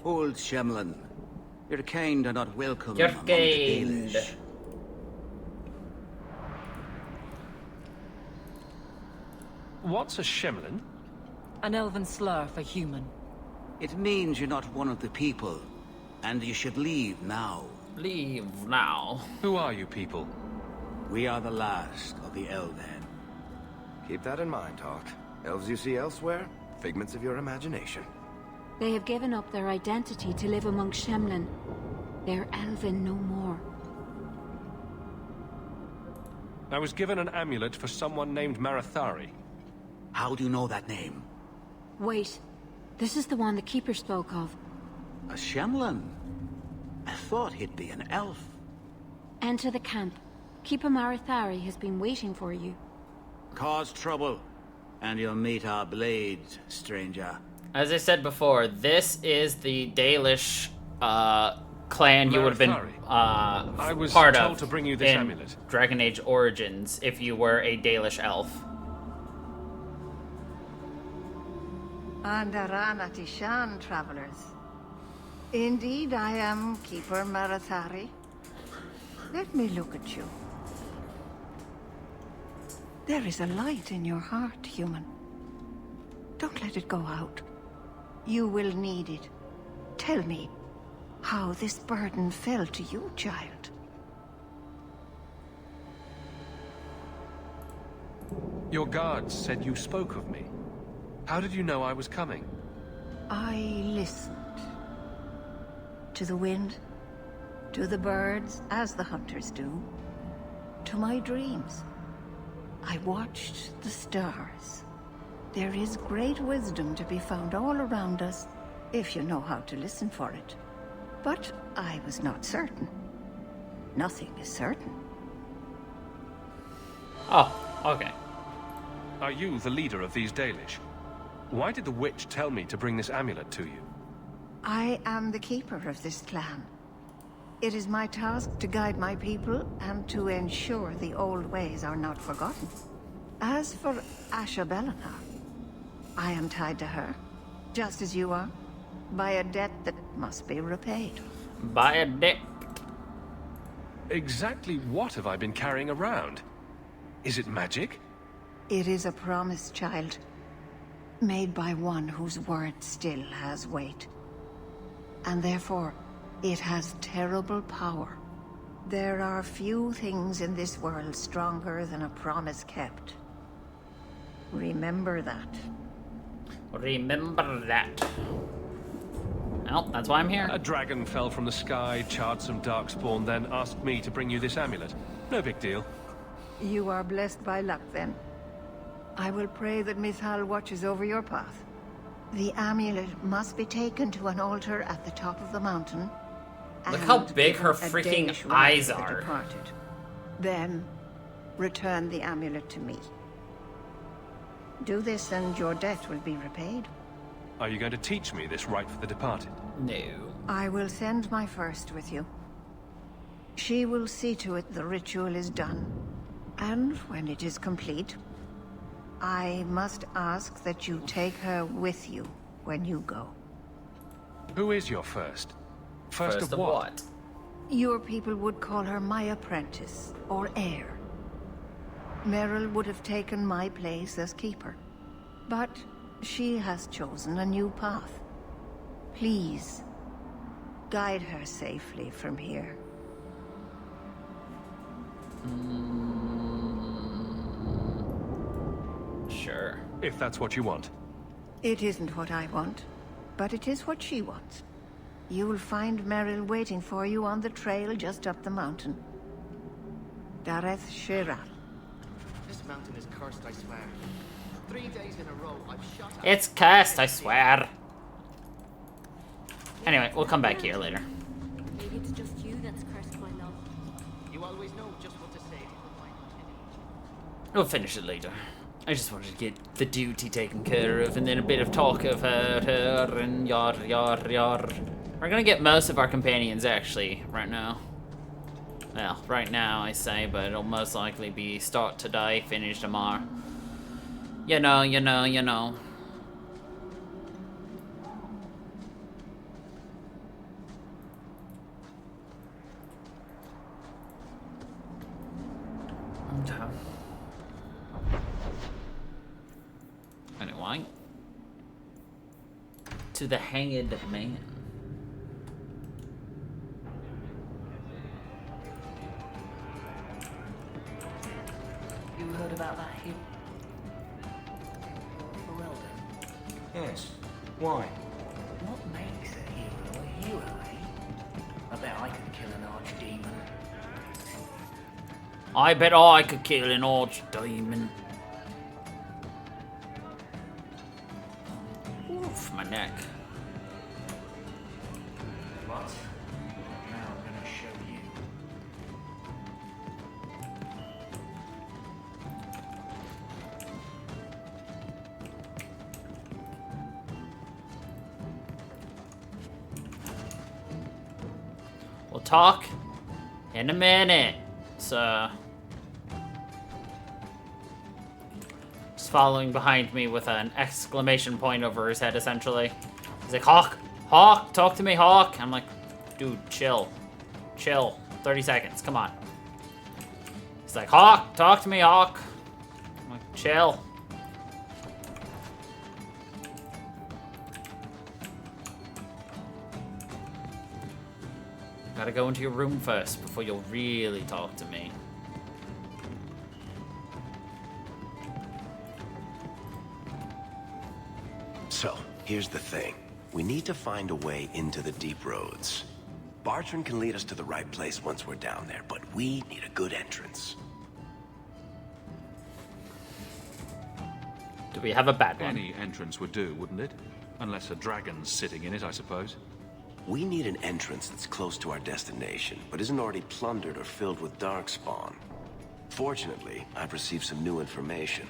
Old Shemlin, your kind are not welcome Your among the kind. Dalish. What's a Shemlin? An elven slur for human. It means you're not one of the people, and you should leave now. Leave now. Who are you people? We are the last of the Elven. Keep that in mind, Hawk. Elves you see elsewhere, figments of your imagination. They have given up their identity to live among Shemlin. They're elven no more. I was given an amulet for someone named Marathari. How do you know that name? Wait, this is the one the Keeper spoke of. A Shemlin? I thought he'd be an elf. Enter the camp. Keeper Marathari has been waiting for you. Cause trouble, and you'll meet our blades, stranger. As I said before, this is the Dalish clan you would have been I was part told of to bring you this in amulet. Dragon Age Origins if you were a Dalish elf. Andaran Atishan, travelers. Indeed, I am Keeper Marathari. Let me look at you. There is a light in your heart, human. Don't let it go out. You will need it. Tell me how this burden fell to you, child. Your guards said you spoke of me. How did you know I was coming? I listened. To the wind, to the birds, as the hunters do, to my dreams. I watched the stars. There is great wisdom to be found all around us, if you know how to listen for it. But I was not certain. Nothing is certain. Oh, okay. Are you the leader of these Dalish? Why did the witch tell me to bring this amulet to you? I am the keeper of this clan. It is my task to guide my people and to ensure the old ways are not forgotten. As for Asha Bellinar, I am tied to her, just as you are, by a debt that must be repaid. By a debt? Exactly what have I been carrying around? Is it magic? It is a promise, child, made by one whose word still has weight. And therefore, it has terrible power. There are few things in this world stronger than a promise kept. Remember that. Remember that. Well, that's why I'm here. A dragon fell from the sky, charred some darkspawn, then asked me to bring you this amulet. No big deal. You are blessed by luck, then. I will pray that Mithal watches over your path. The amulet must be taken to an altar at the top of the mountain. Look how and big her given a freaking Danish rite eyes to the are. departed. Then, return the amulet to me. Do this and your debt will be repaid. Are you going to teach me this rite for the departed? No. I will send my first with you. She will see to it the ritual is done. And when it is complete, I must ask that you take her with you when you go. Who is your first? First of what? Your people would call her my apprentice, or heir. Meryl would have taken my place as keeper. But she has chosen a new path. Please, guide her safely from here. If that's what you want. It isn't what I want, but it is what she wants. You'll find Merrill waiting for you on the trail just up the mountain. Dareth Shiral. This mountain is cursed, I swear. 3 days in a row, I've shot at It's cursed, I swear. Anyway, we'll come back here later. Maybe it's just you that's cursed, my love. You always know just what to say. We'll finish it later. I just wanted to get the duty taken care of and then a bit of talk of her and yar. We're gonna get most of our companions actually right now. Well, right now I say, but it'll most likely be start today, finish tomorrow. You know. Okay. Anyway. To the hanged man. You heard about that hero? Yes. Why? What makes a hero, eh? I bet I could kill an archdemon. I bet I could kill an archdemon. Oof, my neck. What? Now I'm gonna show you. We'll talk in a minute, so just following behind me with an exclamation point over his head, essentially. He's like, Hawk, talk to me, Hawk. I'm like, dude, chill, 30 seconds, come on. He's like, Hawk, talk to me, Hawk. I'm like, chill. Gotta go into your room first before you'll really talk to me. So, here's the thing. We need to find a way into the deep roads. Bartrand can lead us to the right place once we're down there, but we need a good entrance. Do we have a bad one? Any entrance would do, wouldn't it? Unless a dragon's sitting in it, I suppose. We need an entrance that's close to our destination, but isn't already plundered or filled with darkspawn. Fortunately, I've received some new information.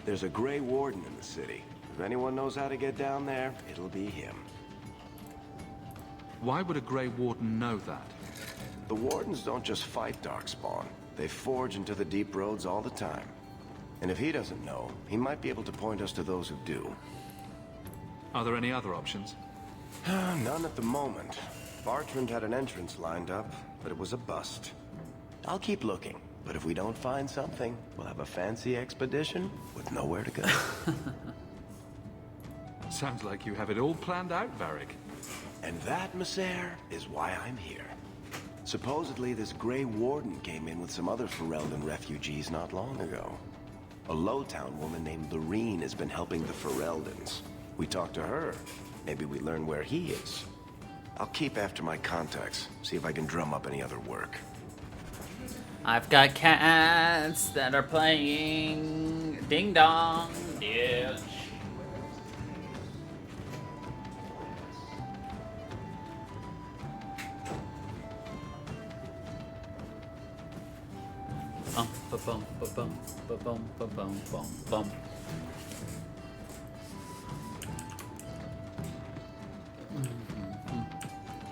There's a Grey Warden in the city. If anyone knows how to get down there, it'll be him. Why would a Grey Warden know that? The Wardens don't just fight darkspawn. They forge into the deep roads all the time. And if he doesn't know, he might be able to point us to those who do. Are there any other options? None at the moment. Bartrand had an entrance lined up, but it was a bust. I'll keep looking, but if we don't find something, we'll have a fancy expedition with nowhere to go. Sounds like you have it all planned out, Varric. And that, Messer, is why I'm here. Supposedly, this Grey Warden came in with some other Ferelden refugees not long ago. A Lowtown woman named Lorene has been helping the Fereldans. We talked to her. Maybe we learn where he is. I'll keep after my contacts, see if I can drum up any other work. I've got cats that are playing Ding Dong Ditch. Ba-bum, ba-bum, ba-bum, ba-bum, bum, bum.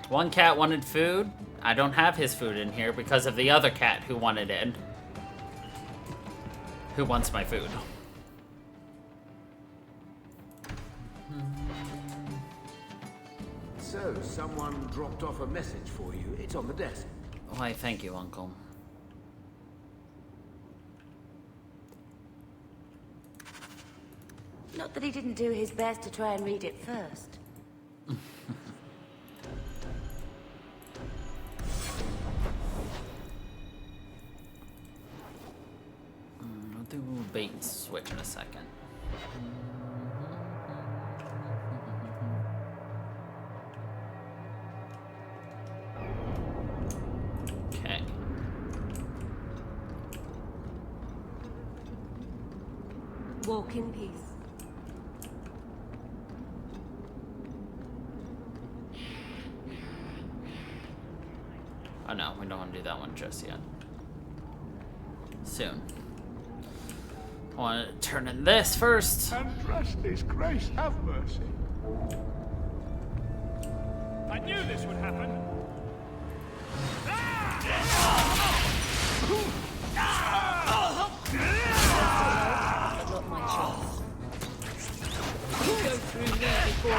One cat wanted food. I don't have his food in here because of the other cat who wanted it. Who wants my food? So, someone dropped off a message for you. It's on the desk. Why, thank you, Uncle. Not that he didn't do his best to try and read it first. I'll do bait and switch in a second. Okay. Walk in peace. Oh no, we don't want to do that one just yet. Soon. I want to turn in this first. And rest His grace, have mercy. I knew this would happen. Not my chance. You go through me before I.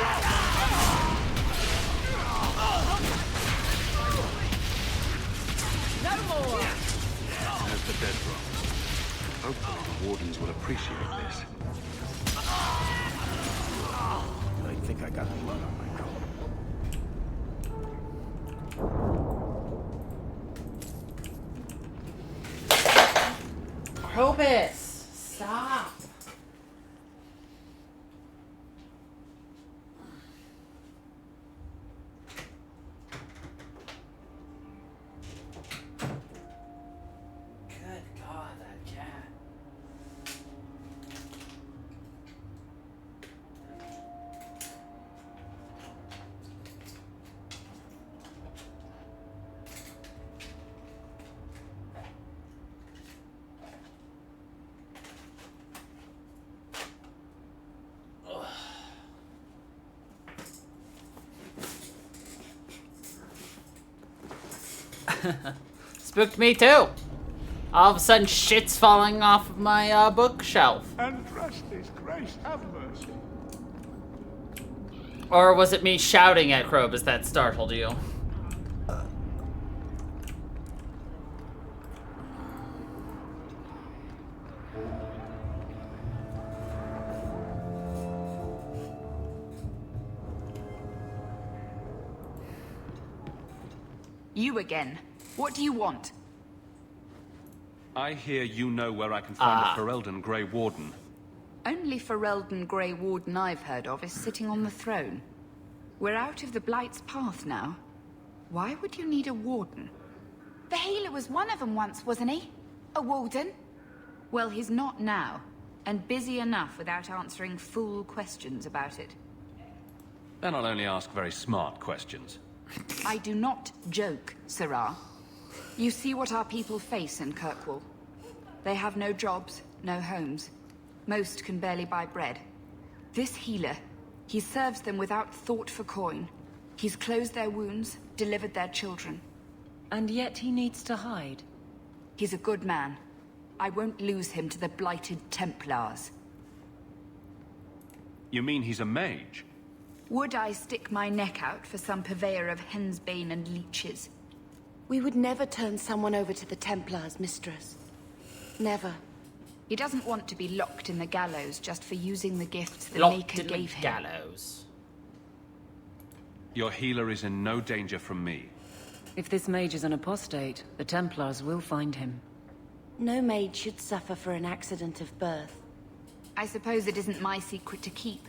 No more! There's the dead drop. Hopefully the wardens will appreciate this. I think I got blood on my coat. Krobus, stop. Good God, that cat. Spooked me too. All of a sudden, shit's falling off of my bookshelf. And rest His grace, have mercy. Or was it me shouting at Krobus that startled you? You again. What do you want? I hear you know where I can find the Ferelden Grey Warden. Only Ferelden Grey Warden I've heard of is sitting on the throne. We're out of the Blight's path now. Why would you need a warden? The healer was one of them once, wasn't he? A warden? Well, he's not now, and busy enough without answering fool questions about it. Then I'll only ask very smart questions. I do not joke, Sirrah. You see what our people face in Kirkwall. They have no jobs, no homes. Most can barely buy bread. This healer, he serves them without thought for coin. He's closed their wounds, delivered their children. And yet he needs to hide. He's a good man. I won't lose him to the blighted Templars. You mean he's a mage? Would I stick my neck out for some purveyor of hensbane and leeches? We would never turn someone over to the Templars, mistress. Never. He doesn't want to be locked in the gallows just for using the gifts the Locked Maker in gave the him. gallows. Your healer is in no danger from me. If this mage is an apostate, the Templars will find him. No maid should suffer for an accident of birth. I suppose it isn't my secret to keep.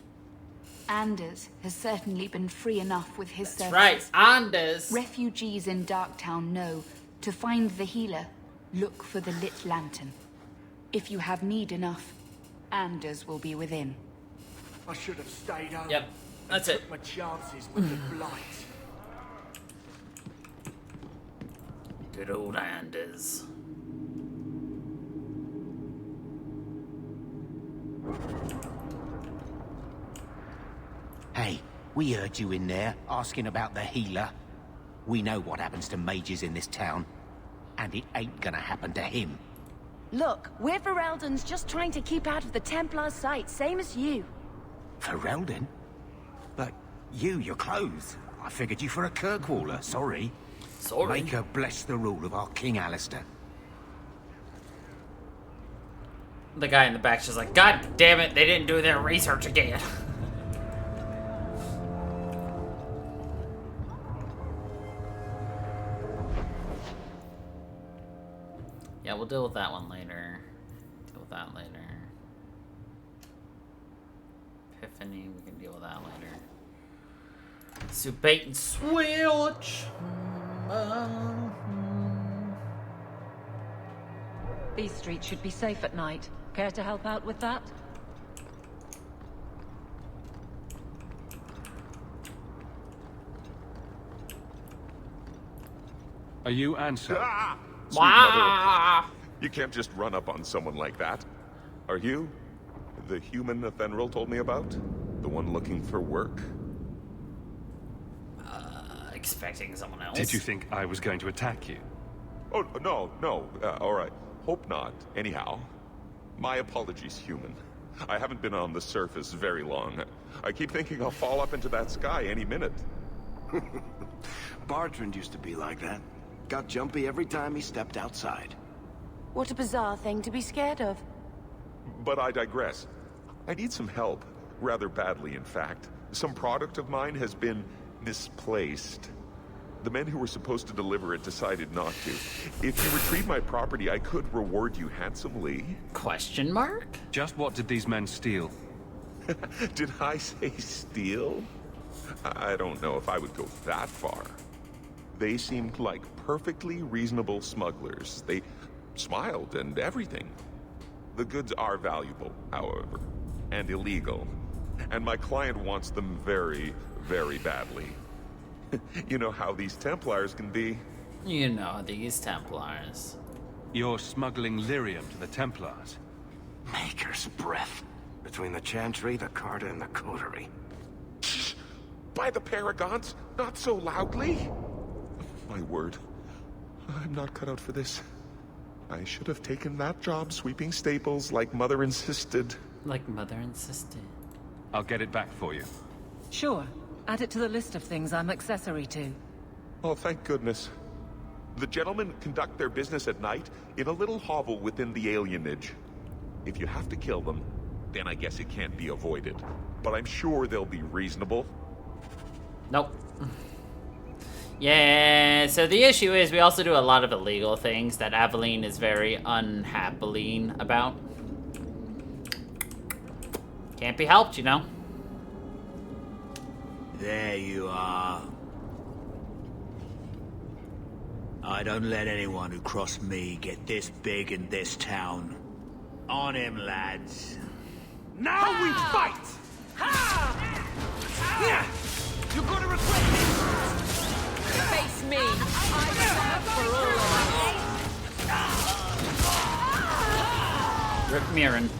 Anders has certainly been free enough with his services. Right, Anders. Refugees in Darktown know to find the healer, look for the lit lantern. If you have need enough, Anders will be within. I should have stayed home. Yep, that's and it. took my chances with the Blight. Good old Anders. Hey, we heard you in there, asking about the healer. We know what happens to mages in this town. And it ain't gonna happen to him. Look, we're Fereldans just trying to keep out of the Templars' sight, same as you. Ferelden? But you're clothes. I figured you for a Kirkwaller, sorry. Sorry. Maker bless the rule of our King Alistair. The guy in the back's just like, God damn it, they didn't do their research again. Yeah, we'll deal with that one later. Deal with that later. Epiphany, we can deal with that later. So bait and switch. These streets should be safe at night. Care to help out with that? Are you Ansel? Sweet mother. You can't just run up on someone like that. Are you the human Athenril told me about? The one looking for work? Expecting someone else. Did you think I was going to attack you? Oh, no. All right. Hope not. Anyhow, my apologies, human. I haven't been on the surface very long. I keep thinking I'll fall up into that sky any minute. Bartrand used to be like that. Got jumpy every time he stepped outside. What a bizarre thing to be scared of. But I digress. I need some help. Rather badly, in fact. Some product of mine has been misplaced. The men who were supposed to deliver it decided not to. If you retrieve my property, I could reward you handsomely. Question mark? Just what did these men steal? Did I say steal? I don't know if I would go that far. They seemed like perfectly reasonable smugglers. They smiled and everything. The goods are valuable, however, and illegal. And my client wants them very, very badly. You know how these Templars can be. You know these Templars. You're smuggling lyrium to the Templars? Maker's breath. Between the Chantry, the Carta, and the Coterie. Shh! By the Paragons, not so loudly! My word. I'm not cut out for this. I should have taken that job sweeping stables like Mother insisted. Like Mother insisted. I'll get it back for you. Sure. Add it to the list of things I'm accessory to. Oh, thank goodness. The gentlemen conduct their business at night in a little hovel within the alienage. If you have to kill them, then I guess it can't be avoided. But I'm sure they'll be reasonable. Nope. Yeah, so the issue is we also do a lot of illegal things that Aveline is very unhappily about. Can't be helped, you know. There you are. I don't let anyone who cross me get this big in this town. On him, lads. Now we fight! You're gonna regret this! Face me! I stand for all of us! Rip Mirren.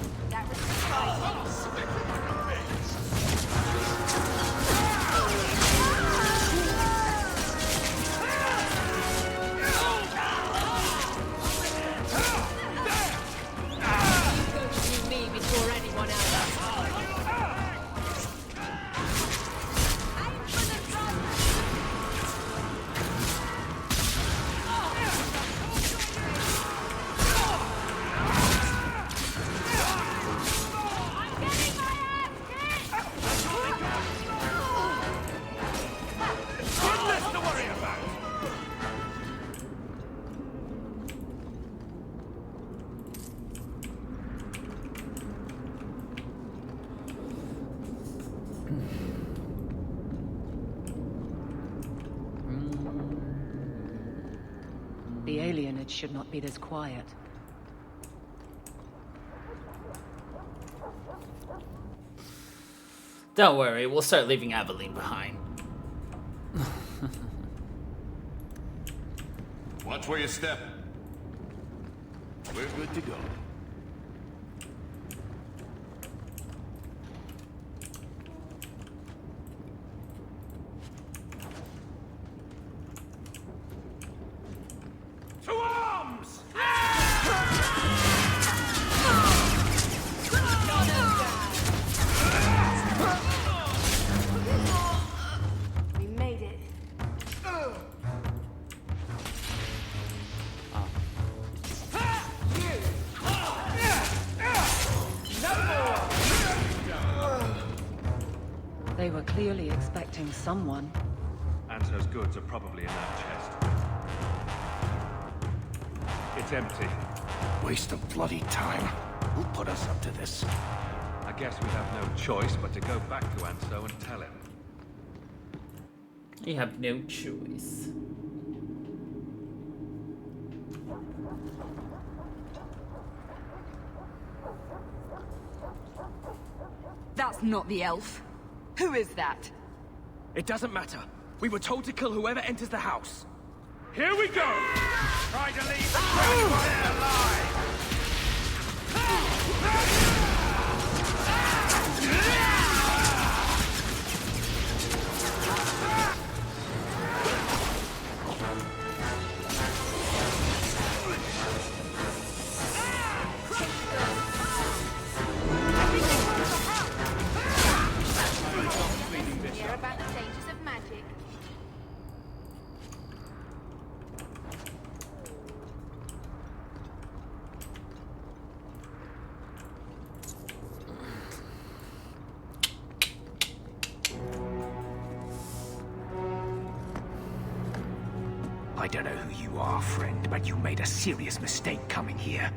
The alienage should not be this quiet. Don't worry, we'll start leaving Aveline behind. Watch where you step. We're good to go. To arms! We made it. They were clearly expecting someone. Anto's goods are probably in that chest. It's empty. Waste of bloody time. Who put us up to this? I guess we have no choice but to go back to Anso and tell him. You have no choice. That's not the elf. Who is that? It doesn't matter. We were told to kill whoever enters the house. Here we go! Try to leave the Dragonborn alive! Hear about the dangers of magic. I don't know who you are, friend, but you made a serious mistake coming here.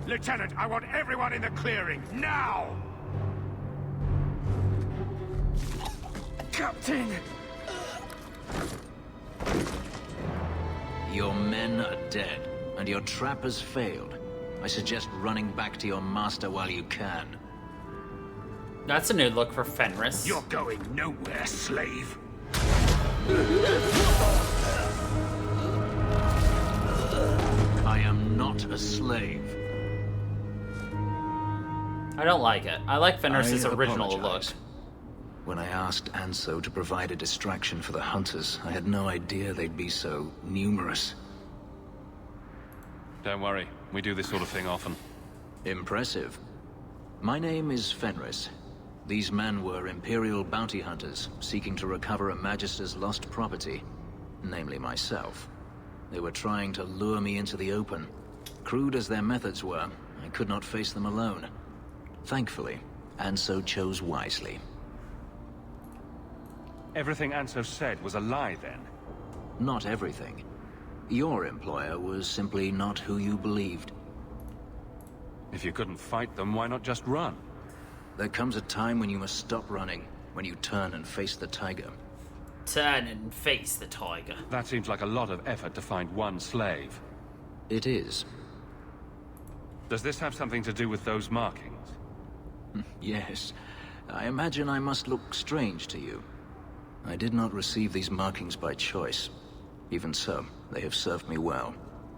Lieutenant, I want everyone in the clearing, now! Captain! Your men are dead, and your trap has failed. I suggest running back to your master while you can. That's a new look for Fenris. You're going nowhere, slave. I am not a slave. I don't like it. I like Fenris's I original apologize. look. When I asked Anso to provide a distraction for the hunters, I had no idea they'd be so numerous. Don't worry, we do this sort of thing often. Impressive. My name is Fenris. These men were Imperial bounty hunters, seeking to recover a Magister's lost property, namely myself. They were trying to lure me into the open. Crude as their methods were, I could not face them alone. Thankfully, Anso chose wisely. Everything Anso said was a lie, then? Not everything. Your employer was simply not who you believed. If you couldn't fight them, why not just run? There comes a time when you must stop running, when you turn and face the tiger. Turn and face the tiger. That seems like a lot of effort to find one slave. It is. Does this have something to do with those markings? Yes. I imagine I must look strange to you. I did not receive these markings by choice. Even so, they have served me well.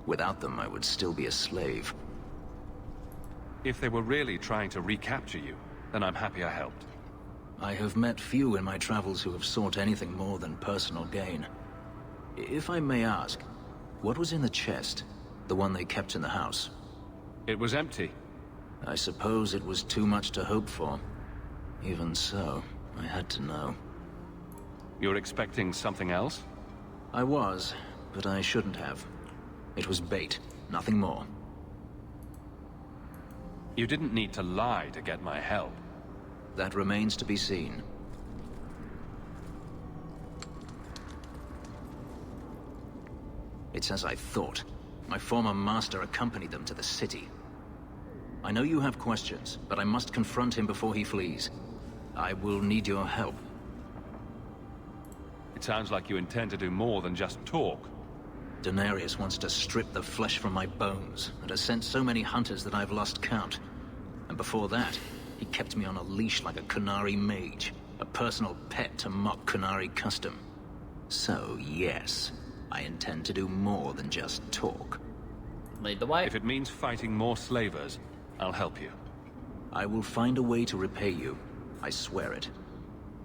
Without them, I would still be a slave. If they were really trying to recapture you, then I'm happy I helped. I have met few in my travels who have sought anything more than personal gain. If I may ask, what was in the chest? The one they kept in the house? It was empty. I suppose it was too much to hope for. Even so, I had to know. You're expecting something else? I was, but I shouldn't have. It was bait, nothing more. You didn't need to lie to get my help. That remains to be seen. It's as I thought. My former master accompanied them to the city. I know you have questions, but I must confront him before he flees. I will need your help. It sounds like you intend to do more than just talk. Denarius wants to strip the flesh from my bones, and has sent so many hunters that I've lost count. And before that, he kept me on a leash like a Qunari mage, a personal pet to mock Qunari custom. So, yes, I intend to do more than just talk. Lead the way. If it means fighting more slavers, I'll help you. I will find a way to repay you. I swear it.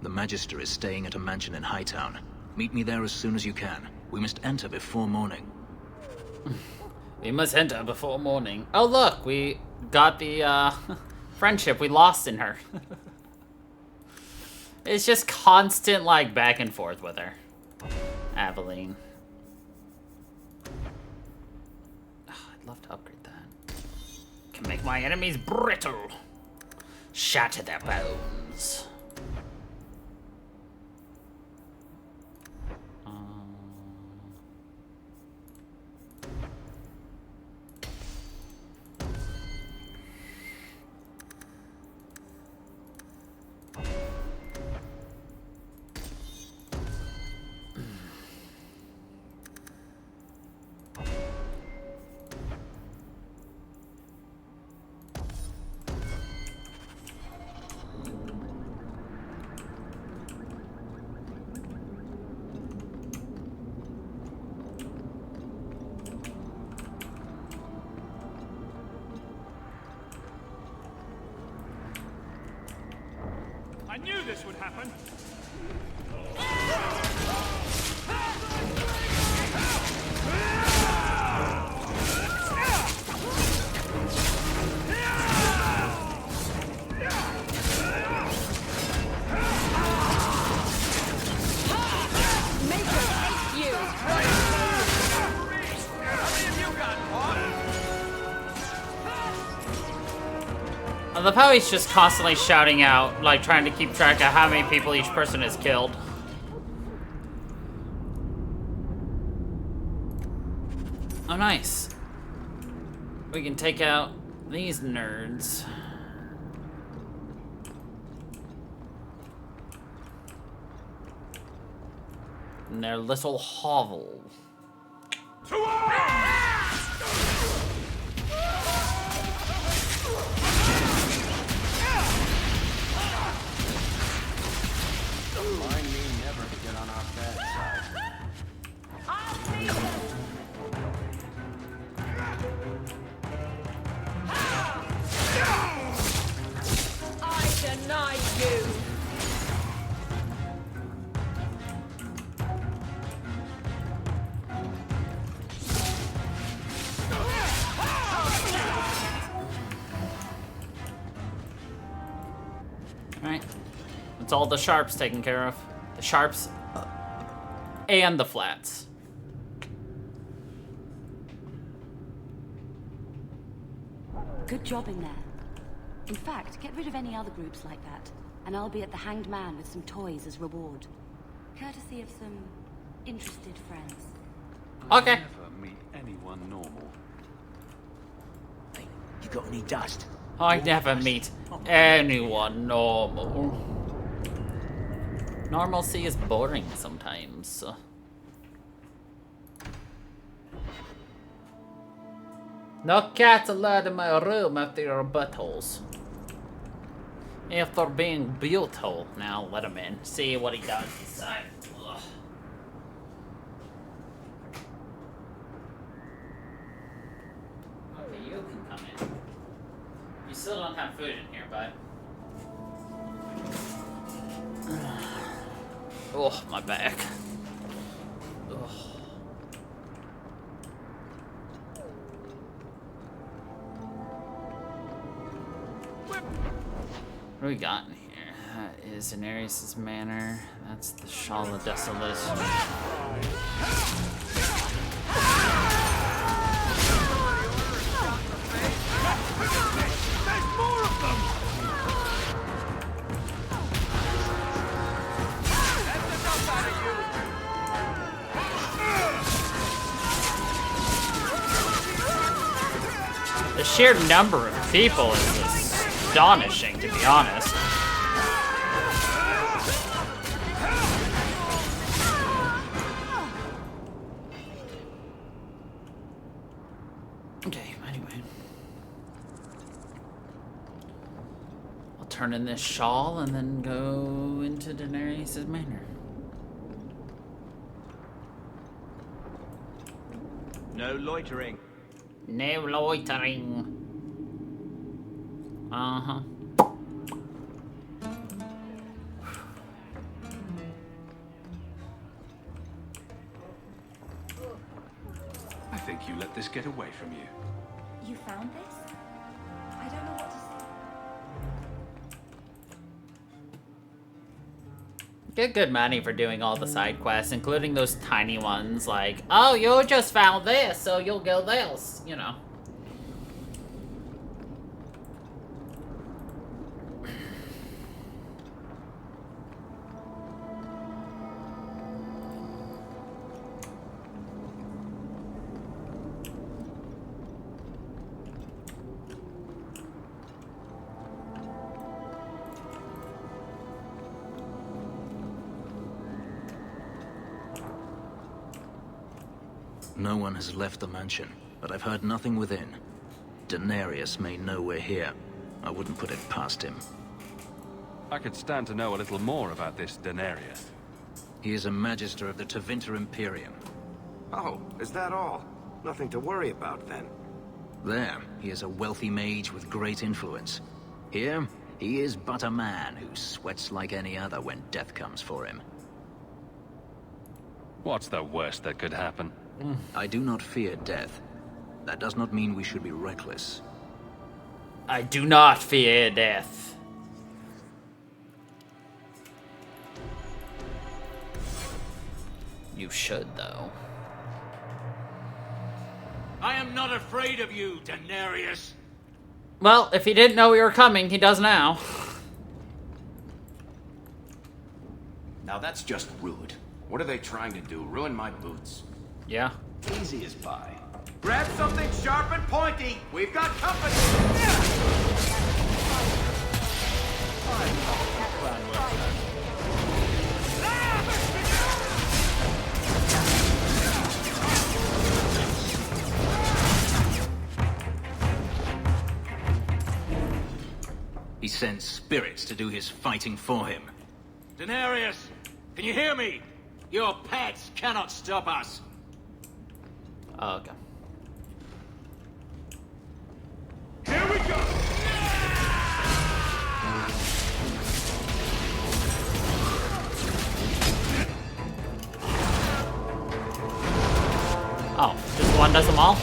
The Magister is staying at a mansion in Hightown. Meet me there as soon as you can. We must enter before morning. We must enter before morning. Oh look, we got the friendship we lost in her. It's just constant like back and forth with her. Aveline. Oh, I'd love to upgrade that. Can make my enemies brittle. Shatter their bones. this would happen. I love how he's just constantly shouting out, like trying to keep track of how many people each person has killed. Oh, nice. We can take out these nerds. In their little hovel. Remind me never to get on our bad side. I deny you! Alright. That's all the sharps taken care of. The sharps and the flats. Good job in there. In fact, get rid of any other groups like that, and I'll be at the Hanged Man with some toys as reward. Courtesy of some interested friends. Okay. Never meet anyone normal. Hey, you got any dust? I never meet anyone normal. Normalcy is boring sometimes. No cats allowed in my room after your buttholes. After being beautiful. Now let him in. See what he does inside. Ugh. Okay, you can come in. You still don't have food in here, bud. Oh, my back. Ugh. What do we got in here? That is Daenerys' Manor. That's the Shala Desolation. There's more of them! That's enough out of you! The sheer number of people is astonishing, to be honest. Okay, anyway. I'll turn in this shawl and then go into Daenerys' manor. No loitering. No loitering. Uh-huh. I think you let this get away from you. You found this? I don't know what to say. Get good money for doing all the side quests, including those tiny ones like, oh, you just found this, so you'll go this, you know. No one has left the mansion, but I've heard nothing within. Daenerys may know we're here. I wouldn't put it past him. I could stand to know a little more about this Daenerys. He is a Magister of the Tevinter Imperium. Oh, is that all? Nothing to worry about, then. There, he is a wealthy mage with great influence. Here, He is but a man who sweats like any other when death comes for him. What's the worst that could happen? I do not fear death. That does not mean we should be reckless. I do not fear death. You should, though. I am not afraid of you, Daenerys. Well, if he didn't know we were coming, he does now. Now that's just rude. What are they trying to do? Ruin my boots? Yeah. Easy as pie. Grab something sharp and pointy. We've got company. He sends spirits to do his fighting for him. Daenerys, can you hear me? Your pets cannot stop us. Oh, okay. Here we go! Oh, just one does them all?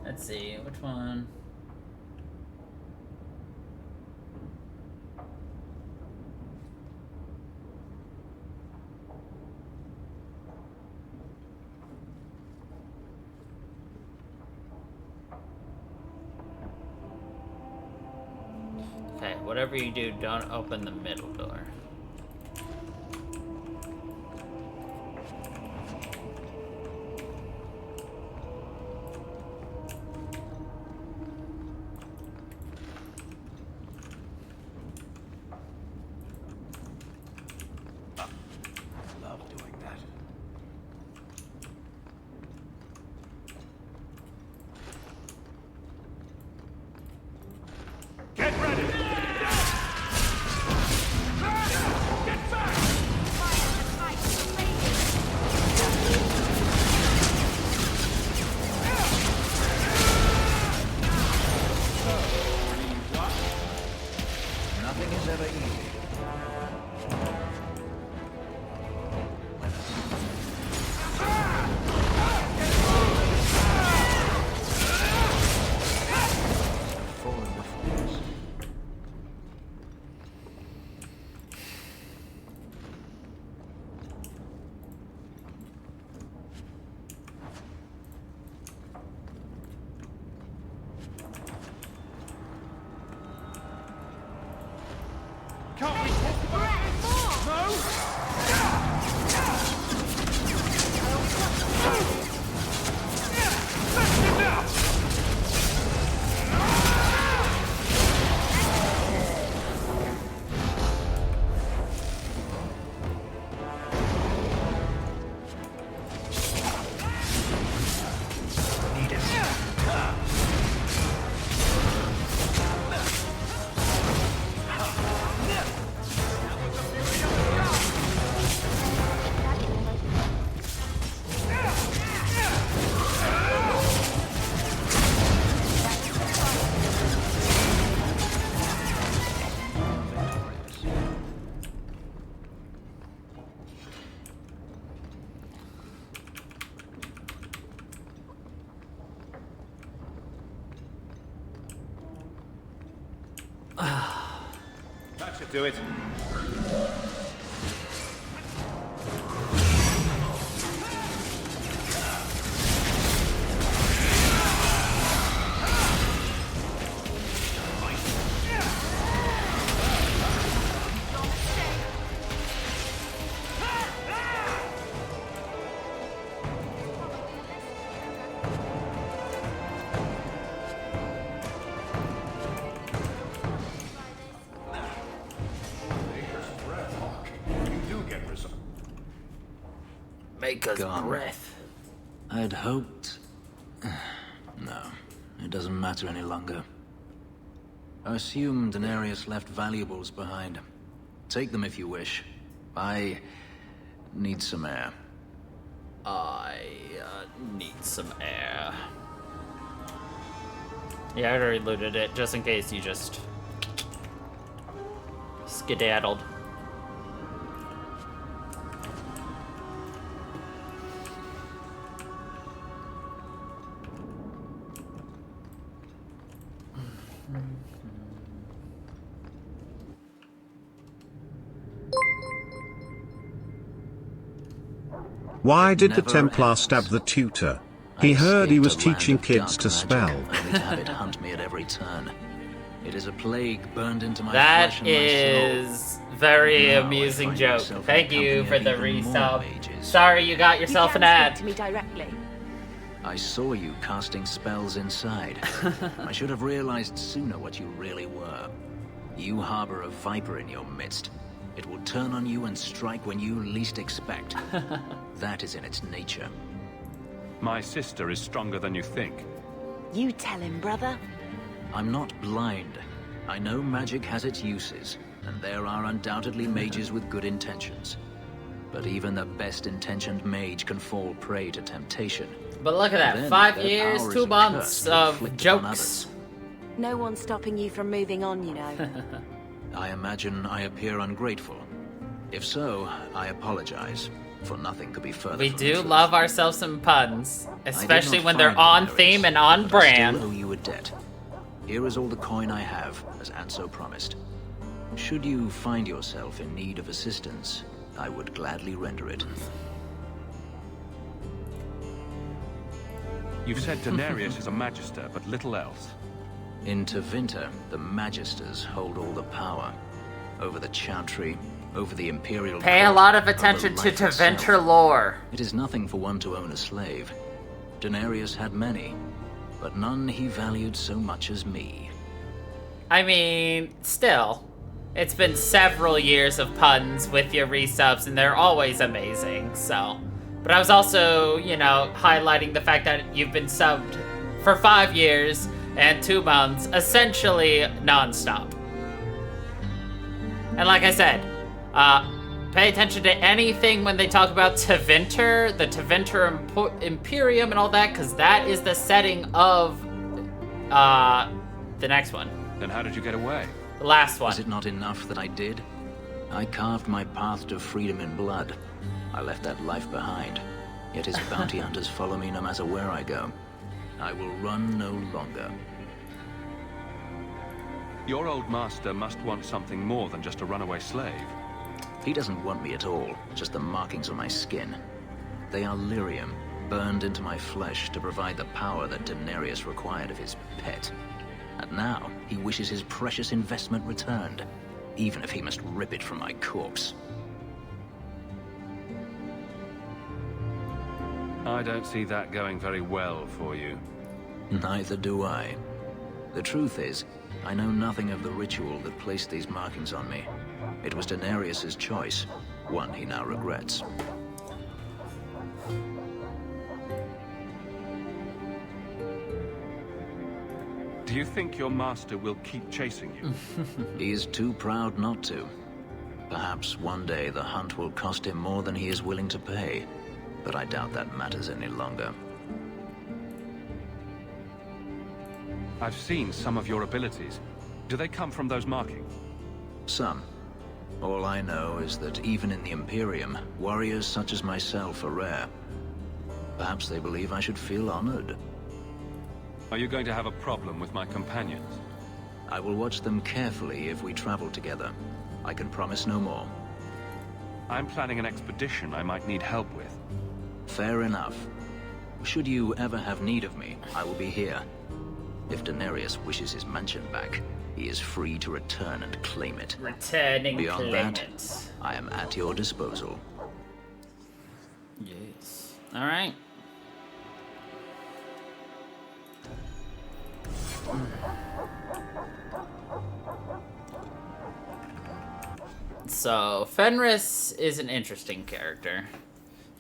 Let's see, which one? Okay, whatever you do, don't open the middle door. Nothing is ever easy. Can't we talk about this? No? That should do it. make us Gone. breath. I'd hoped... No, it doesn't matter any longer. I assume Daenerys left valuables behind. Take them if you wish. I need some air. I need some air. Yeah, I already looted it, just in case you just skedaddled. Why did the Templar stab the tutor? He heard he was teaching kids to spell. Only to have it hunt me at every turn. It is a plague burned into my That flesh and my soul. is very Now I amusing find joke. myself in Thank the you for company the of even more resub. mages. Sorry you got yourself an ad. To me directly. I saw you casting spells inside. I should have realized sooner what you really were. You harbor a viper in your midst. It will turn on you and strike when you least expect. That is in its nature. My sister is stronger than you think. You tell him, brother. I'm not blind. I know magic has its uses, and there are undoubtedly mages with good intentions. But even the best-intentioned mage can fall prey to temptation. But look at that, Then 5 their years, power 2 is a months curse of inflicted on jokes. No one's stopping you from moving on, you know. I imagine I appear ungrateful. If so, I apologize, for nothing could be further We from the do truth. love ourselves some puns, especially not when they're find on Daenerys, theme and on but brand. I still owe you a debt. Here is all the coin I have, as Anso promised. Should you find yourself in need of assistance, I would gladly render it. You've said Daenerys is a magister, but little else. In Tevinter, the Magisters hold all the power. Over the Chantry, over the Imperial Pay a Court, lot of over attention to life itself. Tevinter lore. It is nothing for one to own a slave. Daenerys had many, but none he valued so much as me. I mean, still. It's been several years of puns with your resubs, and they're always amazing, so. But I was also, you know, highlighting the fact that you've been subbed for 5 years and 2 months, essentially non-stop. And like I said, pay attention to anything when they talk about Tevinter, the Tevinter Imperium and all that, because that is the setting of the next one. Then how did you get away? The last one. Was it not enough that I did? I carved my path to freedom in blood. I left that life behind. Yet his bounty hunters follow me no matter where I go. I will run no longer. Your old master must want something more than just a runaway slave. He doesn't want me at all, just the markings on my skin. They are lyrium, burned into my flesh to provide the power that Daenerys required of his pet. And now, he wishes his precious investment returned, even if he must rip it from my corpse. I don't see that going very well for you. Neither do I. The truth is, I know nothing of the ritual that placed these markings on me. It was Daenerys' choice, one he now regrets. Do you think your master will keep chasing you? He is too proud not to. Perhaps one day the hunt will cost him more than he is willing to pay, but I doubt that matters any longer. I've seen some of your abilities. Do they come from those markings? Some. All I know is that even in the Imperium, warriors such as myself are rare. Perhaps they believe I should feel honored. Are you going to have a problem with my companions? I will watch them carefully if we travel together. I can promise no more. I'm planning an expedition I might need help with. Fair enough. Should you ever have need of me, I will be here. If Daenerys wishes his mansion back, he is free to return and claim it. Returning Beyond claim that, it. I am at your disposal. Yes. Alright. So, Fenris is an interesting character.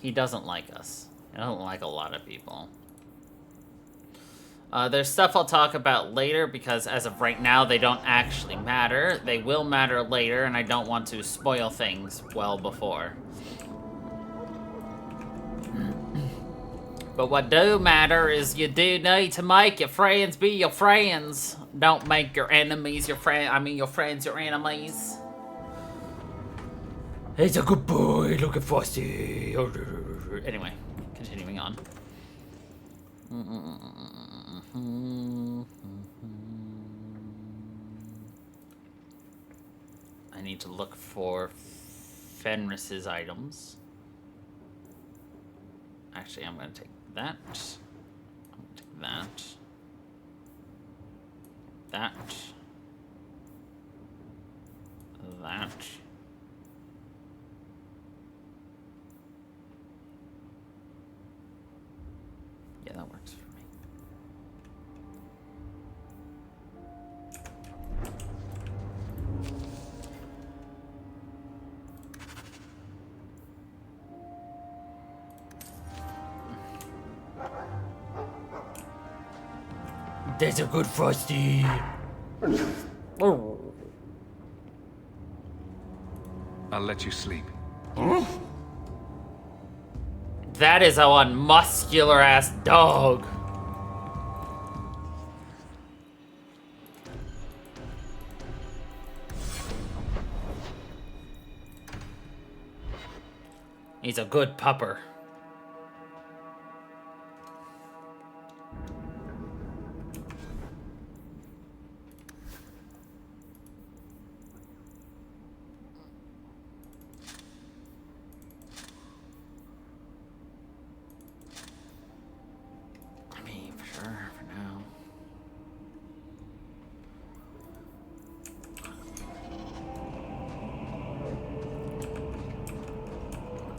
He doesn't like us. He doesn't like a lot of people. There's stuff I'll talk about later because as of right now, they don't actually matter. They will matter later, and I don't want to spoil things well before. But what do matter is you do need to make your friends be your friends. Don't make your enemies your friend. I mean, your friends your enemies. He's a good boy, looking fussy. Anyway, continuing on. I need to look for Fenris's items. Actually, I'm going to take that. I'm going to take that. That. That. Yeah, that works for me. That's a good frosty. I'll let you sleep. That is a one muscular ass dog. He's a good pupper.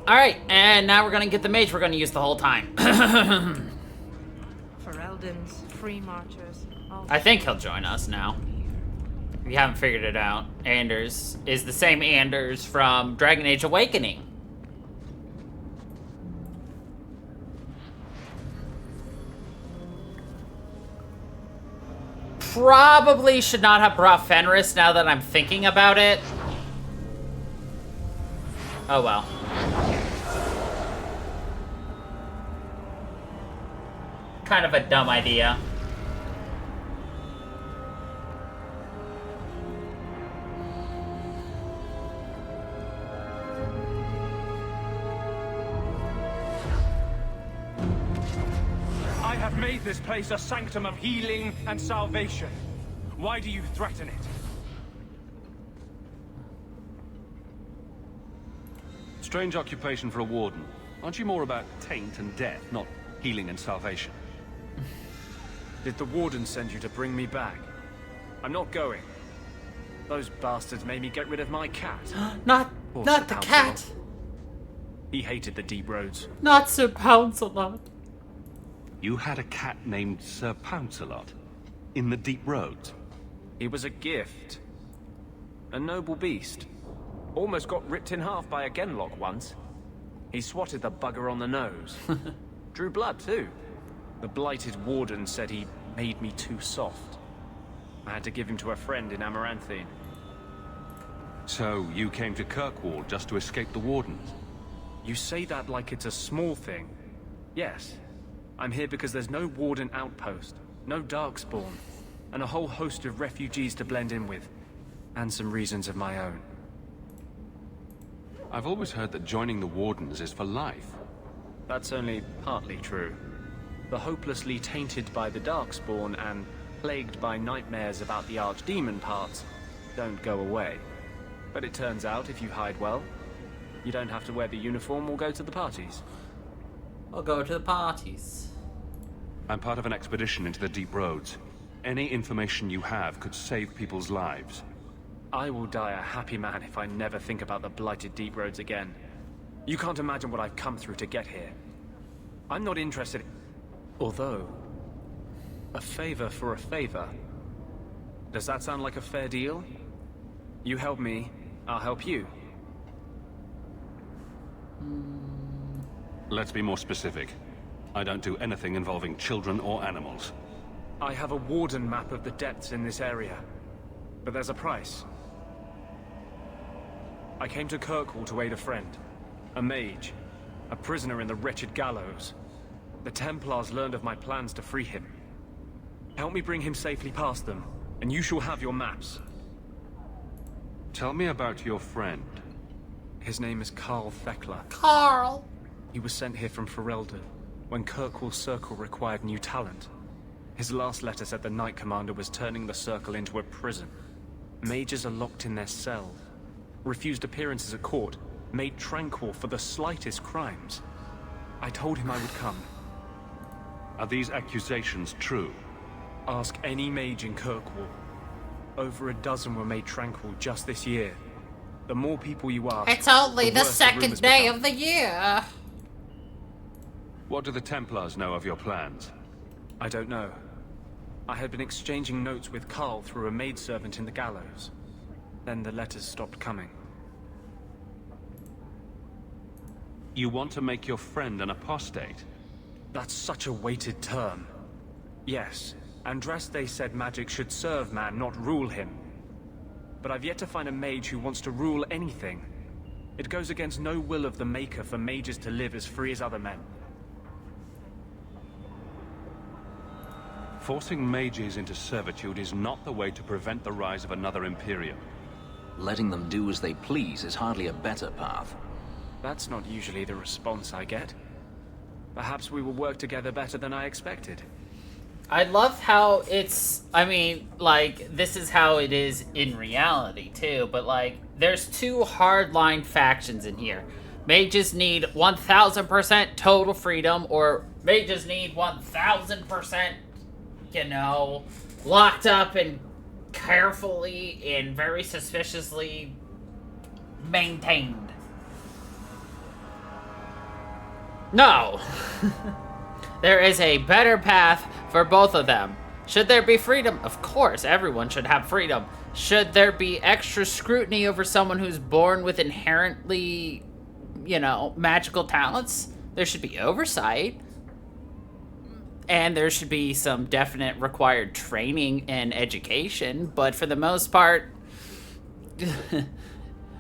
Alright, and now we're gonna get the mage we're gonna use the whole time. Ferelden's free marchers. I think he'll join us now. We haven't figured it out. Anders is the same Anders from Dragon Age Awakening. Probably should not have brought Fenris now that I'm thinking about it. Oh well. Kind of a dumb idea. I have made this place a sanctum of healing and salvation. Why do you threaten it? Strange occupation for a warden. Aren't you more about taint and death, not healing and salvation? Did the warden send you to bring me back? I'm not going. Those bastards made me get rid of my cat. Not Poor the Sir cat. Pouncelot. He hated the deep roads. Not Sir Pouncelot. You had a cat named Sir Pouncelot in the deep roads? He was a gift. A noble beast. Almost got ripped in half by a genlock once. He swatted the bugger on the nose. Drew blood too. The blighted warden said he made me too soft. I had to give him to a friend in Amaranthine. So you came to Kirkwall just to escape the wardens? You say that like it's a small thing. Yes. I'm here because there's no warden outpost, no darkspawn, and a whole host of refugees to blend in with. And some reasons of my own. I've always heard that joining the wardens is for life. That's only partly true. The hopelessly tainted by the Darkspawn and plagued by nightmares about the Archdemon parts don't go away. But it turns out if you hide well, you don't have to wear the uniform or go to the parties. I'll go to the parties. I'm part of an expedition into the deep roads. Any information you have could save people's lives. I will die a happy man if I never think about the blighted deep roads again. You can't imagine what I've come through to get here. I'm not interested. Although, a favor for a favor. Does that sound like a fair deal? You help me, I'll help you. Let's be more specific. I don't do anything involving children or animals. I have a warden map of the depths in this area. But there's a price. I came to Kirkwall to aid a friend. A mage. A prisoner in the wretched gallows. The Templars learned of my plans to free him. Help me bring him safely past them, and you shall have your maps. Tell me about your friend. His name is Carl Thekla. Carl! He was sent here from Ferelden, when Kirkwall Circle required new talent. His last letter said the Knight Commander was turning the Circle into a prison. Mages are locked in their cells, refused appearances at court, made tranquil for the slightest crimes. I told him I would come. Are these accusations true? Ask any mage in Kirkwall. Over a dozen were made tranquil just this year. The more people you ask, it's only the worse second rumors day become. of the year. What do the Templars know of your plans? I don't know. I had been exchanging notes with Carl through a maidservant in the gallows. Then the letters stopped coming. You want to make your friend an apostate? That's such a weighted term. Yes, Andraste said magic should serve man, not rule him. But I've yet to find a mage who wants to rule anything. It goes against no will of the Maker for mages to live as free as other men. Forcing mages into servitude is not the way to prevent the rise of another Imperium. Letting them do as they please is hardly a better path. That's not usually the response I get. Perhaps we will work together better than I expected. I love how it's, I mean, like, this is how it is in reality, too, but, like, there's two hardline factions in here. Mages need 1000% total freedom, or mages need 1000%, you know, locked up and carefully and very suspiciously maintained. No! There is a better path for both of them. Should there be freedom? Of course, everyone should have freedom. Should there be extra scrutiny over someone who's born with inherently, you know, magical talents? There should be oversight. And there should be some definite required training and education. But for the most part,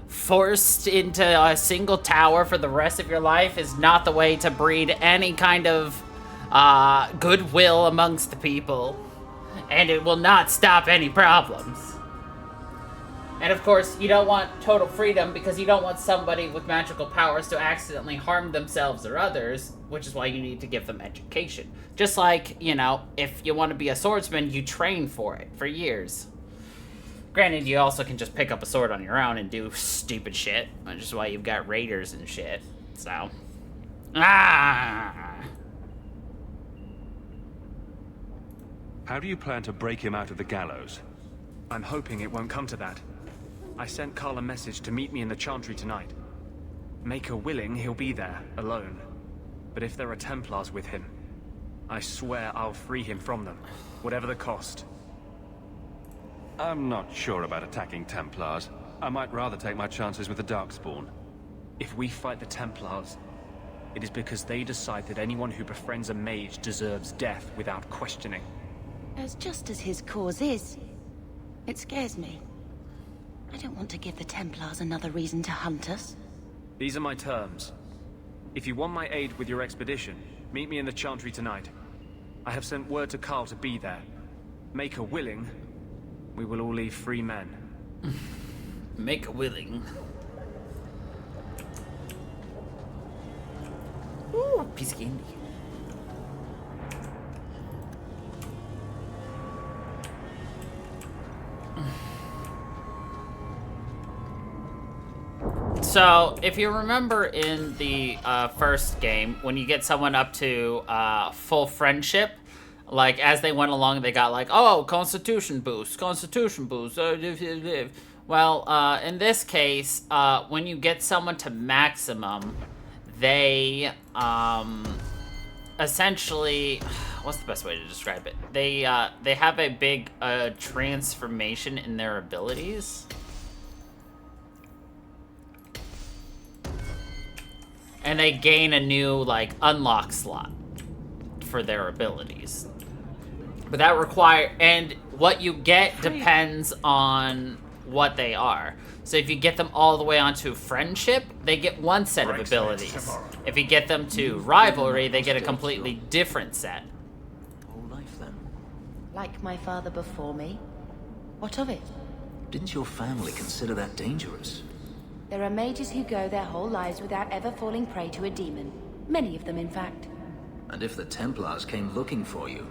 forced into a single tower for the rest of your life is not the way to breed any kind of goodwill amongst the people, and it will not stop any problems. And of course, you don't want total freedom because you don't want somebody with magical powers to accidentally harm themselves or others, which is why you need to give them education. Just like, you know, if you want to be a swordsman, you train for it for years. Granted, you also can just pick up a sword on your own and do stupid shit, which is why you've got raiders and shit, so. How do you plan to break him out of the gallows? I'm hoping it won't come to that. I sent Carl a message to meet me in the Chantry tonight. Maker willing, he'll be there, alone. But if there are Templars with him, I swear I'll free him from them, whatever the cost. I'm not sure about attacking Templars. I might rather take my chances with the Darkspawn. If we fight the Templars, it is because they decide that anyone who befriends a mage deserves death without questioning. As just as his cause is, it scares me. I don't want to give the Templars another reason to hunt us. These are my terms. If you want my aid with your expedition, meet me in the Chantry tonight. I have sent word to Carl to be there. Maker willing, we will all leave free men. Maker willing. Ooh, piece of candy. So, if you remember in the first game, when you get someone up to full friendship, like, as they went along, they got like, oh, constitution boost. Well, in this case, when you get someone to maximum, they, essentially, what's the best way to describe it? They have a big, transformation in their abilities. And and they gain a new, like, unlock slot for their abilities. But that and what you get depends on what they are. So if you get them all the way onto friendship, they get one set of abilities. If you get them to rivalry, they get a completely different set. Whole life then. Like my father before me? What of it? Didn't your family consider that dangerous? There are mages who go their whole lives without ever falling prey to a demon. Many of them, in fact. And if the Templars came looking for you,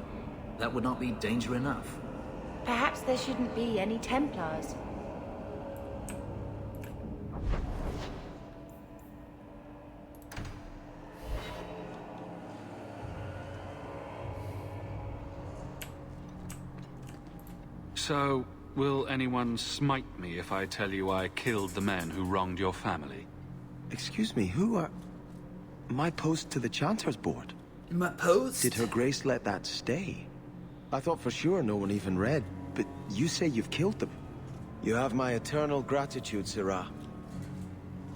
that would not be danger enough. Perhaps there shouldn't be any Templars. So, will anyone smite me if I tell you I killed the men who wronged your family? Excuse me, who are... My post to the Chanter's Board? My post? Did Her Grace let that stay? I thought for sure no one even read, but you say you've killed them. You have my eternal gratitude, Sirrah.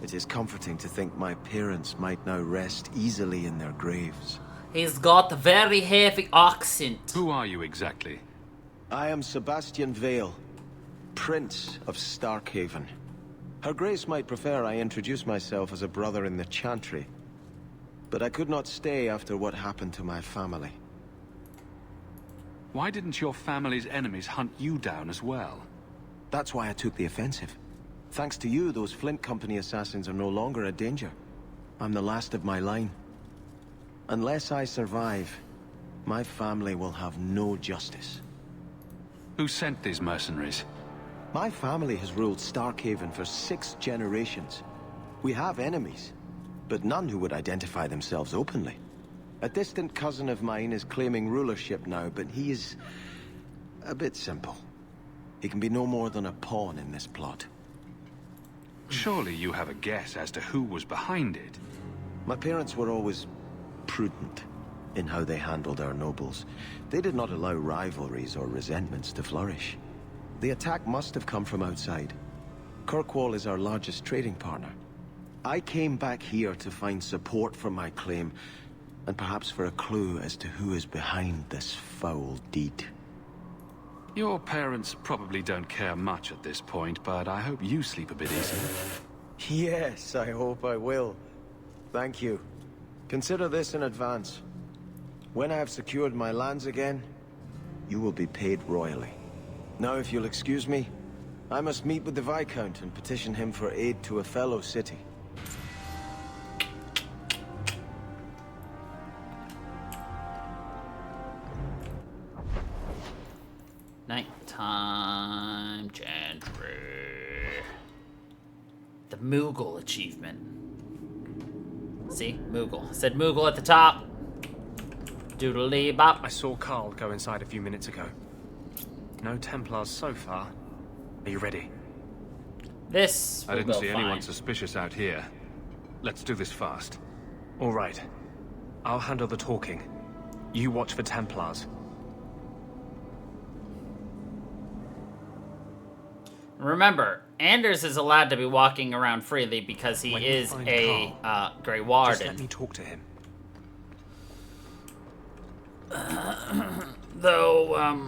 It is comforting to think my parents might now rest easily in their graves. He's got a very heavy accent. Who are you exactly? I am Sebastian Vale, Prince of Starkhaven. Her Grace might prefer I introduce myself as a brother in the Chantry, but I could not stay after what happened to my family. Why didn't your family's enemies hunt you down as well? That's why I took the offensive. Thanks to you, those Flint Company assassins are no longer a danger. I'm the last of my line. Unless I survive, my family will have no justice. Who sent these mercenaries? My family has ruled Starkhaven for 6 generations. We have enemies, but none who would identify themselves openly. A distant cousin of mine is claiming rulership now, but he is a bit simple. He can be no more than a pawn in this plot. Surely you have a guess as to who was behind it. My parents were always prudent in how they handled our nobles. They did not allow rivalries or resentments to flourish. The attack must have come from outside. Kirkwall is our largest trading partner. I came back here to find support for my claim, and perhaps for a clue as to who is behind this foul deed. Your parents probably don't care much at this point, but I hope you sleep a bit easier. Yes, I hope I will. Thank you. Consider this in advance. When I have secured my lands again, you will be paid royally. Now, if you'll excuse me, I must meet with the Viscount and petition him for aid to a fellow city. Nighttime Chantry. The Moogle achievement. See? Moogle. It said Moogle at the top. Doodly bop. I saw Carl go inside a few minutes ago. No Templars so far. Are you ready? This I will didn't go see fine. anyone suspicious out here. Let's do this fast. All right. I'll handle the talking. You watch for Templars. Remember, Anders is allowed to be walking around freely because he is a Grey Warden. Just let me talk to him. Though,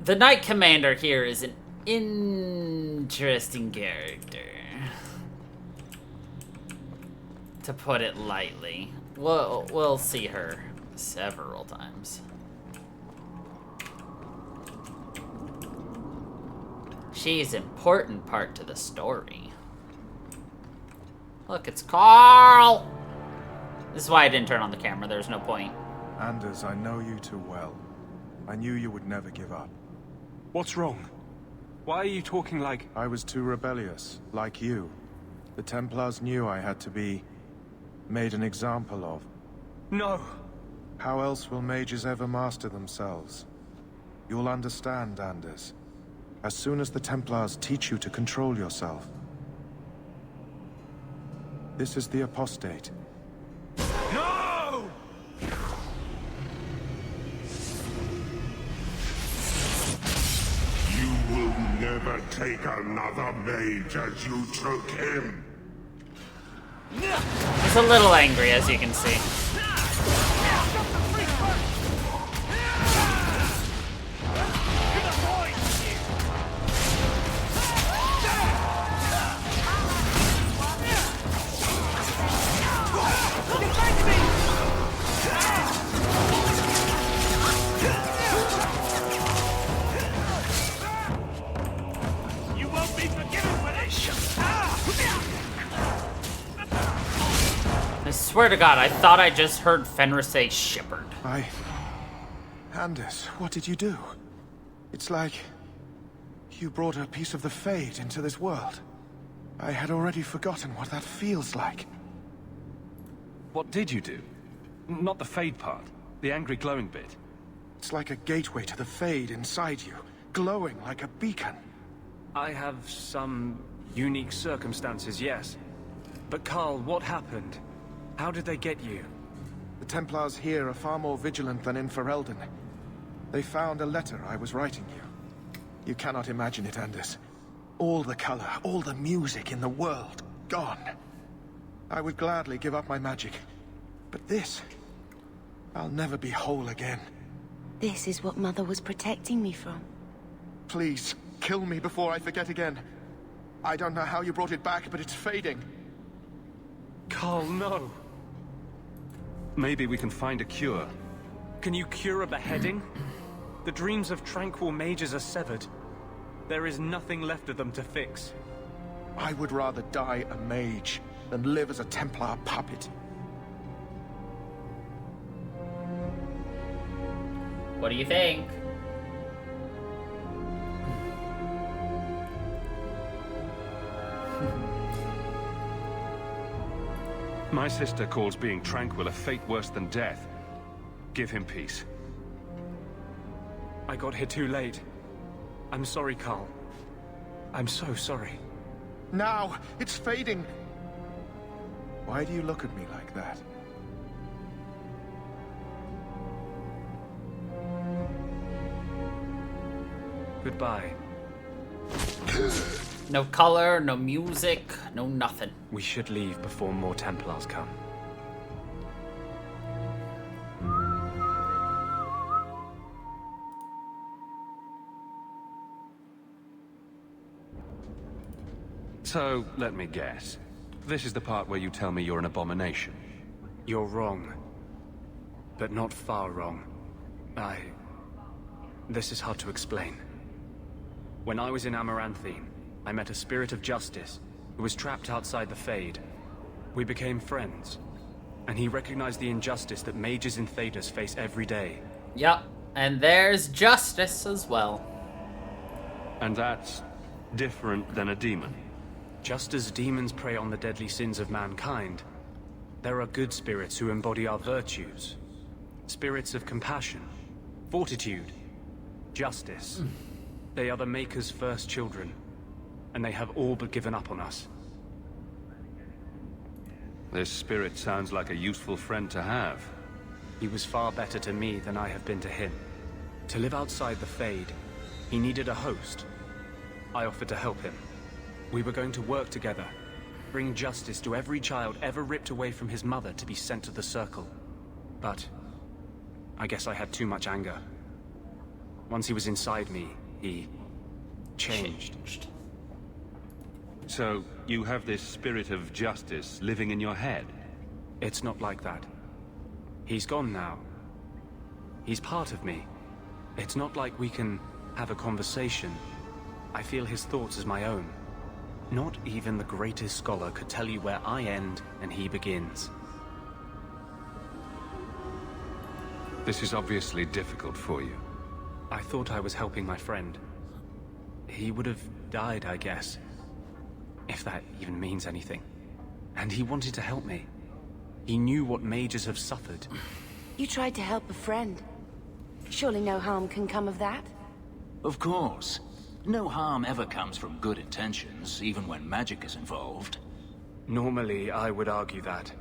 the Knight Commander here is an interesting character. To put it lightly. We'll see her several times. She's an important part to the story. Look, it's Carl! This is why I didn't turn on the camera, there's no point. Anders, I know you too well. I knew you would never give up. What's wrong? Why are you talking like... I was too rebellious, like you. The Templars knew I had to be... made an example of. No! How else will mages ever master themselves? You'll understand, Anders. As soon as the Templars teach you to control yourself. This is the apostate. No! You will never take another mage as you took him. He's a little angry, as you can see. You won't be forgiven for this! I swear to God, I thought I just heard Fenris say shepherd. Anders, what did you do? It's like you brought a piece of the Fade into this world. I had already forgotten what that feels like. What did you do? Not the Fade part. The angry glowing bit. It's like a gateway to the Fade inside you, glowing like a beacon. I have some unique circumstances, yes. But Carl, what happened? How did they get you? The Templars here are far more vigilant than in Ferelden. They found a letter I was writing you. You cannot imagine it, Anders. All the color, all the music in the world, gone. I would gladly give up my magic. But this... I'll never be whole again. This is what Mother was protecting me from. Please, kill me before I forget again. I don't know how you brought it back, but it's fading. Carl, no. Maybe we can find a cure. Can you cure a beheading? The dreams of tranquil mages are severed. There is nothing left of them to fix. I would rather die a mage than live as a Templar puppet. What do you think? My sister calls being tranquil a fate worse than death. Give him peace. I got here too late. I'm sorry, Carl. I'm so sorry. Now! It's fading! Why do you look at me like that? Goodbye. No color, no music, no nothing. We should leave before more Templars come. So, let me guess. This is the part where you tell me you're an abomination. You're wrong. But not far wrong. This is hard to explain. When I was in Amaranthine, I met a spirit of justice who was trapped outside the Fade. We became friends, and he recognized the injustice that mages in Thedas face every day. Yep, and there's justice as well. And that's different than a demon. Just as demons prey on the deadly sins of mankind, there are good spirits who embody our virtues. Spirits of compassion, fortitude, justice. They are the Maker's first children, and they have all but given up on us. This spirit sounds like a useful friend to have. He was far better to me than I have been to him. To live outside the Fade, he needed a host. I offered to help him. We were going to work together, bring justice to every child ever ripped away from his mother to be sent to the Circle. But I guess I had too much anger. Once he was inside me, he changed. So, you have this spirit of justice living in your head? It's not like that. He's gone now. He's part of me. It's not like we can have a conversation. I feel his thoughts as my own. Not even the greatest scholar could tell you where I end and he begins. This is obviously difficult for you. I thought I was helping my friend. He would have died, I guess. If that even means anything. And he wanted to help me. He knew what mages have suffered. You tried to help a friend. Surely no harm can come of that? Of course. No harm ever comes from good intentions, even when magic is involved. Normally, I would argue that.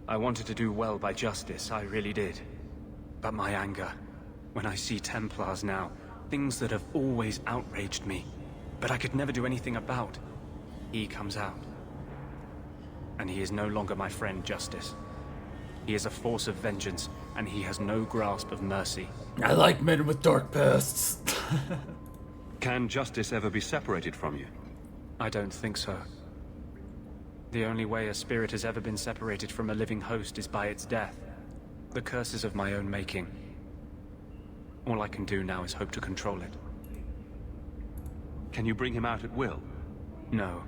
I wanted to do well by justice, I really did. But my anger, when I see Templars now, things that have always outraged me, but I could never do anything about, he comes out. and he is no longer my friend, Justice. He is a force of vengeance, and he has no grasp of mercy. I like men with dark pasts. Can Justice ever be separated from you? I don't think so. The only way a spirit has ever been separated from a living host is by its death. The curse is of my own making. All I can do now is hope to control it. Can you bring him out at will? No.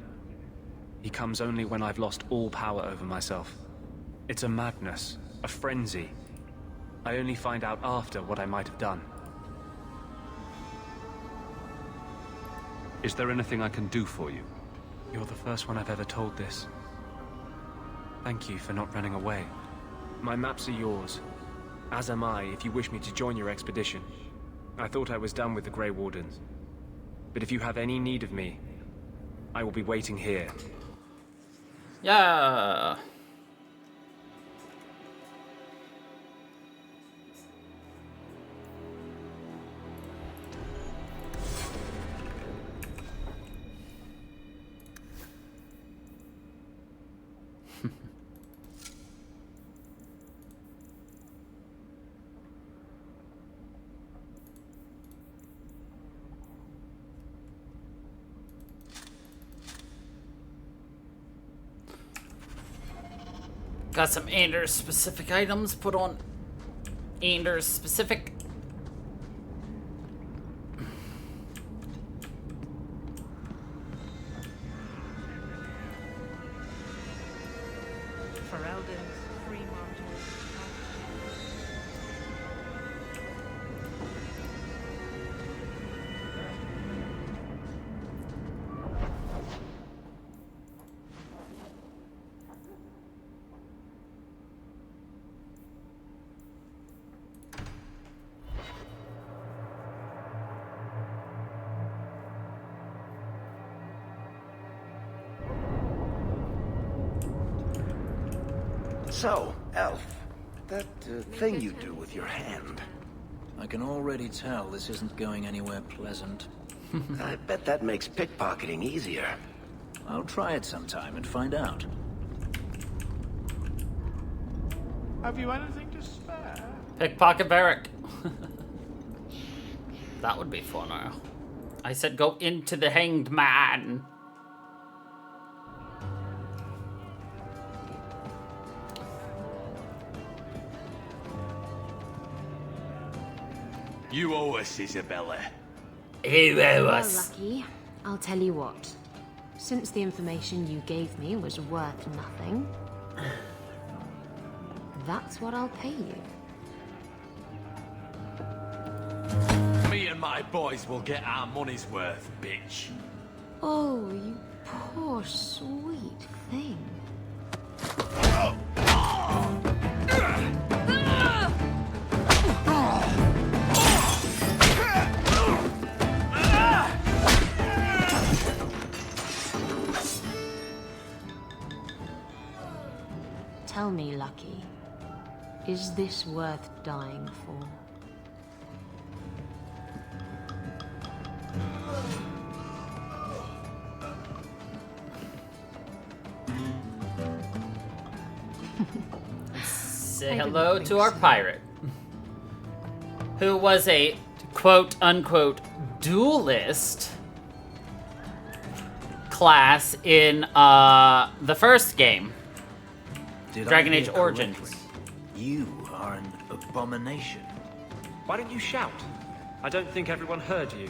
He comes only when I've lost all power over myself. It's a madness, a frenzy. I only find out after what I might have done. Is there anything I can do for you? You're the first one I've ever told this. Thank you for not running away. My maps are yours. As am I, if you wish me to join your expedition. I thought I was done with the Grey Wardens. But if you have any need of me, I will be waiting here. Yeah. Got some Anders specific items put on Anders specific. Ferelden's free martyrs. So, Elf, that thing you do with your hand. I can already tell this isn't going anywhere pleasant. I bet that makes pickpocketing easier. I'll try it sometime and find out. Have you anything to spare? Pickpocket barrack. That would be fun. I said go into the hanged man. You owe us, Isabella. Well, Lucky, I'll tell you what. Since the information you gave me was worth nothing, that's what I'll pay you. Me and my boys will get our money's worth, bitch. Oh, you poor sweet thing. Tell me, Lucky, is this worth dying for? Say hello to our pirate, who was a quote-unquote duelist class in the first game. Dragon Age Origins. You are an abomination. Why don't you shout? I don't think everyone heard you.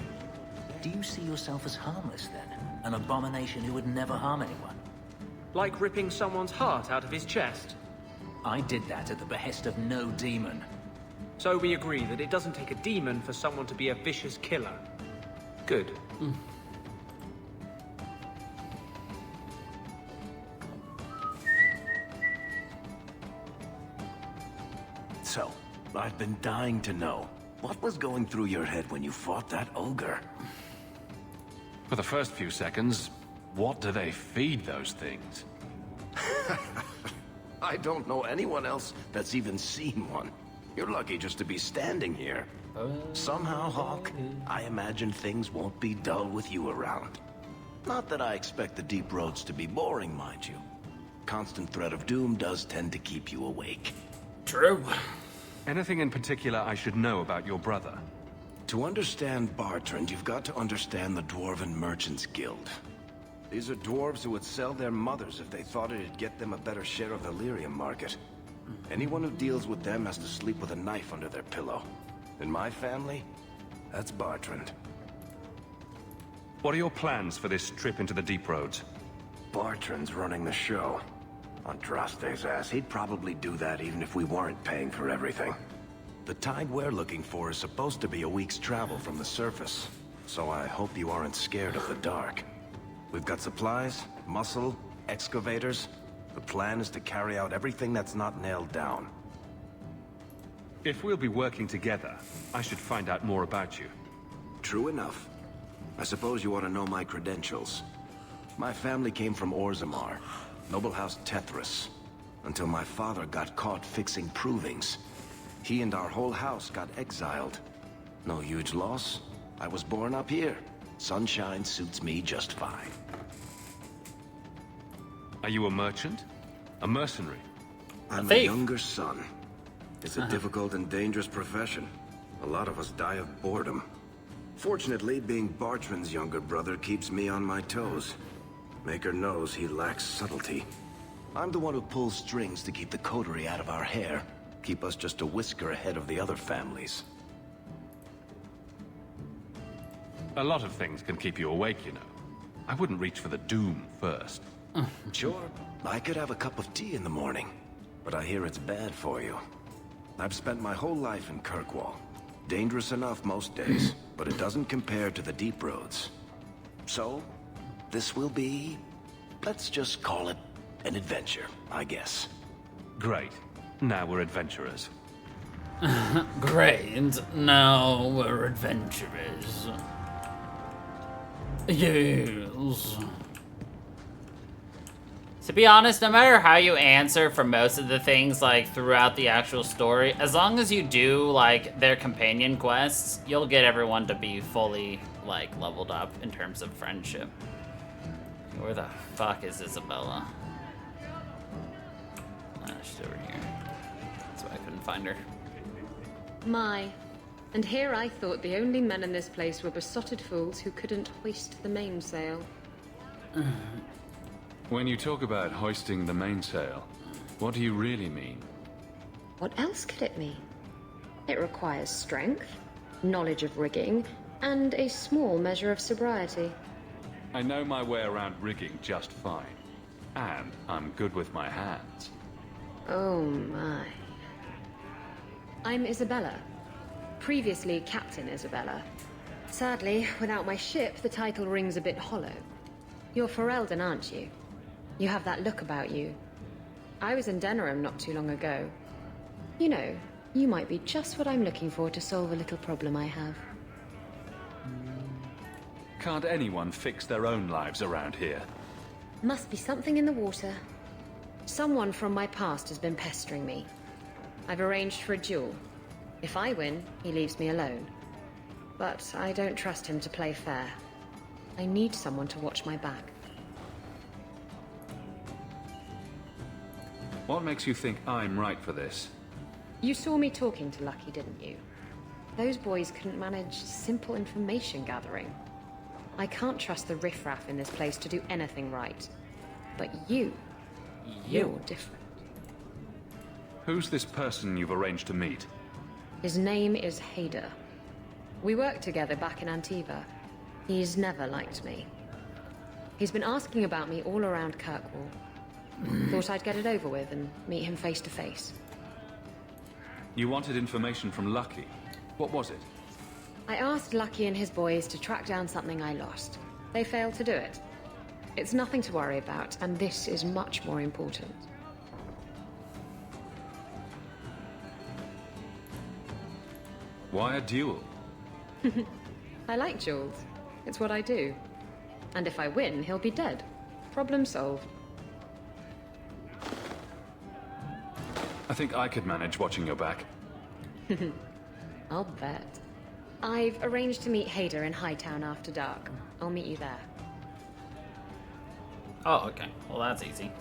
Do you see yourself as harmless then? An abomination who would never harm anyone? Like ripping someone's heart out of his chest? I did that at the behest of no demon. So we agree that it doesn't take a demon for someone to be a vicious killer. Good. So, I've been dying to know. What was going through your head when you fought that ogre? For the first few seconds, what do they feed those things? I don't know anyone else that's even seen one. You're lucky just to be standing here. Somehow, Hawk, I imagine things won't be dull with you around. Not that I expect the deep roads to be boring, mind you. constant threat of doom does tend to keep you awake. True. Anything in particular I should know about your brother? To understand Bartrand, you've got to understand the Dwarven Merchants Guild. These are dwarves who would sell their mothers if they thought it'd get them a better share of the lyrium market. Anyone who deals with them has to sleep with a knife under their pillow. In my family, that's Bartrand. What are your plans for this trip into the Deep Roads? Bartrand's running the show. Andraste's ass, he'd probably do that even if we weren't paying for everything. The tide we're looking for is supposed to be a week's travel from the surface, so I hope you aren't scared of the dark. We've got supplies, muscle, excavators. The plan is to carry out everything that's not nailed down. If we'll be working together, I should find out more about you. True enough. I suppose you ought to know my credentials. My family came from Orzammar, noble house Tethras, until my father got caught fixing provings. He and our whole house got exiled. No huge loss. I was born up here. Sunshine suits me just fine. Are you a merchant? A mercenary? I'm a younger son. It's a difficult and dangerous profession. A lot of us die of boredom. Fortunately, being Bartrand's younger brother keeps me on my toes. Maker knows he lacks subtlety. I'm the one who pulls strings to keep the coterie out of our hair. Keep us just a whisker ahead of the other families. A lot of things can keep you awake, you know. I wouldn't reach for the doom first. Sure, I could have a cup of tea in the morning, but I hear it's bad for you. I've spent my whole life in Kirkwall. Dangerous enough most days, but it doesn't compare to the Deep Roads. So, this will be, let's just call it an adventure, I guess. Great. Now we're adventurers. Great. Now we're adventurers. Yes. To be honest, no matter how you answer for most of the things, like, throughout the actual story, as long as you do, like, their companion quests, you'll get everyone to be fully, like, leveled up in terms of friendship. Where the fuck is Isabella? Ah, she's over here. That's why I couldn't find her. My. And here I thought the only men in this place were besotted fools who couldn't hoist the mainsail. When you talk about hoisting the mainsail, what do you really mean? What else could it mean? It requires strength, knowledge of rigging, and a small measure of sobriety. I know my way around rigging just fine. And I'm good with my hands. Oh my. I'm Isabella. Previously Captain Isabella. Sadly, without my ship, the title rings a bit hollow. You're Ferelden, aren't you? You have that look about you. I was in Denerim not too long ago. You know, you might be just what I'm looking for to solve a little problem I have. Can't anyone fix their own lives around here? Must be something in the water. Someone from my past has been pestering me. I've arranged for a duel. If I win, he leaves me alone. But I don't trust him to play fair. I need someone to watch my back. What makes you think I'm right for this? You saw me talking to Lucky, didn't you? Those boys couldn't manage simple information gathering. I can't trust the riffraff in this place to do anything right. But you're different. Who's this person you've arranged to meet? His name is Hader. We worked together back in Antiva. He's never liked me. He's been asking about me all around Kirkwall. Thought I'd get it over with and meet him face to face. You wanted information from Lucky. What was it? I asked Lucky and his boys to track down something I lost. They failed to do it. It's nothing to worry about, and this is much more important. Why a duel? I like duels. It's what I do. And if I win, he'll be dead. Problem solved. I think I could manage watching your back. I'll bet. I've arranged to meet Hader in Hightown after dark. I'll meet you there. Oh, okay. Well, that's easy.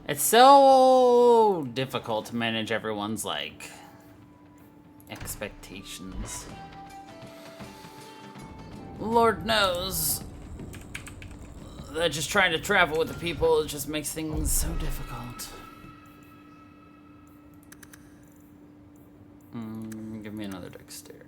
It's so difficult to manage everyone's, like, expectations. Lord knows that just trying to travel with the people just makes things so difficult. Give me another dexterity.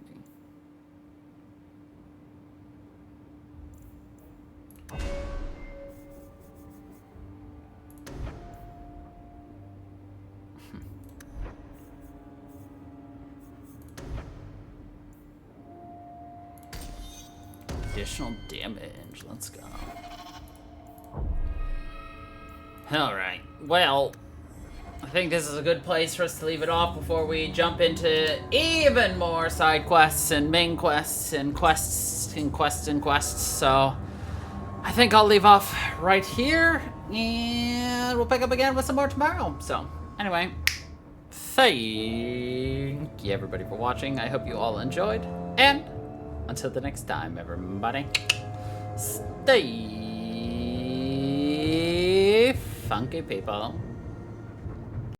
Additional damage. Let's go. Alright. Well, I think this is a good place for us to leave it off before we jump into even more side quests and main quests and quests and quests and quests. So I think I'll leave off right here and we'll pick up again with some more tomorrow. So anyway, thank you everybody for watching. I hope you all enjoyed, and until the next time, everybody, stay funky, people.